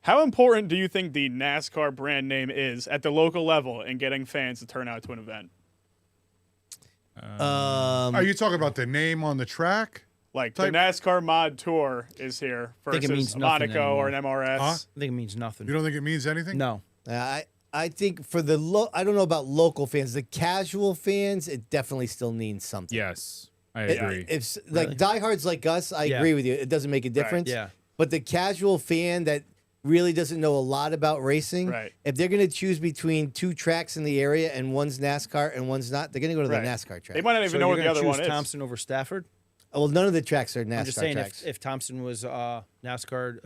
G: How important do you think the NASCAR brand name is at the local level in getting fans to turn out to an event?
D: Are you talking about the name on the track?
G: Like
D: Type-
G: the NASCAR mod tour is here
E: I think it means
G: versus a
E: nothing
G: Monaco or an
E: anymore.
G: MRS.
D: Huh?
E: I think it means nothing.
D: You don't think it means anything?
E: No.
C: I think for the I don't know about local fans, the casual fans, it definitely still means something.
F: Yes, I agree.
C: If like diehards like us, I agree with you. It doesn't make a difference.
E: Yeah.
C: But the casual fan that really doesn't know a lot about racing,
G: Right.
C: if they're going to choose between 2 tracks in the area and one's NASCAR and one's not, they're going to go to
G: Right.
C: the NASCAR track.
G: They might not even
E: So
G: know
E: you're
G: what the
E: gonna
G: other
E: choose
G: one is.
E: Thompson over Stafford?
C: Well, none of the tracks are NASCAR
E: I'm just saying,
C: tracks.
E: if Thompson was NASCAR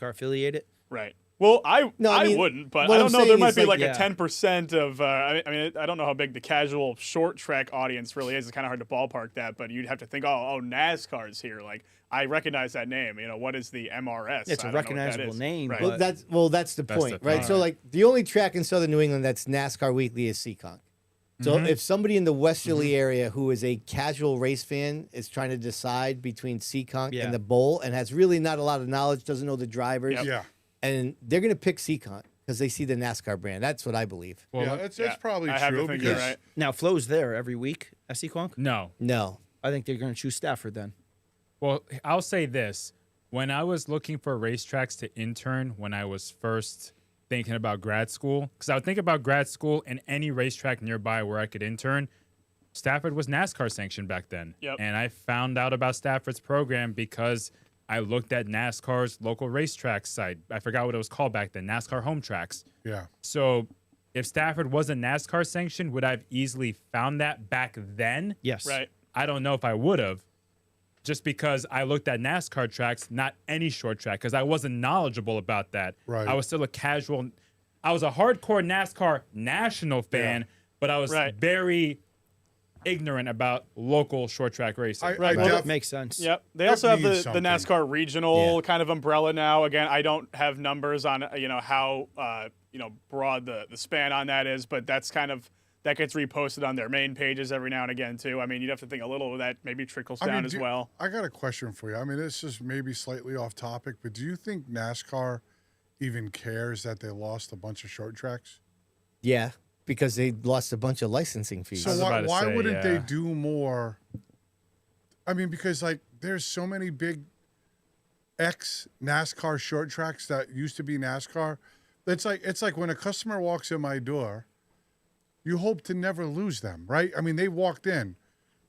E: affiliated,
G: Right. Well, I
C: mean,
G: wouldn't, but
C: what
G: I
C: I'm
G: don't know. There
C: saying
G: might
C: is,
G: be
C: like,
G: like a 10% of. I mean, I don't know how big the casual short track audience really is. It's kind of hard to ballpark that, but you'd have to think, oh, NASCAR's here. Like, I recognize that name. You know, what is the MRS?
E: It's
G: I
E: a
G: don't know what that
E: recognizable
G: is.
E: name.
G: Right.
C: Well, that's the point, right? So, like, the only track in Southern New England that's NASCAR weekly is Seekonk. So if somebody in the Westerly area who is a casual race fan is trying to decide between Seekonk and the Bowl and has really not a lot of knowledge, doesn't know the drivers, and they're going to pick Seekonk because they see the NASCAR brand. That's what I believe.
D: Well, that's probably
G: I have
D: true.
G: to think you're right.
E: Now, Flo's there every week at Seekonk?
F: No.
E: I think they're going to choose Stafford then.
F: Well, I'll say this. When I was looking for racetracks to intern when I was first thinking about grad school, because I would think about grad school and any racetrack nearby where I could intern, Stafford was NASCAR sanctioned back then. And I found out about Stafford's program because I looked at NASCAR's local racetrack site. I forgot what it was called back then, NASCAR Home Tracks.
D: Yeah.
F: So if Stafford wasn't NASCAR sanctioned, would I have easily found that back then?
E: Yes.
G: Right.
F: I don't know if I would have, just because I looked at NASCAR tracks, not any short track, because I wasn't knowledgeable about that.
D: Right.
F: I was still a casual. I was a hardcore NASCAR national fan, but I was very ignorant about local short track racing.
E: That makes sense.
G: Yep. They also have the
D: something.
G: NASCAR regional kind of umbrella now. Again, I don't have numbers on how broad the span on that is, but that's kind of that gets reposted on their main pages every now and again too. I mean, you'd have to think a little of that maybe trickles down as well.
D: I got a question for you. I mean, this is maybe slightly off topic, but do you think NASCAR even cares that they lost a bunch of short tracks?
C: Yeah, because they lost a bunch of licensing fees.
D: So why wouldn't they do more? I mean, because like there's so many big ex-NASCAR short tracks that used to be NASCAR. It's like when a customer walks in my door, you hope to never lose them, right? I mean, they walked in,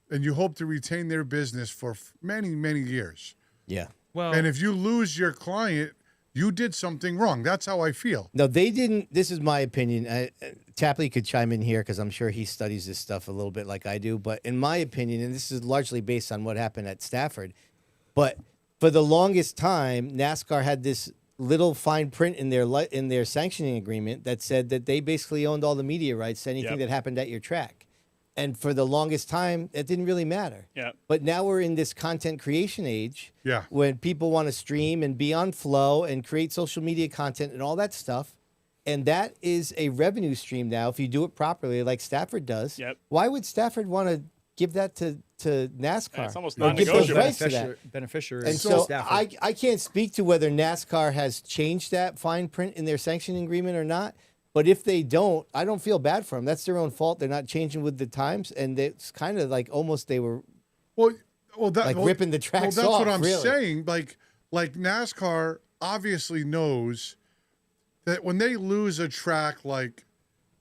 D: and you hope to retain their business for many, many years.
C: Yeah.
F: Well,
D: and if you lose your client, you did something wrong. That's how I feel.
C: No, they didn't. This is my opinion. Tapley could chime in here because I'm sure he studies this stuff a little bit like I do. But in my opinion, and this is largely based on what happened at Stafford, but for the longest time, NASCAR had this little fine print in their sanctioning agreement that said that they basically owned all the media rights to anything that happened at your track. And for the longest time, it didn't really matter.
G: Yeah.
C: But now we're in this content creation age when people want to stream and be on flow and create social media content and all that stuff. And that is a revenue stream now if you do it properly like Stafford does.
G: Yep.
C: Why would Stafford want to give that to NASCAR?
G: Yeah, it's almost
C: or give those
G: non-negotiable.
C: rights to that?
E: Beneficiary.
C: And so I can't speak to whether NASCAR has changed that fine print in their sanctioning agreement or not. But if they don't, I don't feel bad for them. That's their own fault. They're not changing with the times, and it's kind of like almost they were ripping the tracks off.
D: Well, that's what I'm
C: really.
D: saying. Like NASCAR obviously knows that when they lose a track like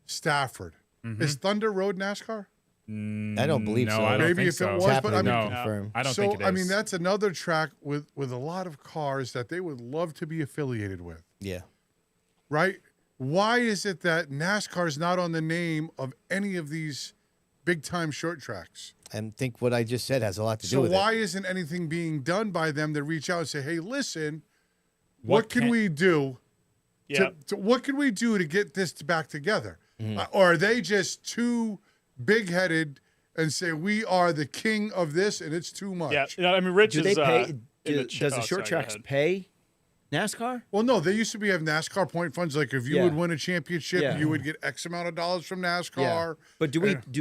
D: Stafford, is Thunder Road NASCAR?
C: I don't believe so.
F: I don't
D: Maybe
F: think
D: if
F: so.
D: it was, but I mean,
F: I don't think it is.
D: I mean, that's another track with a lot of cars that they would love to be affiliated with.
C: Yeah.
D: Right? Why is it that NASCAR is not on the name of any of these big-time short tracks?
C: I think what I just said has a lot to do
D: So
C: with
D: why
C: it.
D: isn't anything being done by them to reach out and say, hey, listen, what can we do? What can we do to get this back together? Or are they just too big-headed and say, we are the king of this and it's too much?
G: Yeah, I mean, Rich
E: Do
G: is...
E: they pay?
G: does
E: the short tracks pay NASCAR?
D: Well, no, they used to have NASCAR point funds. Like if you would win a championship, you would get X amount of dollars from NASCAR.
E: But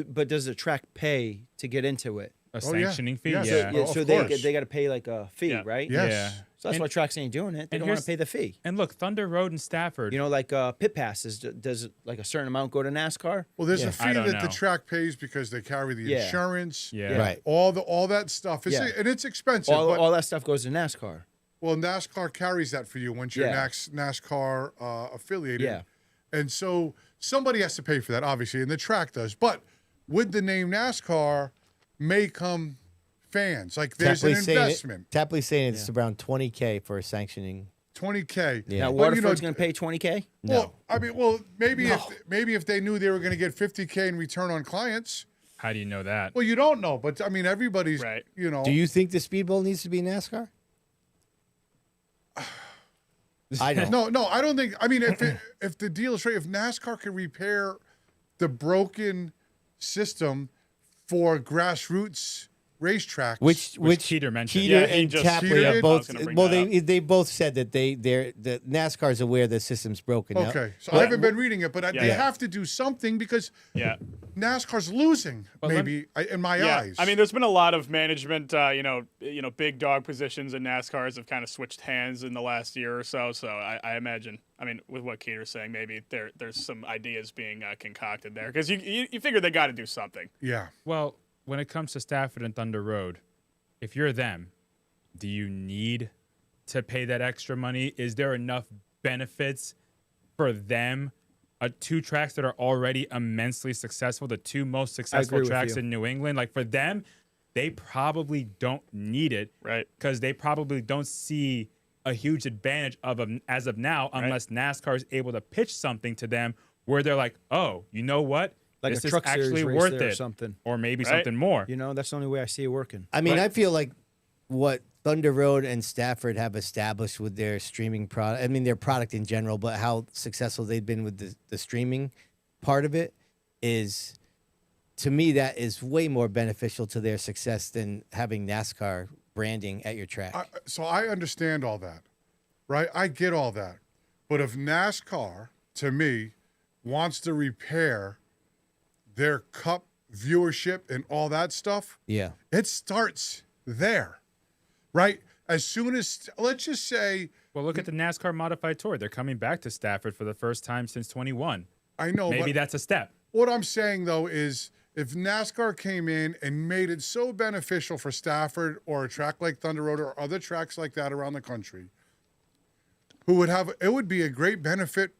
E: but does the track pay to get into it?
F: A sanctioning fee?
D: Yes.
F: Yeah.
E: So they got to pay like a fee, right?
D: Yes.
F: Yeah.
E: So that's why tracks ain't doing it. They
F: and
E: don't want to
F: here's-
E: pay the fee.
F: And look, Thunder Road and Stafford.
E: You know, like pit passes. Does like a certain amount go to NASCAR?
D: Well, there's a
F: I
D: fee
F: don't
D: that the
F: know.
D: track pays because they carry the insurance.
F: Yeah.
C: Right.
D: All that stuff. And it's expensive. but,
E: All that stuff goes to NASCAR.
D: well, NASCAR carries that for you once you're NASCAR affiliated.
E: Yeah.
D: And so somebody has to pay for that, obviously, and the track does. But with the name NASCAR may come fans. Like there's an investment.
C: Tapley's saying it's around $20K for a sanctioning.
D: $20K.
C: Yeah.
E: Now
D: Well,
E: Waterford's going to pay $20K.
D: Well, I mean, maybe if they knew they were going to get $50K in return on clients.
F: How do you know that?
D: Well, you don't know, but I mean, everybody's you know.
C: Do you think the Speedbowl needs to be NASCAR? I don't.
D: No, I don't think. I mean, if the deal is right, if NASCAR can repair the broken system for grassroots racetrack,
F: which Keeter mentioned.
C: Keeter
G: Yeah,
C: and Tapley are both. Well, they both said that the NASCAR is aware the system's broken.
D: Okay, so I haven't been reading it, but they have to do something because NASCAR's losing. Maybe in my eyes.
G: I mean, there's been a lot of management, big dog positions in NASCARs have kind of switched hands in the last year or so. So I imagine, I mean, with what Keeter's saying, maybe there's some ideas being concocted there because you figure they got to do something.
D: Yeah.
F: Well, when it comes to Stafford and Thunder Road, if you're them, do you need to pay that extra money? Is there enough benefits for them? Two tracks that are already immensely successful, the two most successful tracks in New England. Like for them, they probably don't need it,
G: right?
F: Because they probably don't see a huge advantage of them as of now, unless NASCAR is able to pitch something to them where they're like, oh, you know what?
E: Like
F: this
E: a truck
F: is actually
E: series
F: worth
E: race there
F: it,
E: or something,
F: or maybe something more.
E: You know, that's the only way I see it working.
C: I mean, I feel like what Thunder Road and Stafford have established with their streaming product, I mean, their product in general, but how successful they've been with the streaming part of it is, to me, that is way more beneficial to their success than having NASCAR branding at your track.
D: So I understand all that, right? I get all that. But if NASCAR, to me, wants to repair their cup viewership and all that stuff, it starts there, right? As soon as, let's just say...
F: Well, look at the NASCAR Modified Tour. They're coming back to Stafford for the first time since 21.
D: I know,
F: Maybe that's a step.
D: What I'm saying, though, is if NASCAR came in and made it so beneficial for Stafford or a track like Thunder Road or other tracks like that around the country, it would be a great benefit.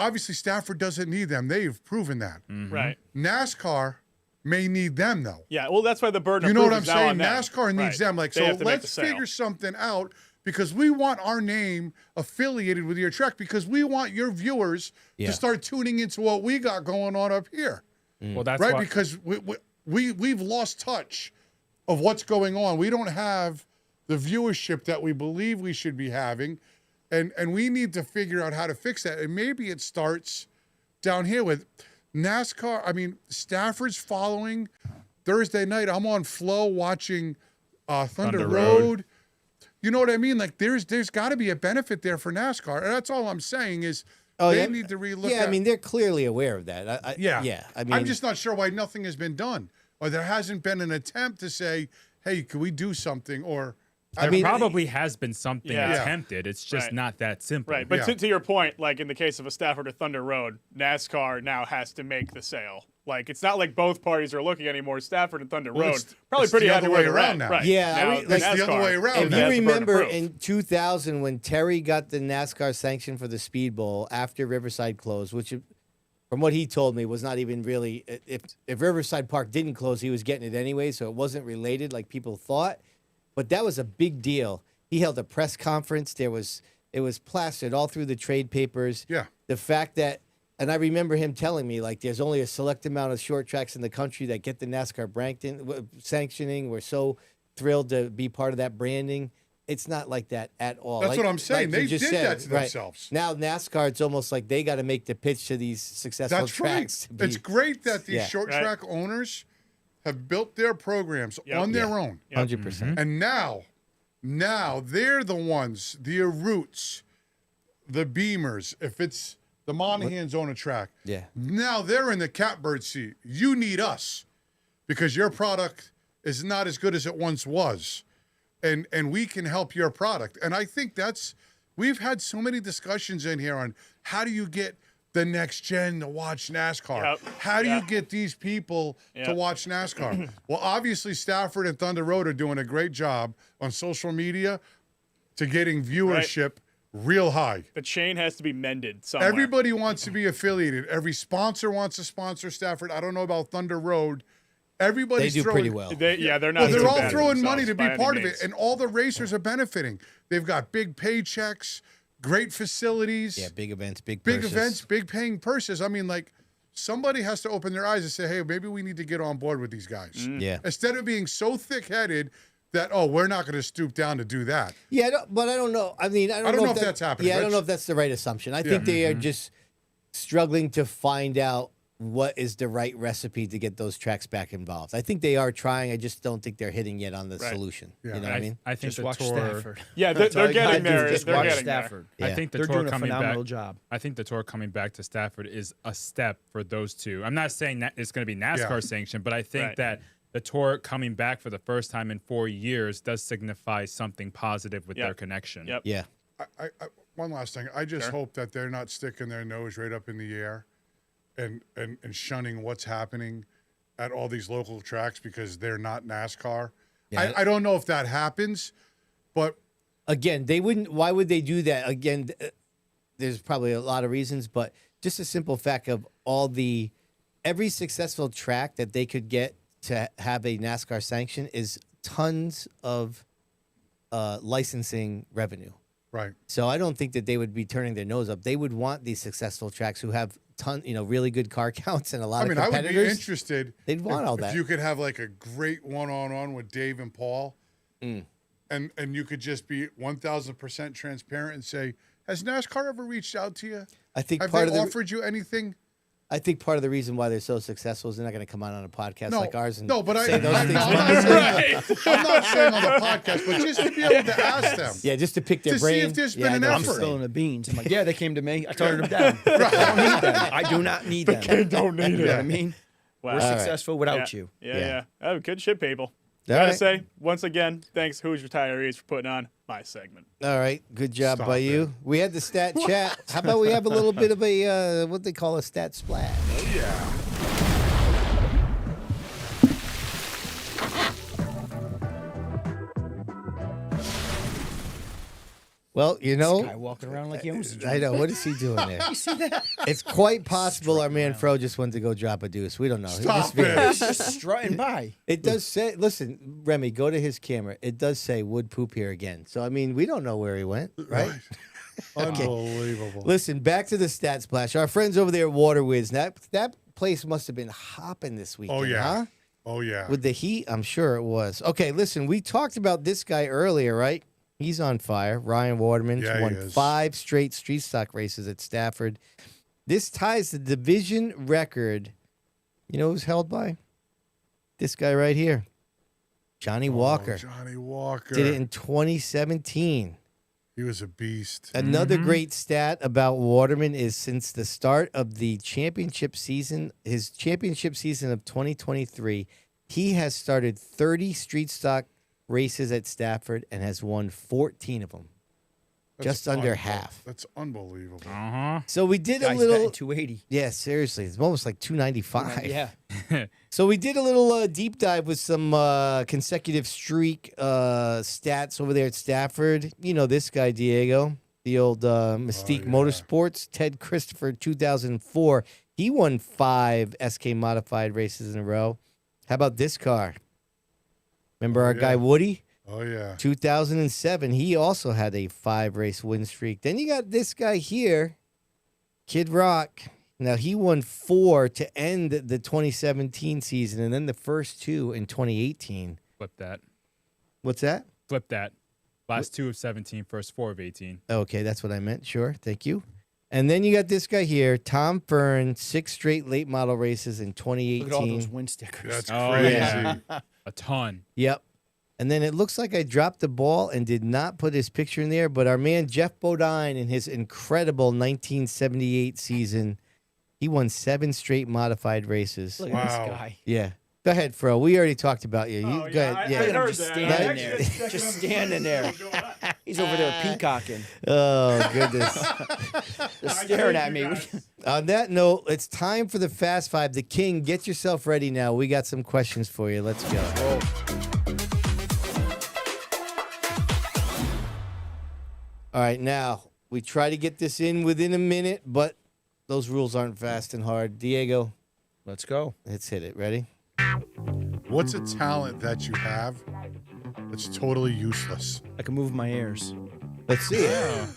D: Obviously, Stafford doesn't need them. They've proven that.
F: Mm-hmm.
G: Right.
D: NASCAR may need them, though.
G: Yeah, well, that's why the burden of
D: You know
G: proof
D: what I'm
G: is now
D: saying?
G: on them.
D: NASCAR needs them. Like,
G: They
D: so
G: have to make the
D: let's
G: sale.
D: figure something out because we want our name affiliated with your track because we want your viewers to start tuning into what we got going on up here.
F: Well, that's
D: right,
F: why-
D: because we've lost touch of what's going on. We don't have the viewership that we believe we should be having, and we need to figure out how to fix that. And maybe it starts down here with NASCAR. I mean, Stafford's following. Thursday night, I'm on Flow watching Thunder Road. You know what I mean? Like, there's got to be a benefit there for NASCAR, and that's all I'm saying is they need to relook.
C: Yeah, I mean, they're clearly aware of that. Yeah. I mean,
D: I'm just not sure why nothing has been done, or there hasn't been an attempt to say, "Hey, can we do something?" Or
F: there probably has been something attempted. It's just not that simple.
G: Right, but to your point, like in the case of a Stafford or Thunder Road, NASCAR now has to make the sale. Like, it's not like both parties are looking anymore. Stafford and Thunder Road, probably
D: it's
G: pretty
D: the
G: happy
D: other
G: where
D: way
G: they're
D: around
G: at.
D: now.
G: Right.
C: Yeah,
G: now,
C: I mean, like,
D: it's the other way around.
C: If
D: now.
C: you remember in 2000 when Terry got the NASCAR sanction for the Speedbowl after Riverside closed, which from what he told me was not even really, if Riverside Park didn't close, he was getting it anyway, so it wasn't related like people thought. But that was a big deal. He held a press conference. It was plastered all through the trade papers.
D: Yeah.
C: The fact that, and I remember him telling me, like, there's only a select amount of short tracks in the country that get the NASCAR sanctioning. We're so thrilled to be part of that branding. It's not like that at all.
D: That's what I'm saying.
C: Like
D: They
C: you just
D: did that
C: said,
D: to themselves.
C: Now NASCAR, it's almost like they got to make the pitch to these successful
D: That's
C: tracks.
D: right. It's great that these short track owners have built their programs on their own.
C: 100%.
D: And now they're the ones, the Roots, the Beamers, if it's the Monahans own a track.
C: Yeah.
D: Now they're in the catbird seat. You need us because your product is not as good as it once was. And we can help your product. And I think we've had so many discussions in here on how do you get the next gen to watch NASCAR?
G: Yep.
D: How do you get these people to watch NASCAR? Well, obviously Stafford and Thunder Road are doing a great job on social media to getting viewership real high.
G: The chain has to be mended somewhere.
D: Everybody wants to be affiliated. Every sponsor wants to sponsor Stafford. I don't know about Thunder Road. Everybody's
C: They do
D: throwing,
C: pretty well.
G: They're not.
D: Well, they're
G: doing
D: all
G: bad
D: throwing money to
G: themselves
D: be
G: by
D: part
G: any
D: of it,
G: means.
D: and all the racers are benefiting. They've got big paychecks, great facilities.
C: Yeah, big events, big
D: events,
C: purses.
D: big paying purses. I mean, like, somebody has to open their eyes and say, hey, maybe we need to get on board with these guys.
C: Yeah.
D: Instead of being so thick-headed, that, oh, we're not going to stoop down to do that.
C: Yeah, but I don't know. I mean, I don't know if that's happening. Yeah, I don't know if that's the right assumption. I think they are just struggling to find out what is the right recipe to get those tracks back involved. I think they are trying. I just don't think they're hitting yet on the solution. You know what I mean?
F: I think
E: just watch Stafford.
G: Yeah, they're getting there.
E: Just
G: they're
E: watch
G: getting
E: Stafford.
G: there.
F: I think the
E: they're
F: tour
E: doing a
F: coming
E: phenomenal
F: back.
E: job.
F: I think the tour coming back to Stafford is a step for those two. I'm not saying that it's going to be NASCAR sanctioned, but I think that the tour coming back for the first time in 4 years does signify something positive with their connection.
C: Yeah.
D: I one last thing. I just hope that they're not sticking their nose right up in the air and shunning what's happening at all these local tracks because they're not NASCAR. Yeah. I don't know if that happens, but
C: again, they wouldn't. Why would they do that? Again, there's probably a lot of reasons, but just a simple fact of every successful track that they could get to have a NASCAR sanction is tons of licensing revenue.
D: Right.
C: So I don't think that they would be turning their nose up. They would want these successful tracks who have really good car counts and a lot of competitors.
D: I would be interested.
C: They'd want all that.
D: If you could have like a great one-on-one with Dave and Paul, and you could just be 1,000% transparent and say, has NASCAR ever reached out to you?
C: I think
D: have they offered you anything?
C: I think part of the reason why they're so successful is they're not going to come on a podcast like ours and
D: but
C: say those things.
D: I'm not saying on the podcast, but just to be able to ask them.
C: Yeah, just to pick their
D: to
C: brain.
D: see if there's been an
E: I'm
D: effort.
E: spilling the beans. I'm like, yeah, they came to me. I turned them down. I don't need them. I do not need them.
G: They don't need
E: You know what I mean?
G: Wow.
E: We're successful without you.
G: Yeah. Oh, good shit, people.
C: All
G: Gotta
C: right.
G: say, once again, thanks, Who's Retirees, for putting on my segment.
C: All right, good job by you. We had the stat chat. How about we have a little bit of a what they call a stat splash?
D: Oh yeah.
C: Well,
E: This guy walking around like he owns the
C: I know. What is he doing there?
E: You see that?
C: It's quite possible our man Fro just went to go drop a deuce. We don't know.
D: Stop it.
E: He's just strutting by.
C: It does say, listen, Remy, go to his camera. It does say wood poop here again. So, I mean, we don't know where he went, right? Okay.
D: Unbelievable.
C: Listen, back to the stat splash. Our friends over there at Waterwiz, that place must have been hopping this weekend,
D: Oh yeah.
C: huh?
D: Oh yeah.
C: With the heat, I'm sure it was. Okay, listen, we talked about this guy earlier, right? He's on fire. Ryan Waterman won 5 straight street stock races at Stafford. This ties the division record. You know who's held by? This guy right here. Johnny Walker.
D: Johnny Walker.
C: Did it in 2017.
D: He was a beast.
C: Another great stat about Waterman is since the start of the championship season, his championship season of 2023, he has started 30 street stock races at Stafford and has won 14 of them. Just under half.
D: That's unbelievable.
C: So we did a
E: Guy's
C: little
E: batting 280.
C: Yeah, seriously. It's almost like 295.
E: Yeah.
C: So we did a little deep dive with some consecutive streak stats over there at Stafford. You know this guy, Diego, the old Mystique Motorsports, Ted Christopher, 2004. He won 5 SK modified races in a row. How about this car? Remember our guy Woody?
D: Oh, yeah.
C: 2007, he also had a 5-race win streak. Then you got this guy here, Kid Rock. Now, he won 4 to end the 2017 season, and then the first 2 in 2018.
F: Flip that.
C: What's that?
F: Flip that. Last 2 of 17, first 4 of 18.
C: Okay, that's what I meant. Sure, thank you. And then you got this guy here, Tom Fern, 6 straight late model races in 2018.
E: Look at all those win stickers.
D: That's crazy.
C: Yeah.
F: A ton.
C: Yep. And then it looks like I dropped the ball and did not put his picture in there, but our man Jeff Bodine in his incredible 1978 season, he won 7 straight modified races.
E: Look at this guy.
C: Yeah. Go ahead, Fro. We already talked about you. Go ahead.
E: I heard just standing there. Just standing there. He's over there peacocking.
C: Oh, goodness.
E: Just staring at me.
C: On that note, it's time for the Fast Five. The King, get yourself ready now. We got some questions for you. Let's go. All right, now, we try to get this in within a minute, but those rules aren't fast and hard. Diego,
E: let's go.
C: Let's hit it. Ready?
D: What's a talent that you have that's totally useless?
E: I can move my ears.
C: Let's see it.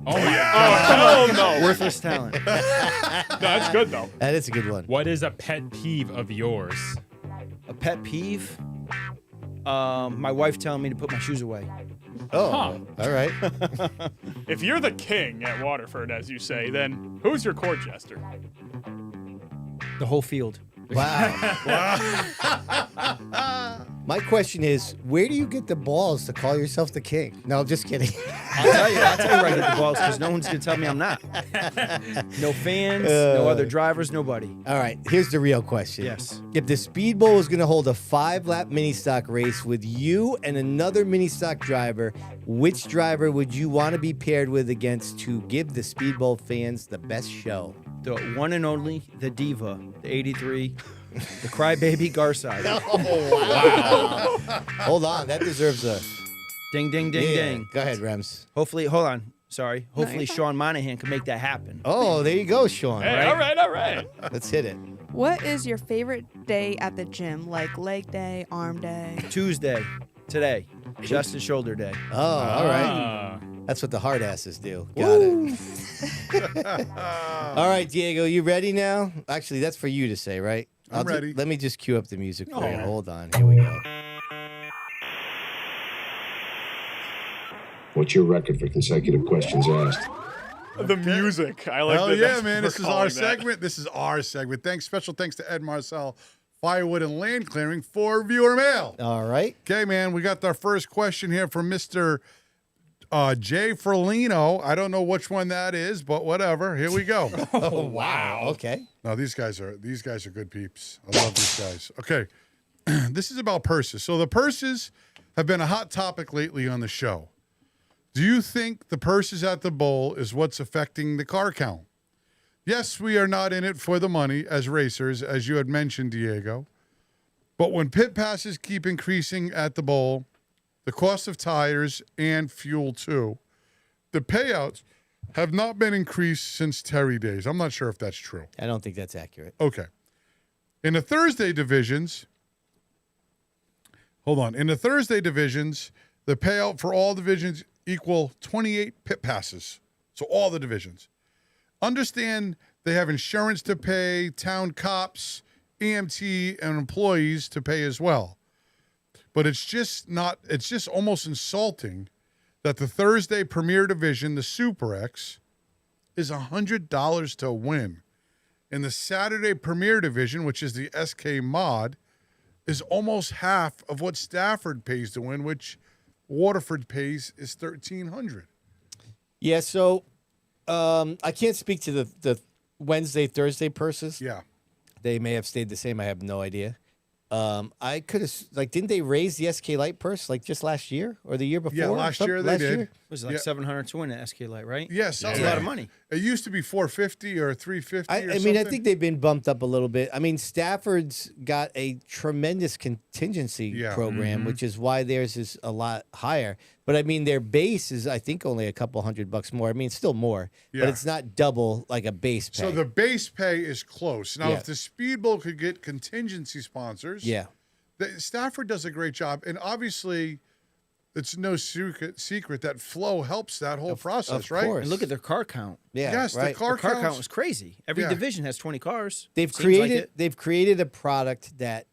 F: Oh, my
G: God.
E: Oh, no. Worthless talent.
G: That's good, though.
C: That is a good one.
F: What is a pet peeve of yours?
E: A pet peeve? My wife telling me to put my shoes away.
C: Oh, all right.
G: If you're the king at Waterford, as you say, then who's your court jester?
E: The whole field.
C: Wow. My question is, where do you get the balls to call yourself the king? No, I'm just kidding.
E: I'll tell you where I get the balls because no one's going to tell me I'm not. No fans, no other drivers, nobody.
C: All right, here's the real question.
E: Yes.
C: If the Speedbowl was going to hold a 5-lap mini stock race with you and another mini stock driver, which driver would you want to be paired with against to give the Speedbowl fans the best show?
E: The one and only, the diva, the 83, the crybaby Garside.
C: Oh, wow. Hold on, that deserves a...
E: Ding, ding, ding, ding.
C: Go ahead, Rems.
E: Hopefully, hold on. Sorry. Hopefully, Sean Monahan can make that happen.
C: Oh, there you go, Sean.
G: Hey, all right.
C: Let's hit it.
A: What is your favorite day at the gym? Like leg day, arm day?
E: Tuesday, today, chest and shoulder day.
C: Oh, all right. That's what the hard asses do. Got it. All right, Diego, you ready now? Actually, that's for you to say, right?
D: I'm ready.
C: Let me just cue up the music for you. Hold on. Here we go.
P: What's your record for consecutive questions asked?
G: The music. I like
D: Hell
G: that.
D: yeah, man. This is our
G: that.
D: segment. This is our segment. Special thanks to Ed Marcel, Firewood and Land Clearing for viewer mail.
C: All right.
D: Okay, man. We got our first question here from Mr. Jay Ferlino. I don't know which one that is, but whatever. Here we go.
C: Oh, wow. Okay.
D: No, these guys are good peeps. I love these guys. Okay. This is about purses. So the purses have been a hot topic lately on the show. Do you think the purses at the bowl is what's affecting the car count? Yes, we are not in it for the money as racers, as you had mentioned, Diego. But when pit passes keep increasing at the bowl, the cost of tires and fuel too, the payouts have not been increased since Terry days. I'm not sure if that's true.
C: I don't think that's accurate.
D: Okay. In the Thursday divisions, the payout for all divisions equal 28 pit passes. So all the divisions. Understand they have insurance to pay, town cops, EMT, and employees to pay as well. But it's just almost insulting that the Thursday Premier Division, the Super X, is $100 to win. And the Saturday Premier Division, which is the SK Mod, is almost half of what Stafford pays to win, which Waterford pays is $1,300.
C: Yeah, so I can't speak to the Wednesday, Thursday purses.
D: Yeah.
C: They may have stayed the same. I have no idea. I could have, didn't they raise the SK Light purse just last year or the year before?
D: Yeah, last year they did.
E: It was like $700 to win an SK Light, right?
D: Yes.
E: That's a lot of money.
D: It used to be $450 or $350
C: I mean, I think they've been bumped up a little bit. I mean, Stafford's got a tremendous contingency program, which is why theirs is a lot higher. But I mean, their base is, I think, only a couple $100 more. I mean, still more, but it's not double like a base pay.
D: So the base pay is close. Now, if the Speedbowl could get contingency sponsors, Stafford does a great job. And obviously, it's no secret that flow helps that whole process, right?
E: And look at their car count.
C: Yeah,
D: yes, the car
E: count was crazy. Every division has 20 cars.
C: They've created a product that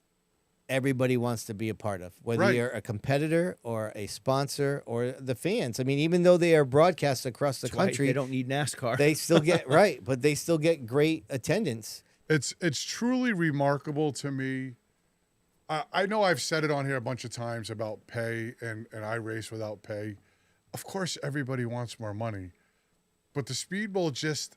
C: everybody wants to be a part of, whether you're a competitor or a sponsor or the fans. I mean, even though they are broadcast across the country,
E: they don't need NASCAR.
C: They still get but they still get great attendance.
D: It's truly remarkable to me. I know I've said it on here a bunch of times about pay, and I race without pay. Of course, everybody wants more money, but the Speedbowl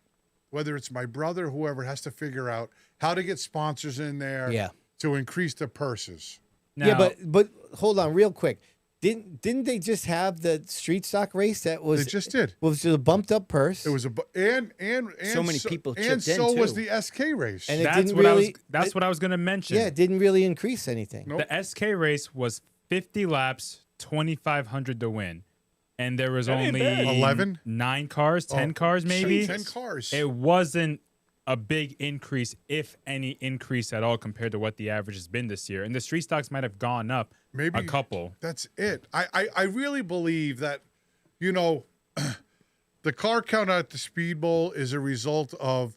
D: whether it's my brother, whoever, has to figure out how to get sponsors in there. To increase the purses.
C: Now, but hold on real quick. Didn't they just have the street stock race that was?
D: They just did.
C: Was a bumped up purse?
D: It was and
E: so many people chipped
D: and so
E: in too.
D: was the SK race.
C: And
F: that's what I was going to mention.
C: Yeah, it didn't really increase anything.
D: Nope.
F: The SK race was 50 laps, $2,500 to win. And there was only
D: 11?
F: 9 cars, 10 cars maybe.
D: 10 cars.
F: It wasn't a big increase, if any increase at all, compared to what the average has been this year. And the street stocks might have gone up a couple.
D: That's it. I really believe that, the car count at the Speedbowl is a result of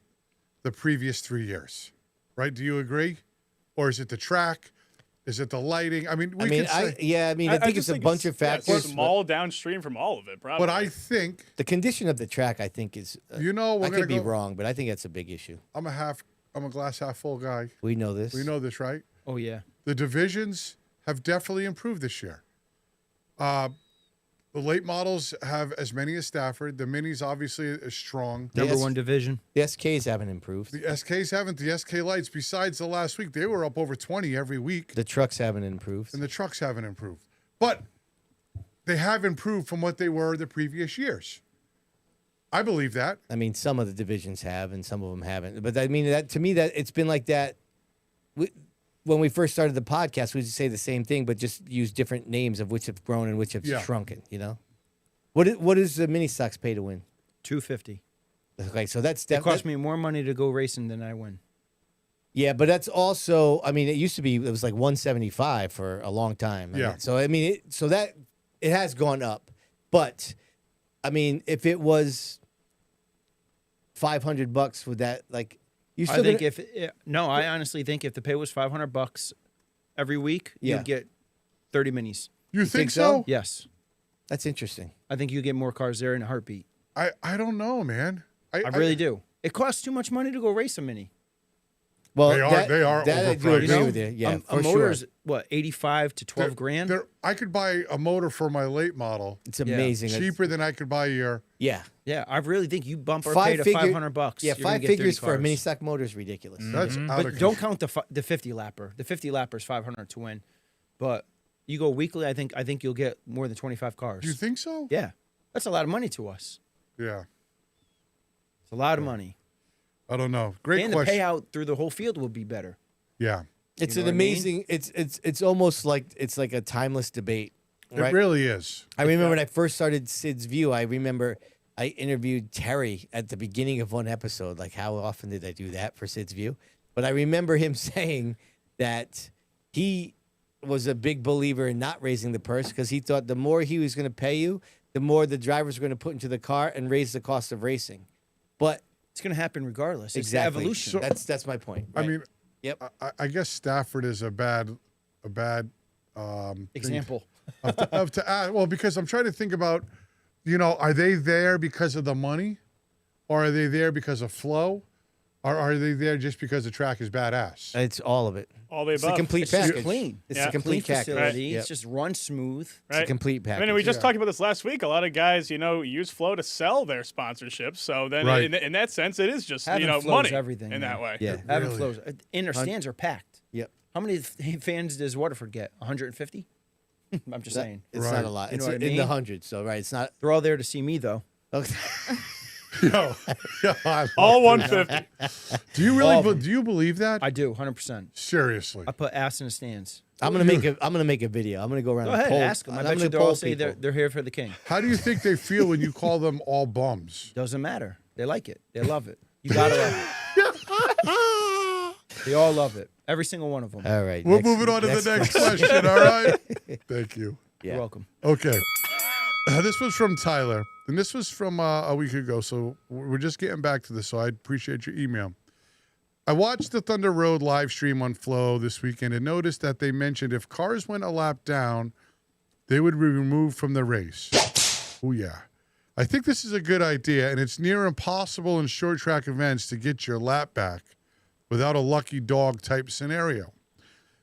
D: the previous 3 years, right? Do you agree? Or is it the track? Is it the lighting? I mean,
C: I think it's a bunch of factors.
G: Small downstream from all of it, probably.
D: But I think
C: the condition of the track, I think, is. I could be wrong, but I think that's a big issue.
D: I'm a glass half full guy.
C: We know this.
D: We know this, right?
E: Oh yeah.
D: The divisions have definitely improved this year. The late models have as many as Stafford. The minis obviously is strong.
E: Number one division.
C: The SKs haven't improved.
D: The SKs haven't. The SK lights, besides the last week, they were up over 20 every week.
C: The trucks haven't improved.
D: And the trucks haven't improved. But they have improved from what they were the previous years. I believe that.
C: I mean, some of the divisions have and some of them haven't. But I mean, that to me, that it's been like that. When we first started the podcast, we would say the same thing, but just use different names of which have grown and which have shrunken. You know, what does the mini stocks pay to win?
E: $250.
C: Okay, so it
E: cost me more money to go racing than I win.
C: Yeah, but that's also. I mean, it used to be. It was like $175 for a long time.
D: Yeah.
C: So I mean, it has gone up, but I mean, if it was $500, would that like?
E: I honestly think if the pay was $500 every week, you'd get 30 minis.
D: You think so?
E: Yes.
C: That's interesting.
E: I think you get more cars there in a heartbeat.
D: I don't know, man.
E: I really do. It costs too much money to go race a mini.
C: Well,
D: they are
C: that I do agree with you. Yeah,
E: a motor is what, 85 to 12 grand?
D: I could buy a motor for my late model.
C: It's amazing.
D: Cheaper than I could buy your.
C: Yeah.
E: Yeah, I really think you bump our pay to $500.
C: Yeah, 5 figures for a mini stock motor is ridiculous.
D: That's out
E: but
D: of
E: don't count the 50 lapper. The 50 lapper is $500 to win. But you go weekly, I think you'll get more than 25 cars.
D: You think so?
E: Yeah. That's a lot of money to us.
D: Yeah.
E: It's a lot of money.
D: I don't know. Great question.
E: And the payout through the whole field will be better.
D: Yeah.
C: It's an amazing. It's almost like it's like a timeless debate. Right?
D: It really is.
C: I remember when I first started Sid's View. I remember I interviewed Terry at the beginning of one episode. Like, how often did I do that for Sid's View? But I remember him saying that he was a big believer in not raising the purse because he thought the more he was going to pay you, the more the drivers were going to put into the car and raise the cost of racing. But
E: it's going to happen regardless. It's
C: exactly.
E: evolution.
C: So, that's my point. Right?
D: I mean,
C: yep.
D: I guess Stafford is a bad
E: example.
D: Well, because I'm trying to think about, are they there because of the money, or are they there because of flow, or are they there just because the track is badass?
C: It's all of it.
G: All the above.
C: It's a complete
E: It's
C: package.
E: just clean.
C: It's a complete
E: clean
C: package.
E: facility.
C: Yep.
E: It's just run smooth.
C: It's a complete package.
G: I mean, we just talked about this last week. A lot of guys, use Flow to sell their sponsorships. So then, in that sense, it is just
E: Having
G: money
E: everything
G: in that way.
C: Yeah,
E: Having flows. And our stands are packed.
C: Yep.
E: How many fans does Waterford get? 150? I'm just saying.
C: It's not a lot.
E: You know
C: It's
E: what I
C: in
E: mean?
C: the hundreds. So it's not.
E: They're all there to see me, though.
C: Okay.
G: All 150.
D: Do you really? Do you believe that?
E: I do, 100%.
D: Seriously.
E: I put ass in the stands.
C: I'm gonna make a video. I'm gonna go around.
E: Go
C: and
E: ahead,
C: poll.
E: ask them. I
C: I'm
E: bet
C: gonna
E: you they'll all
C: poll
E: say
C: people.
E: they're here for the king.
D: How do you think they feel when you call them all bums?
E: Doesn't matter. They like it. They love it. You gotta love it. They all love it. Every single one of them.
C: All right.
D: We're moving on to the next question. All right. Thank you.
C: Yeah.
E: You're welcome.
D: Okay. This was from Tyler, and this was from a week ago, so we're just getting back to this, so I appreciate your email. I watched the Thunder Road live stream on Flow this weekend and noticed that they mentioned if cars went a lap down, they would be removed from the race. Oh, yeah. I think this is a good idea, and it's near impossible in short track events to get your lap back without a lucky dog type scenario.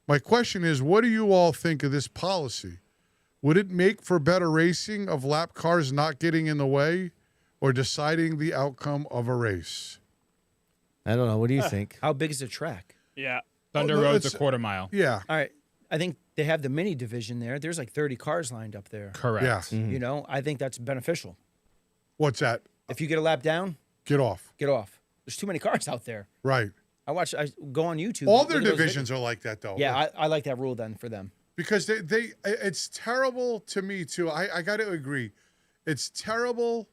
D: My question is, what do you all think of this policy? Would it make for better racing of lap cars not getting in the way or deciding the outcome of a race?
C: I don't know. What do you think?
E: How big is the track?
G: Yeah.
F: Thunder Road's a quarter mile.
D: Yeah.
E: All right. I think they have the mini division there. There's like 30 cars lined up there.
F: Correct.
D: Yeah.
C: Mm-hmm.
E: I think that's beneficial.
D: What's that?
E: If you get a lap down,
D: Get off.
E: get off. There's too many cars out there.
D: Right.
E: I go on YouTube.
D: All
E: look
D: their
E: at those
D: divisions
E: videos.
D: are like that, though.
E: Yeah, I like that rule then for them.
D: Because it's terrible to me, too. I got to agree. It's terrible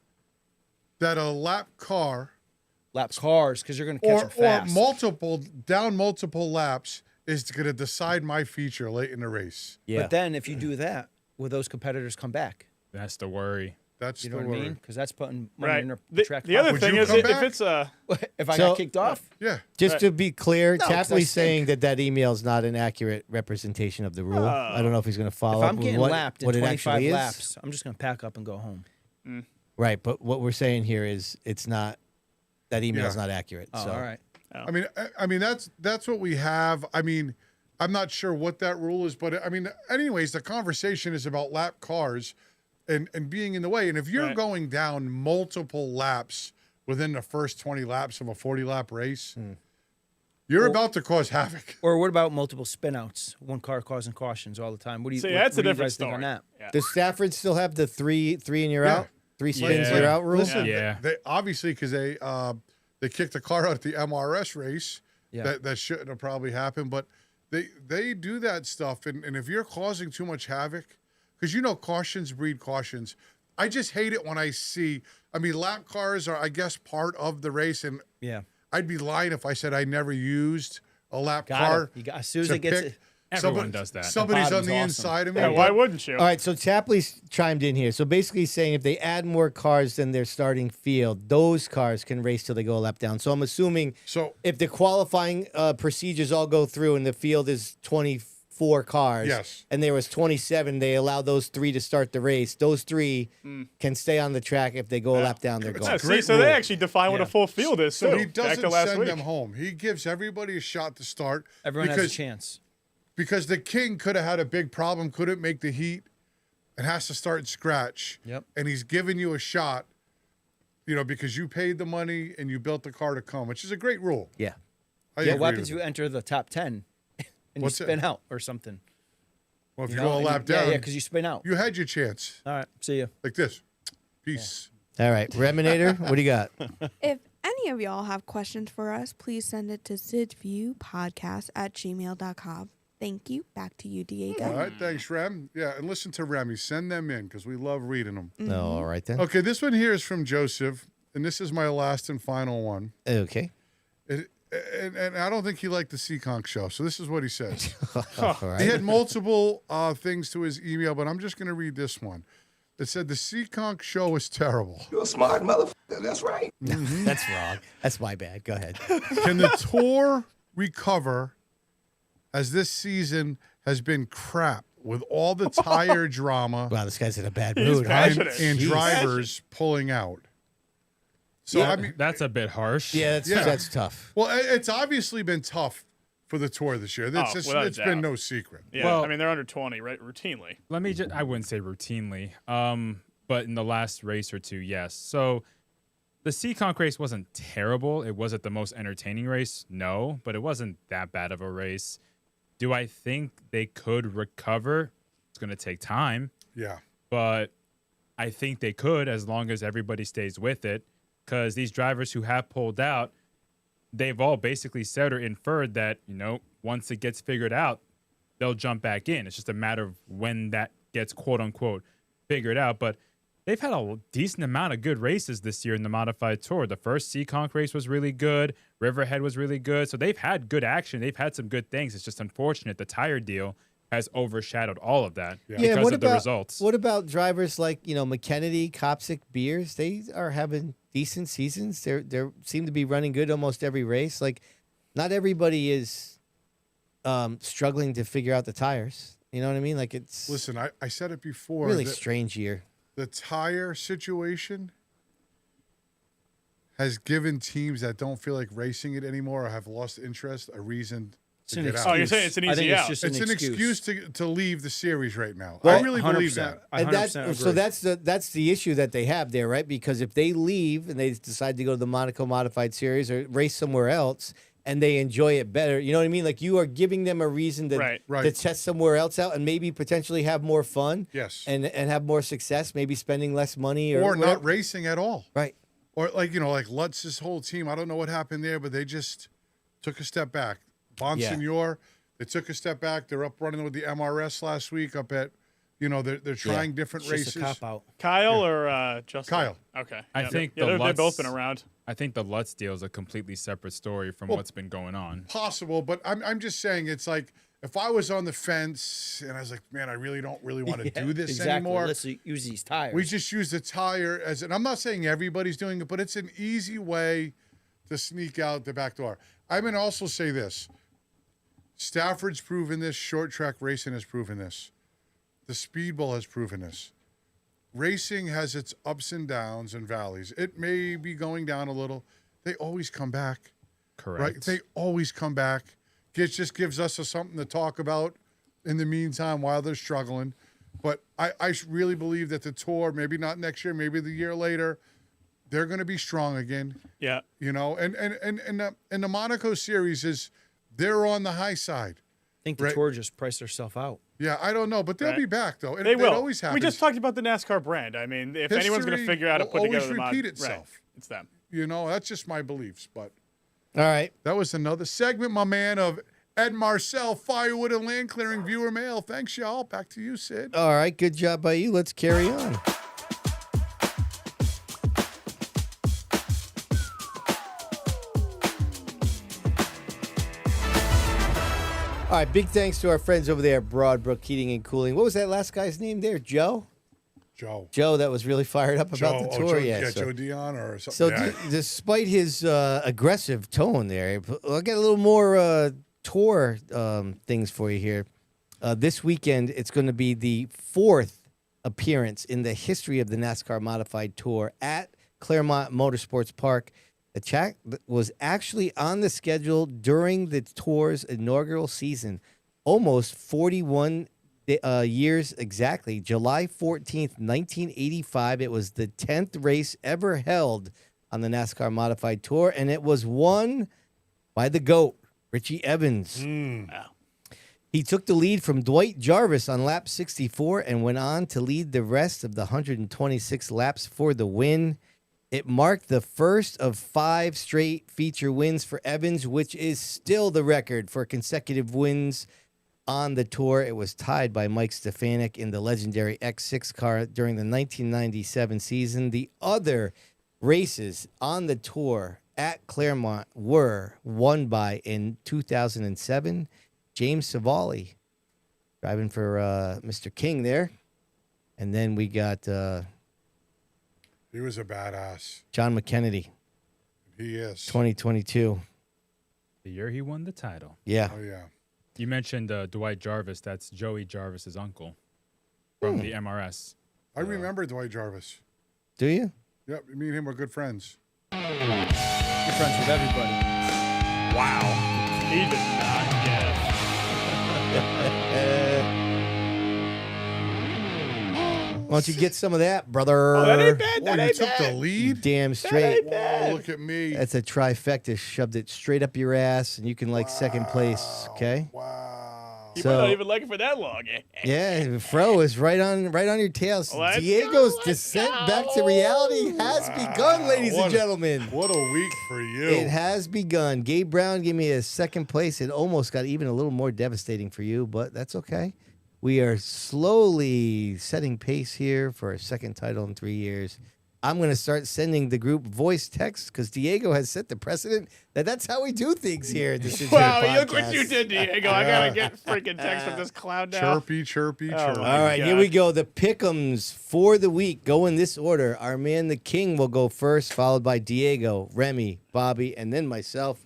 D: that a lap car
E: cars, because you're going to catch them fast.
D: or multiple laps is going to decide my feature late in the race.
C: Yeah.
E: But then if you do that, will those competitors come back?
F: That's the worry.
D: That's
E: You know
D: the
E: what I
D: worry.
E: mean? Because that's putting money
G: Right.
E: in
G: The,
E: track.
G: the other
D: Would
G: thing
D: you
G: is,
D: come
G: if
D: back?
G: it's a
E: if I
C: So-
E: got kicked off,
D: Yeah.
C: Just
G: Right.
C: to be clear,
E: No, 'cause I
C: Chapley's saying
E: stink.
C: that email is not an accurate representation of the rule. I don't know if he's going to follow
E: if
C: up
E: I'm
C: with
E: getting
C: what,
E: lapped in
C: what it
E: 25
C: actually is.
E: laps, I'm just gonna pack up and go home.
C: Right, but what we're saying here is it's not that email is
D: Yeah.
C: not accurate.
E: Oh,
C: so
E: all right.
D: I mean that's what we have. I mean, I'm not sure what that rule is, but I mean, anyways, the conversation is about lap cars and being in the way. And if you're
G: Right.
D: going down multiple laps within the first 20 laps of a 40-lap race, you're about to cause havoc.
E: Or what about multiple spinouts? One car causing cautions all the time. What do you?
G: See,
E: what,
G: that's
E: what
G: a
E: do you
G: different
E: guys think on
G: story.
E: that?
G: Yeah.
C: Does Stafford still have the three and you're
D: Yeah.
C: out? 3 spins,
F: Yeah.
C: you're out rule?
D: Listen,
F: Yeah.
D: they obviously because they kicked the car out at the MRS race.
E: Yeah.
D: That shouldn't have probably happened, but they do that stuff, and if you're causing too much havoc, because cautions breed cautions. I just hate it when I see. I mean, lap cars are, I guess, part of the race, and
E: Yeah.
D: I'd be lying if I said I never used a lap
E: Got
D: car.
E: it. You got, as soon as
D: to
E: it gets
D: pick.
E: it.
F: Everyone does that.
D: Somebody's on
E: bottom's
D: the
E: awesome.
D: inside of me.
G: Yeah,
D: but-
G: why wouldn't you?
C: All right, so Chapley's chimed in here. So basically he's saying if they add more cars than their starting field, those cars can race till they go a lap down. So I'm assuming
D: So
C: if the qualifying procedures all go through and the field is 24 cars,
D: Yes.
C: and there was 27, they allow those 3 to start the race. Those 3 can stay on the track. If they go a lap down, they're
D: It's
C: gone.
D: a great
G: so they
D: rule.
G: actually define what a full field is.
D: So
G: too,
D: he
G: back
D: doesn't
G: to last
D: send
G: week.
D: them home. He gives everybody a shot to start.
E: Everyone has
D: because,
E: a chance.
D: Because the King could have had a big problem, couldn't make the heat, and has to start scratch.
E: Yep.
D: And he's giving you a shot, because you paid the money and you built the car to come, which is a great rule.
C: Yeah.
D: I
E: Yeah.
D: agree
E: What happens
D: with
E: if you enter the top 10 and
D: What's
E: you
D: that?
E: spin out or something?
D: Well, if you,
E: know,
D: go a
E: and
D: lap
E: yeah,
D: down,
E: yeah, because you spin out.
D: you had your chance.
E: All right. See you.
D: Like this. Peace.
C: All right, Reminator, what do you got?
A: If any of y'all have questions for us, please send it to sidsviewpodcast@gmail.com. Thank you. Back to you, Diego.
D: All right. Thanks, Rem. Yeah. And listen to Remy. Send them in because we love reading them.
C: No, all right then.
D: Okay. This one here is from Joseph, and this is my last and final one.
C: Okay.
D: And I don't think he liked the Seekonk show. So this is what he says.
C: All right.
D: He had multiple things to his email, but I'm just going to read this one. It said the Seekonk show is terrible.
P: You're a smart motherfucker. That's right.
C: That's wrong. That's my bad. Go ahead.
D: Can the tour recover as this season has been crap with all the tire drama
C: Wow, this guy's in a bad
G: He's
C: mood. Huh?
G: passionate.
D: and
G: He's
D: drivers pulling out? So, I mean,
F: That's a bit harsh.
C: Yeah, that's tough.
D: well, it's obviously been tough for the tour this year.
G: Oh, without a
D: It's been
G: doubt.
D: no secret.
G: Yeah,
F: Well-
G: I mean they're under 20, right? Routinely.
F: Let me just, I wouldn't say routinely, but in the last race or two, yes. So the Seekonk race wasn't terrible. It wasn't the most entertaining race, no, but it wasn't that bad of a race. Do I think they could recover? It's going to take time,
D: Yeah.
F: but I think they could as long as everybody stays with it, because these drivers who have pulled out, they've all basically said or inferred that, once it gets figured out, they'll jump back in. It's just a matter of when that gets quote unquote figured out. But they've had a decent amount of good races this year in the modified tour. The first Seekonk race was really good. Riverhead was really good. So they've had good action. They've had some good things. It's just unfortunate the tire deal has overshadowed all of that because
C: what
F: of the
C: about
F: results.
C: What about drivers like McKennedy, Kopsick, Beers? They are having decent seasons. They seem to be running good almost every race. Like, not everybody is struggling to figure out the tires. You know what I mean? Like, it's
D: Listen, I said it before.
C: really
D: that
C: strange year.
D: The tire situation has given teams that don't feel like racing it anymore or have lost interest a reason
E: It's
D: to
E: an
D: get
E: excuse.
D: out.
G: Oh, you're saying it's an
E: I think
G: easy
E: it's
G: out.
E: just
D: It's
E: an excuse
D: to leave the series right now.
C: Well,
D: I really believe that.
E: I
C: And
E: 100% agree.
C: so that's the issue that they have there, right? Because if they leave and they decide to go to the Monaco Modified Series or race somewhere else and they enjoy it better, you know what I mean? Like, you are giving them a reason to,
G: Right.
C: to test somewhere else out and maybe potentially have more fun.
D: Yes.
C: And have more success, maybe spending less money or
D: Or
C: whatever.
D: not racing at all.
C: Right.
D: Or like Lutz's whole team. I don't know what happened there, but they just took a step back. Bonsignor, they took a step back. They're up running with the MRS last week up at, they're trying different
E: It's
D: races.
E: just a cop out.
G: Kyle or Justin?
D: Kyle.
G: Okay.
F: I
G: Yeah,
F: think
G: yeah,
F: the
G: they've
F: Lutz-
G: both been around.
F: I think the Lutz deal is a completely separate story from what's been going on.
D: Possible, but I'm just saying it's like if I was on the fence and I was like, man, I really don't want to do this anymore.
E: Let's use these tires.
D: We just use the tire and I'm not saying everybody's doing it, but it's an easy way to sneak out the back door. I'm going to also say this. Stafford's proven this. Short track racing has proven this. The Speedbowl has proven this. Racing has its ups and downs and valleys. It may be going down a little. They always come back.
F: Correct.
D: Right? They always come back. It just gives us something to talk about in the meantime while they're struggling. But I really believe that the Tour, maybe not next year, maybe the year later, they're going to be strong again.
G: Yeah.
D: You know, and the Monaco series they're on the high side.
E: I think the Tour just priced herself out.
D: Yeah, I don't know, but they'll be back though. And
G: They will.
D: It always happens.
G: We just talked about the NASCAR brand. I mean, if anyone's going to figure out how to put together the mod,
D: always repeat itself.
G: right, it's them.
D: You know, that's just my beliefs. But
C: all right,
D: that was another segment, my man, of Ed Marcel, Firewood and Land Clearing Viewer Mail. Thanks, y'all. Back to you, Sid.
C: All right, good job by you. Let's carry on. All right, big thanks to our friends over there at Broadbrook Heating and Cooling. What was that last guy's name there? Joe? Joe, that was really fired up about the tour.
D: Joe Dion or something.
C: So despite his aggressive tone there, I'll get a little more tour things for you here. This weekend, it's going to be the 4th appearance in the history of the NASCAR Modified Tour at Claremont Motorsports Park. The track was actually on the schedule during the tour's inaugural season, almost 41 years exactly. July 14th, 1985. It was the 10th race ever held on the NASCAR Modified Tour, and it was won by the GOAT, Richie Evans.
G: Wow.
C: He took the lead from Dwight Jarvis on lap 64 and went on to lead the rest of the 126 laps for the win. It marked the first of 5 straight feature wins for Evans, which is still the record for consecutive wins on the tour. It was tied by Mike Stefanik in the legendary X6 car during the 1997 season. The other races on the tour at Claremont were won by, in 2007, James Savali, driving for Mr. King there. And then we got...
D: he was a badass.
C: John McKennedy.
D: He is.
C: 2022.
F: The year he won the title.
C: Yeah.
D: Oh, yeah.
F: You mentioned Dwight Jarvis. That's Joey Jarvis's uncle from the MRS.
D: I remember Dwight Jarvis.
C: Do you?
D: Yep. Me and him were good friends.
E: You're friends with everybody.
G: Wow. He did not get
C: Why don't you get some of that, brother?
G: Oh, that ain't bad. That
D: you
G: ain't
D: took
G: bad.
D: the lead?
C: Damn straight.
D: Whoa, look at me.
C: That's a trifecta. Shoved it straight up your ass, and you can like second place. Okay.
D: Wow.
G: You might not even like it for that long.
C: Yeah, Fro is right on your tail.
G: Let's
C: Diego's
G: go,
C: descent back to reality has begun, ladies and gentlemen.
D: What a week for you.
C: It has begun. Gabe Brown gave me a second place. It almost got even a little more devastating for you, but that's okay. We are slowly setting pace here for a second title in 3 years. I'm going to start sending the group voice texts because Diego has set the precedent that that's how we do things here. At the
G: Wow, look what you did, Diego. I got to get freaking text from this clown now.
D: Chirpy.
C: All right, here we go. The pick'ems for the week go in this order. Our man, the King, will go first, followed by Diego, Remy, Bobby, and then myself.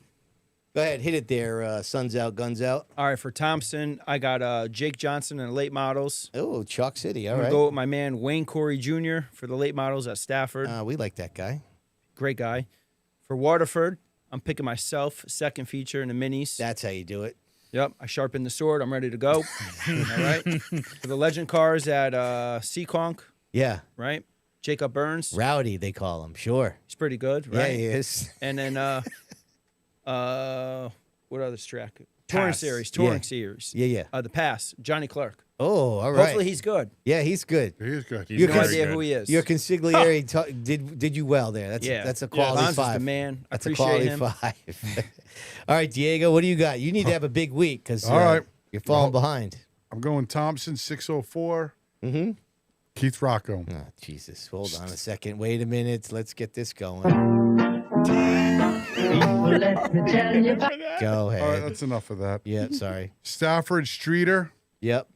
C: Go ahead, hit it there, Suns Out, Guns Out.
E: All right, for Thompson, I got Jake Johnson in the late models.
C: Oh, Chalk City, all
E: I'm
C: right.
E: going to go with my man Wayne Corey Jr. for the late models at Stafford.
C: We like that guy.
E: Great guy. For Waterford, I'm picking myself, second feature in the minis.
C: That's how you do it.
E: Yep, I sharpened the sword. I'm ready to go. All right. For the legend cars at Seekonk.
C: Yeah.
E: Right? Jacob Burns.
C: Rowdy, they call him, sure.
E: He's pretty good, right?
C: Yeah, he is.
E: And then, what other track? Touring Series.
C: Yeah.
E: The Pass. Johnny Clark.
C: Oh, all right.
E: Hopefully he's good.
C: Yeah, he's good.
D: He is good.
E: You have no idea who he is.
C: Your consigliere did you well there. That's a quality
E: Bonsa's
C: 5.
E: the man.
C: That's
E: Appreciate
C: a quality 5. All right, Diego, what do you got? You need to have a big week because you're falling behind.
D: I'm going Thompson 604.
C: Mm-hmm.
D: Keith Rocco.
C: Oh, Jesus. Hold on a second. Wait a minute. Let's get this going. Go ahead.
D: All right, that's enough of that.
C: Yeah, sorry.
D: Stafford Streeter.
C: Yep.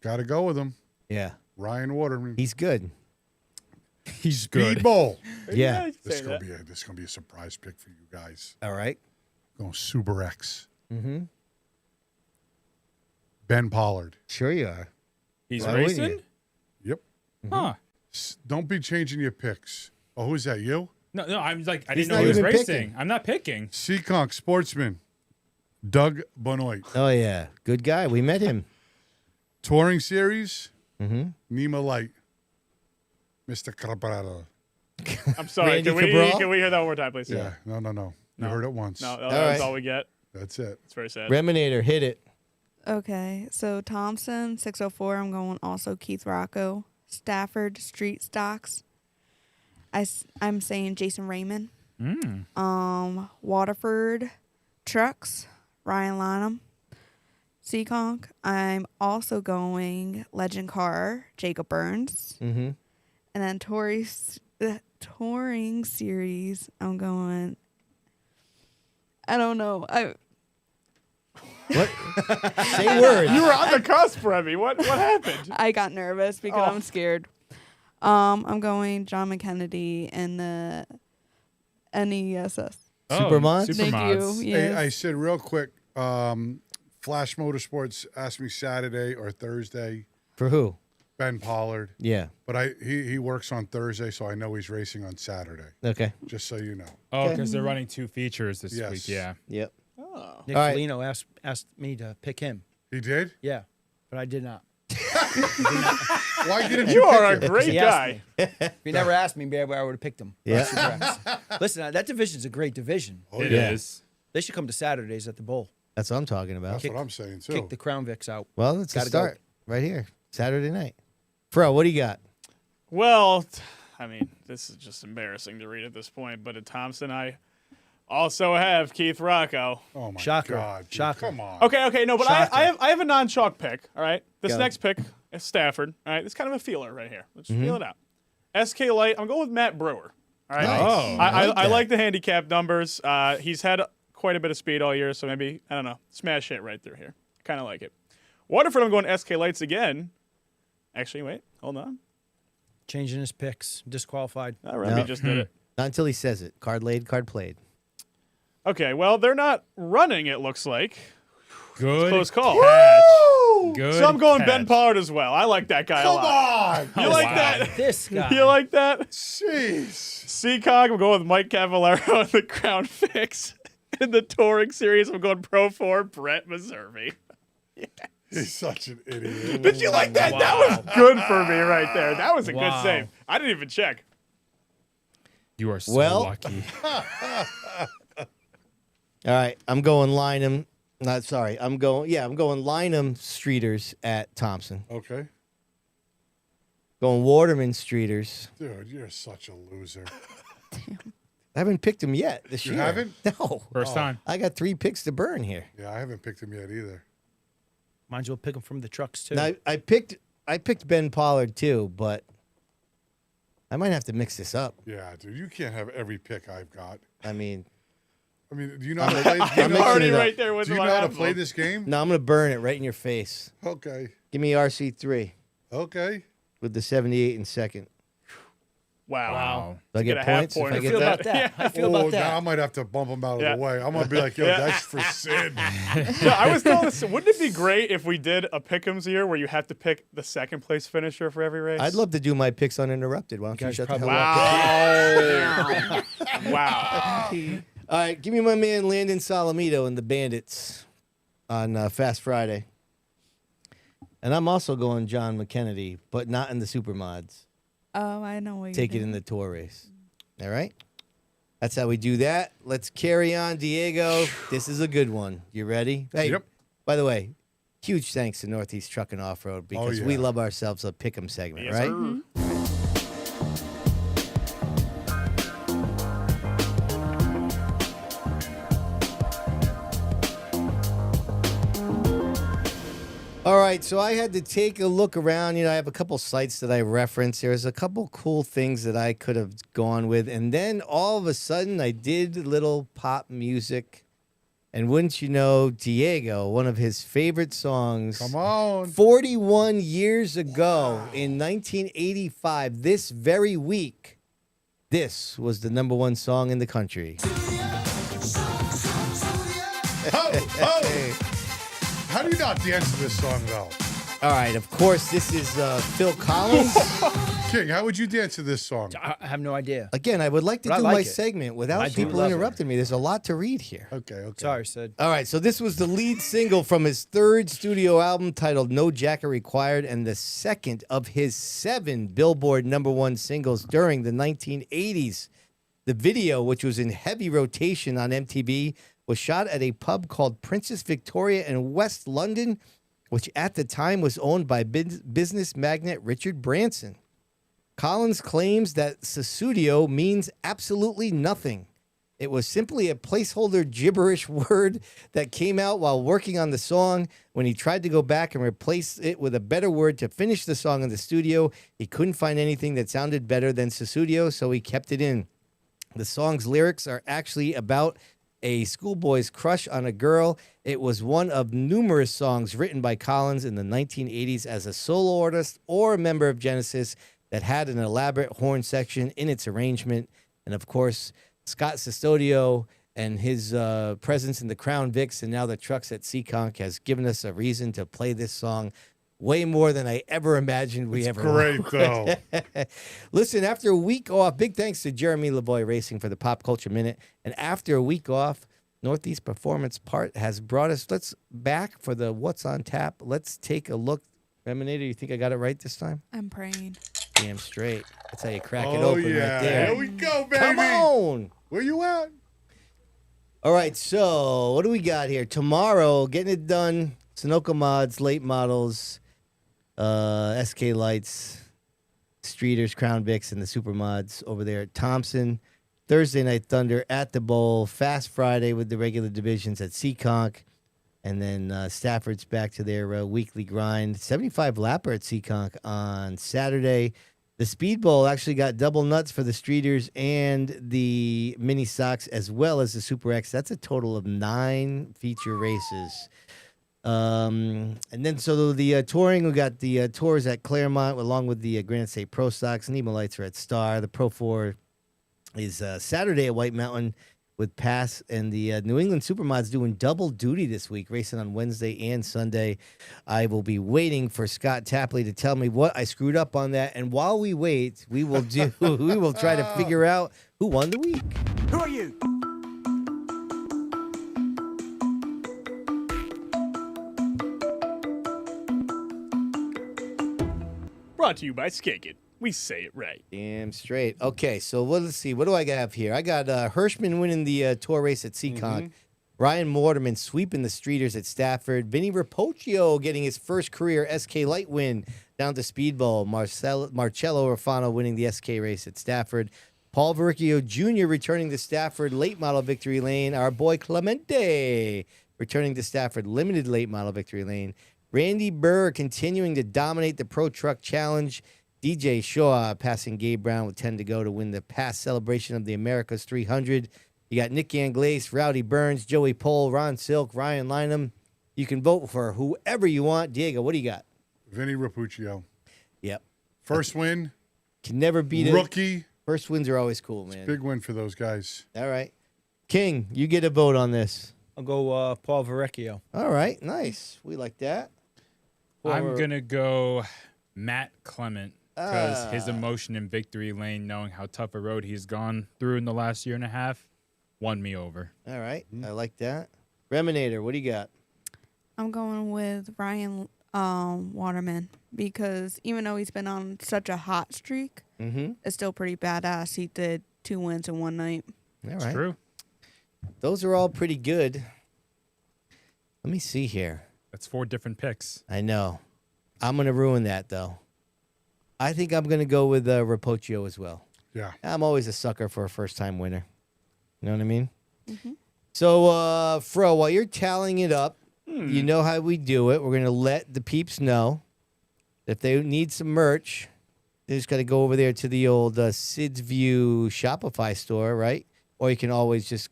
D: Got to go with him.
C: Yeah.
D: Ryan Waterman.
C: He's good.
F: He's good.
D: Speedbowl.
C: Yeah.
D: This is gonna be a surprise pick for you guys.
C: All right.
D: Going Super X.
C: Mm-hmm.
D: Ben Pollard.
C: Sure you are.
F: He's
C: Why wouldn't
F: racing?
C: you?
D: Yep.
F: Huh.
D: Don't be changing your picks. Oh, who's that? You?
F: No, I'm like, I
C: He's
F: didn't know
C: not
F: he was
C: even
F: racing.
C: picking.
F: I'm not picking.
D: Seekonk Sportsman. Doug Benoit.
C: Oh, yeah. Good guy. We met him.
D: Touring Series.
C: Mm-hmm.
D: Nima Light. Mr. Cabrera.
G: I'm sorry.
C: Randy
G: Can we
C: Cabral?
G: hear that one more time, please?
D: Yeah. No. You heard it once.
G: No,
C: All
G: that's
C: right.
G: all we get.
D: That's it.
G: It's very sad.
C: Reminator, hit it.
A: Okay, so Thompson, 604. I'm going also Keith Rocco. Stafford, Street Stocks. I'm saying Jason Raymond. Waterford, Trucks, Ryan Lanham. Seekonk, I'm also going Legend Car, Jacob Burns.
C: Mm-hmm.
A: And then Touring Series, I'm going, I don't know.
C: What? Say words.
G: You were on the cusp, Remy. What happened?
A: I got nervous because I'm scared. I'm going John McKennedy and the NESS.
C: Supermods?
A: Thank you.
D: Hey,
A: Yes.
D: I said real quick, Flash Motorsports asked me Saturday or Thursday.
C: For who?
D: Ben Pollard.
C: Yeah.
D: But he works on Thursday, so I know he's racing on Saturday.
C: Okay.
D: Just so you know.
F: Oh, because they're running 2 features this
D: Yes.
F: week. Yeah.
C: Yep.
E: Nick
C: All right.
E: Foligno asked me to pick him.
D: He did?
E: Yeah, but I did not.
D: Why didn't
G: You are a
D: pick him?
G: great
E: He asked
G: guy.
E: me. If he never asked me, maybe I would have picked him.
C: Yeah.
E: Listen, that division's a great division.
D: Oh,
F: It
D: yeah.
F: is.
E: They should come to Saturdays at the Bowl.
C: That's what I'm talking about.
D: That's what I'm saying, too.
E: Kick the Crown Vics out.
C: Well, it's a
E: Gotta go.
C: start right here. Saturday night. Fro, what do you got?
G: Well, I mean, this is just embarrassing to read at this point, but at Thompson, I also have Keith Rocco.
D: Oh, my
E: Shocker.
D: God. dude.
E: Shocker.
D: Come on.
G: Okay, no, but
E: Shocker.
G: I have a non-chalk pick, all right? This
C: Go.
G: next pick is Stafford, all right? It's kind of a feeler right here. Let's
C: Mm-hmm.
G: feel it out. SK Light, I'm going with Matt Brewer, all right?
C: Nice.
F: Oh,
G: I
C: that.
G: like the handicap numbers. He's had quite a bit of speed all year, so maybe, I don't know, smash hit right through here. Kind of like it. Waterford, I'm going SK Lights again. Actually, wait, hold on.
E: Changing his picks. Disqualified.
G: Remy
C: No.
G: just did it.
C: Not until he says it. Card laid, card played.
G: Okay, well, they're not running, it looks like.
F: Good.
G: Close call.
F: Catch. Good.
G: So I'm going Ben
F: catch.
G: Pollard as well. I like that guy a lot.
D: on.
G: You like
F: wow.
G: that?
E: This guy.
G: You like that?
D: Jeez.
G: Seacog, I'm going with Mike Cavallaro in the Crown Fix. In the Touring Series, I'm going Pro 4, Brett Meserve.
D: He's such an idiot.
G: Did you like that?
F: Wow.
G: That was good for me right there. That was a
E: Wow.
G: good save. I didn't even check.
F: You are so
C: Well-
F: lucky.
C: All right, I'm going Lynham. Not sorry. I'm going Lynham Streeters at Thompson.
D: Okay.
C: Going Waterman Streeters.
D: Dude, you're such a loser.
C: I haven't picked him yet this
D: You
C: year.
D: haven't?
C: No.
F: First time.
C: I got 3 picks to burn here.
D: Yeah, I haven't picked him yet either.
E: Mind you, we'll pick him from the trucks, too.
C: Now, I picked Ben Pollard too, but I might have to mix this up.
D: Yeah, dude, you can't have every pick I've got.
C: I mean,
D: do you know how to play?
C: I'm
G: I'm
C: mixing
G: already
C: it up.
G: right there with
D: Do you
G: my
D: know how to
G: envelope.
D: play this game?
C: no, I'm going to burn it right in your face.
D: Okay.
C: Give me RC3
D: Okay.
C: with the 78 in second.
G: Wow.
C: Do I
G: Get
C: get
G: a half
C: points if
G: point.
C: I
G: I
C: get
E: feel
C: that?
E: about that. I feel
D: Oh,
E: about that.
D: now I might have to bump him out of
G: Yeah.
D: the way. I'm gonna be like, yo,
G: Yeah.
D: that's for Sid.
G: Yeah, I was telling this, wouldn't it be great if we did a pick'ems here where you have to pick the second place finisher for every race?
C: I'd love to do my picks uninterrupted. Why don't you
E: guys
C: shut the hell
E: probably-
C: up?
G: Wow. Wow.
C: All right, give me my man Landon Salamito and the Bandits on Fast Friday. And I'm also going John McKennedy, but not in the Supermods.
A: Oh, I know what
C: Take it in the tour race. All right? That's how we do that. Let's carry on, Diego. This is a good one. You ready? Hey,
D: Yep.
C: by the way, huge thanks to Northeast Truck and Off-Road because we
D: yeah.
C: love ourselves a pick'em segment,
G: Yes,
C: right?
G: sir.
C: All right, so I had to take a look around. I have a couple sites that I reference. There's a couple cool things that I could have gone with. And then all of a sudden, I did little pop music. And wouldn't you know, Diego, one of his favorite songs.
D: Come on.
C: 41 years ago in 1985, this very week, this was the #1 song in the country.
D: How do you not dance to this song, though?
C: All right, of course, this is Phil Collins.
D: King, how would you dance to this song?
E: I have no idea.
C: Again, I would like to do my segment without people interrupting me. There's a lot to read here.
D: Okay.
E: Sorry, Sid.
C: All right, so this was the lead single from his third studio album titled No Jacket Required and the second of his 7 Billboard #1 singles during the 1980s. The video, which was in heavy rotation on MTV, was shot at a pub called Princess Victoria in West London, which at the time was owned by business magnate Richard Branson. Collins claims that Sussudio means absolutely nothing. It was simply a placeholder gibberish word that came out while working on the song. When he tried to go back and replace it with a better word to finish the song in the studio, he couldn't find anything that sounded better than Sussudio, so he kept it in. The song's lyrics are actually about a schoolboy's crush on a girl. It was one of numerous songs written by Collins in the 1980s as a solo artist or a member of Genesis that had an elaborate horn section in its arrangement. And of course, Scott Sussudio and his presence in the Crown Vics and now the trucks at Seekonk has given us a reason to play this song way more than I ever imagined we ever
D: great,
C: would.
D: though.
C: Listen, after a week off, big thanks to Jeremy Lavoie Racing for the Pop Culture Minute. And after a week off, Northeast Performance Part has brought us back for the What's on Tap. Let's take a look. Reminator, you think I got it right this time?
A: I'm praying.
C: Damn straight. That's how you crack it open right there.
D: Here we go, baby.
C: Come on.
D: Where you at?
C: All right, so what do we got here? Tomorrow, getting it done, Sunoco Mods, Late Models, SK Lights, Streeters, Crown Vics, and the Super Mods over there at Thompson. Thursday Night Thunder at the Bowl. Fast Friday with the regular divisions at Seekonk. And then Stafford's back to their weekly grind. 75 lapper at Seekonk on Saturday. The Speedbowl actually got double nuts for the Streeters and the Mini Sox as well as the Super X. That's a total of 9 feature races. And then so the touring, we got the tours at Claremont along with the Granite State Pro Sox. Nemo Lights are at Star. The Pro 4 is Saturday at White Mountain with Pass, and the New England Supermods doing double duty this week, racing on Wednesday and Sunday. I will be waiting for Scott Tapley to tell me what I screwed up on that, and while we wait, we will try to figure out who won the week.
I: Who are you?
G: Brought to you by Skankin'. We say it right.
C: Damn straight. Okay, so let's see. What do I have here? I got Hirschman winning the tour race at Seekonk. Ryan Mortimer sweeping the Streeters at Stafford. Vinny Rapocchio getting his first career SK Light win down to Speedbowl. Marcello Rafano winning the SK race at Stafford. Paul Verricchio Jr. returning to Stafford late model victory lane. Our boy Clemente returning to Stafford limited late model victory lane. Randy Burr continuing to dominate the Pro Truck Challenge. DJ Shaw passing Gabe Brown with 10 to go to win the past celebration of the Americas 300. You got Nick Anglace, Rowdy Burns, Joey Pohl, Ron Silk, Ryan Lynham. You can vote for whoever you want. Diego, what do you got?
D: Vinny Rappuccio.
C: Yep.
D: First win.
C: Can never beat it.
D: Rookie.
C: First wins are always cool, man.
D: Big win for those guys.
C: All right. King, you get a vote on this.
E: I'll go Paul Verricchio.
C: All right. Nice. We like that.
F: I'm going to go Matt Clement. Because his emotion in victory lane, knowing how tough a road he's gone through in the last year and a half, won me over.
C: All right. I like that. Reminator, what do you got?
A: I'm going with Ryan Waterman because even though he's been on such a hot streak, it's still pretty badass. He did 2 wins in one night.
C: All right.
F: It's true.
C: Those are all pretty good. Let me see here.
F: That's 4 different picks.
C: I know. I'm going to ruin that, though. I think I'm going to go with Rapocchio as well.
D: Yeah.
C: I'm always a sucker for a first-time winner. You know what I mean? So, Fro, while you're tallying it up, you know how we do it. We're going to let the peeps know if they need some merch. They just got to go over there to the old Sid's View Shopify store, right? Or you can always just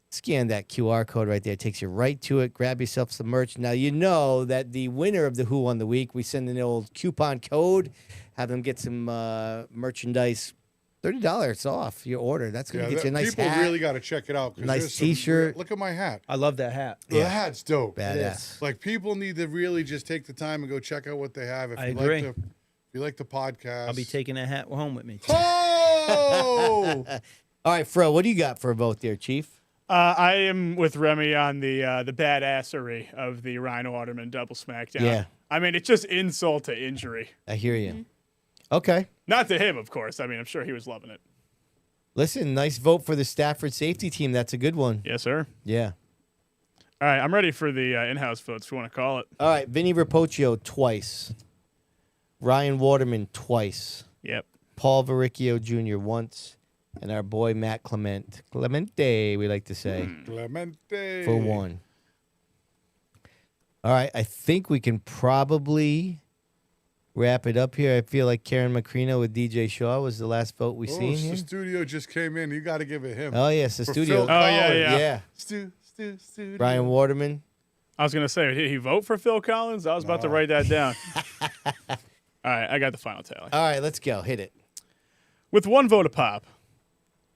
C: scan that QR code right there. It takes you right to it. Grab yourself some merch. Now, you know that the winner of the Who Won the Week, we send an old coupon code, have them get some merchandise. $30 off your order. That's going to get you a nice
D: people
C: hat.
D: People really got to check it out.
C: Nice T-shirt.
D: Look at my hat.
E: I love that hat.
D: The hat's dope.
C: Badass.
D: Like, people need to really just take the time and go check out what they have. If
E: I
D: you
E: agree.
D: If you like the podcast.
E: I'll be taking that hat home with me.
D: Oh!
C: All right, Fro, what do you got for a vote there, Chief?
G: I am with Remy on the badassery of the Ryan Waterman double smackdown.
C: Yeah.
G: I mean, it's just insult to injury.
C: I hear you. Okay.
G: Not to him, of course. I mean, I'm sure he was loving it.
C: Listen, nice vote for the Stafford safety team. That's a good one.
G: Yes, sir.
C: Yeah.
G: All right, I'm ready for the in-house votes, if you want to call it.
C: All right, Vinny Rapocchio twice. Ryan Waterman twice.
G: Yep.
C: Paul Varicchio Jr. once. And our boy Matt Clemente, we like to say.
D: Clemente.
C: For one. All right, I think we can probably wrap it up here. I feel like Karen Macrino with DJ Shaw was the last vote we seen here.
D: The studio just came in. You got to give it him.
C: Oh, yes, the
D: For
C: studio.
D: Phil Collins.
C: Yeah.
D: Studio.
C: Ryan Waterman.
G: I was going to say, did he vote for Phil Collins? I was about to write that down. All right, I got the final tally.
C: All right, let's go. Hit it.
G: With one vote a pop,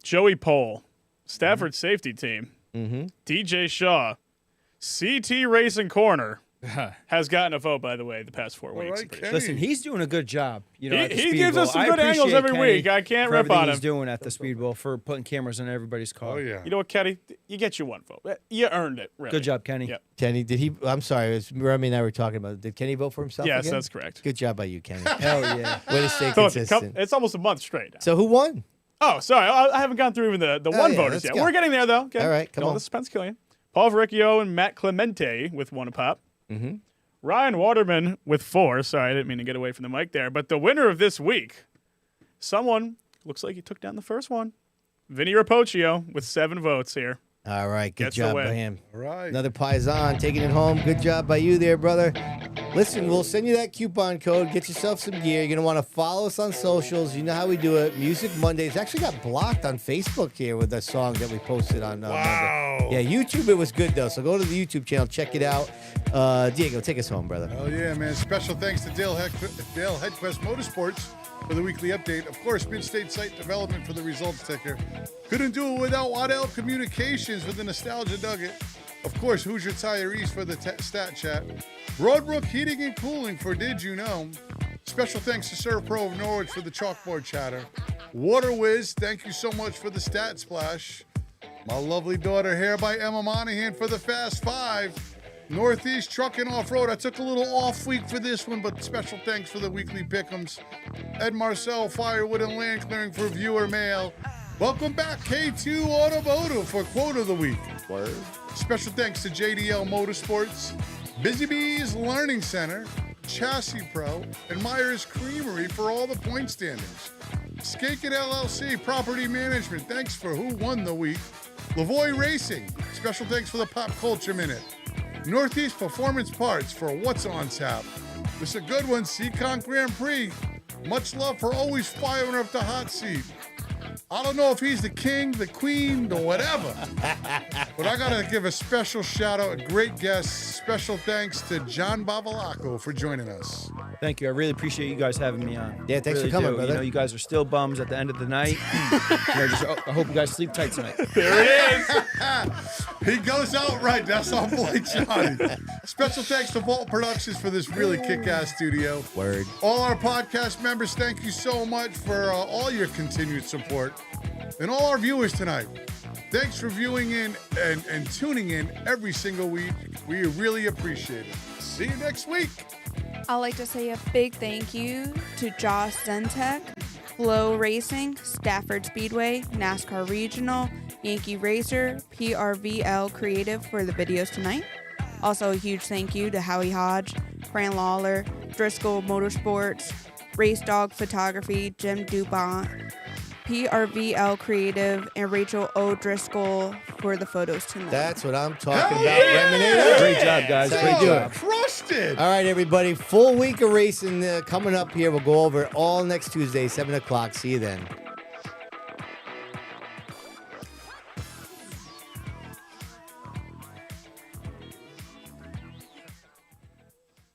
G: Joey Pohl, Stafford safety team, DJ Shaw, CT Racing Corner, has gotten a vote, by the way, the past 4 weeks.
E: Listen, he's doing a good job. You know, at the
G: he gives
E: Speedbowl.
G: us some
E: I
G: good angles
E: appreciate
G: every
E: Kenny
G: week. I can't
E: for
G: rip
E: everything
G: on him.
E: he's doing at the Speedbowl for putting cameras on everybody's car.
D: Oh, yeah.
G: You know what, Kenny? You get you one vote. You earned it, really.
E: Good job, Kenny.
G: Yep.
C: Kenny, did he? I'm sorry, it was Remy and I were talking about it. Did Kenny vote for himself?
G: Yes,
C: again?
G: that's correct.
C: Good job by you, Kenny.
E: Hell yeah.
C: Way to stay
G: So
C: consistent.
G: it's almost a month straight now.
C: So who won?
G: Oh, sorry. I haven't gone through even the one
C: yeah,
G: voters
C: let's
G: yet.
C: go.
G: We're getting there, though. Okay.
C: All right, come
G: Don't
C: on.
G: let the suspense kill you. Paul Varicchio and Matt Clemente with one a pop.
C: Mm-hmm.
G: Ryan Waterman with 4. Sorry, I didn't mean to get away from the mic there. But the winner of this week, someone looks like he took down the first one. Vinny Rapocchio with 7 votes here.
C: All right, good
G: Gets the
C: job
G: win.
C: by him.
D: All right.
C: Another Paisan taking it home. Good job by you there, brother. Listen, we'll send you that coupon code. Get yourself some gear. You're going to want to follow us on socials. You know how we do it. Music Mondays. Actually got blocked on Facebook here with a song that we posted on Monday. Yeah, YouTube, it was good, though. So go to the YouTube channel. Check it out. Diego, take us home, brother.
D: Oh, yeah, man. Special thanks to Dale Headquest Motorsports for the weekly update. Of course, Mid-State Site Development for the results ticker. Couldn't do it without Waddell Communications with the Nostalgia Nugget. Of course, Hoosier Tirees for the Stat Chat. Broadbrook Heating and Cooling for Did You Know? Special thanks to Serve Pro of Norwich for the chalkboard chatter. Water Whiz, thank you so much for the Stat Splash. My lovely daughter here by Emma Monahan for the Fast Five. Northeast Truck and Off-Road. I took a little off week for this one, but special thanks for the weekly pick'ems. Ed Marcel, Firewood and Land Clearing for viewer mail. Welcome back, K2 Automotive for Quote of the Week.
C: Word.
D: Special thanks to JDL Motorsports, Busy Bees Learning Center, Chassis Pro, and Myers Creamery for all the point standings. Skaken LLC Property Management, thanks for Who Won the Week. Lavoie Racing, special thanks for the Pop Culture Minute. Northeast Performance Parts for What's on Tap. This is a good one, Seacon Grand Prix. Much love for always firing up the hot seat. I don't know if he's the king, the queen, the whatever. But I got to give a special shout out, a great guest. Special thanks to John Bavolacco for joining us.
E: Thank you. I really appreciate you guys having me on.
C: Yeah, thanks
E: Really
C: for coming,
E: do.
C: brother.
E: You know, you guys are still bums at the end of the night. I hope you guys sleep tight tonight.
G: There it is.
D: He goes out right. That's on Blake Johnny. Special thanks to Vault Productions for this really kick-ass studio.
C: Word.
D: All our podcast members, thank you so much for all your continued support. And all our viewers tonight, thanks for viewing in and tuning in every single week. We really appreciate it. See you next week.
A: I'd like to say a big thank you to Josh Zentek, Flow Racing, Stafford Speedway, NASCAR Regional, Yankee Racer, PRVL Creative for the videos tonight. Also a huge thank you to Howie Hodge, Fran Lawler, Driscoll Motorsports, Race Dog Photography, Jim DuPont, PRVL Creative and Rachel O'Driscoll for the photos tonight.
C: That's what I'm talking about, Reminator.
E: Great job, guys. Great job.
D: Crushed it.
C: All right, everybody. Full week of racing coming up here. We'll go over it all next Tuesday, 7 o'clock. See you then.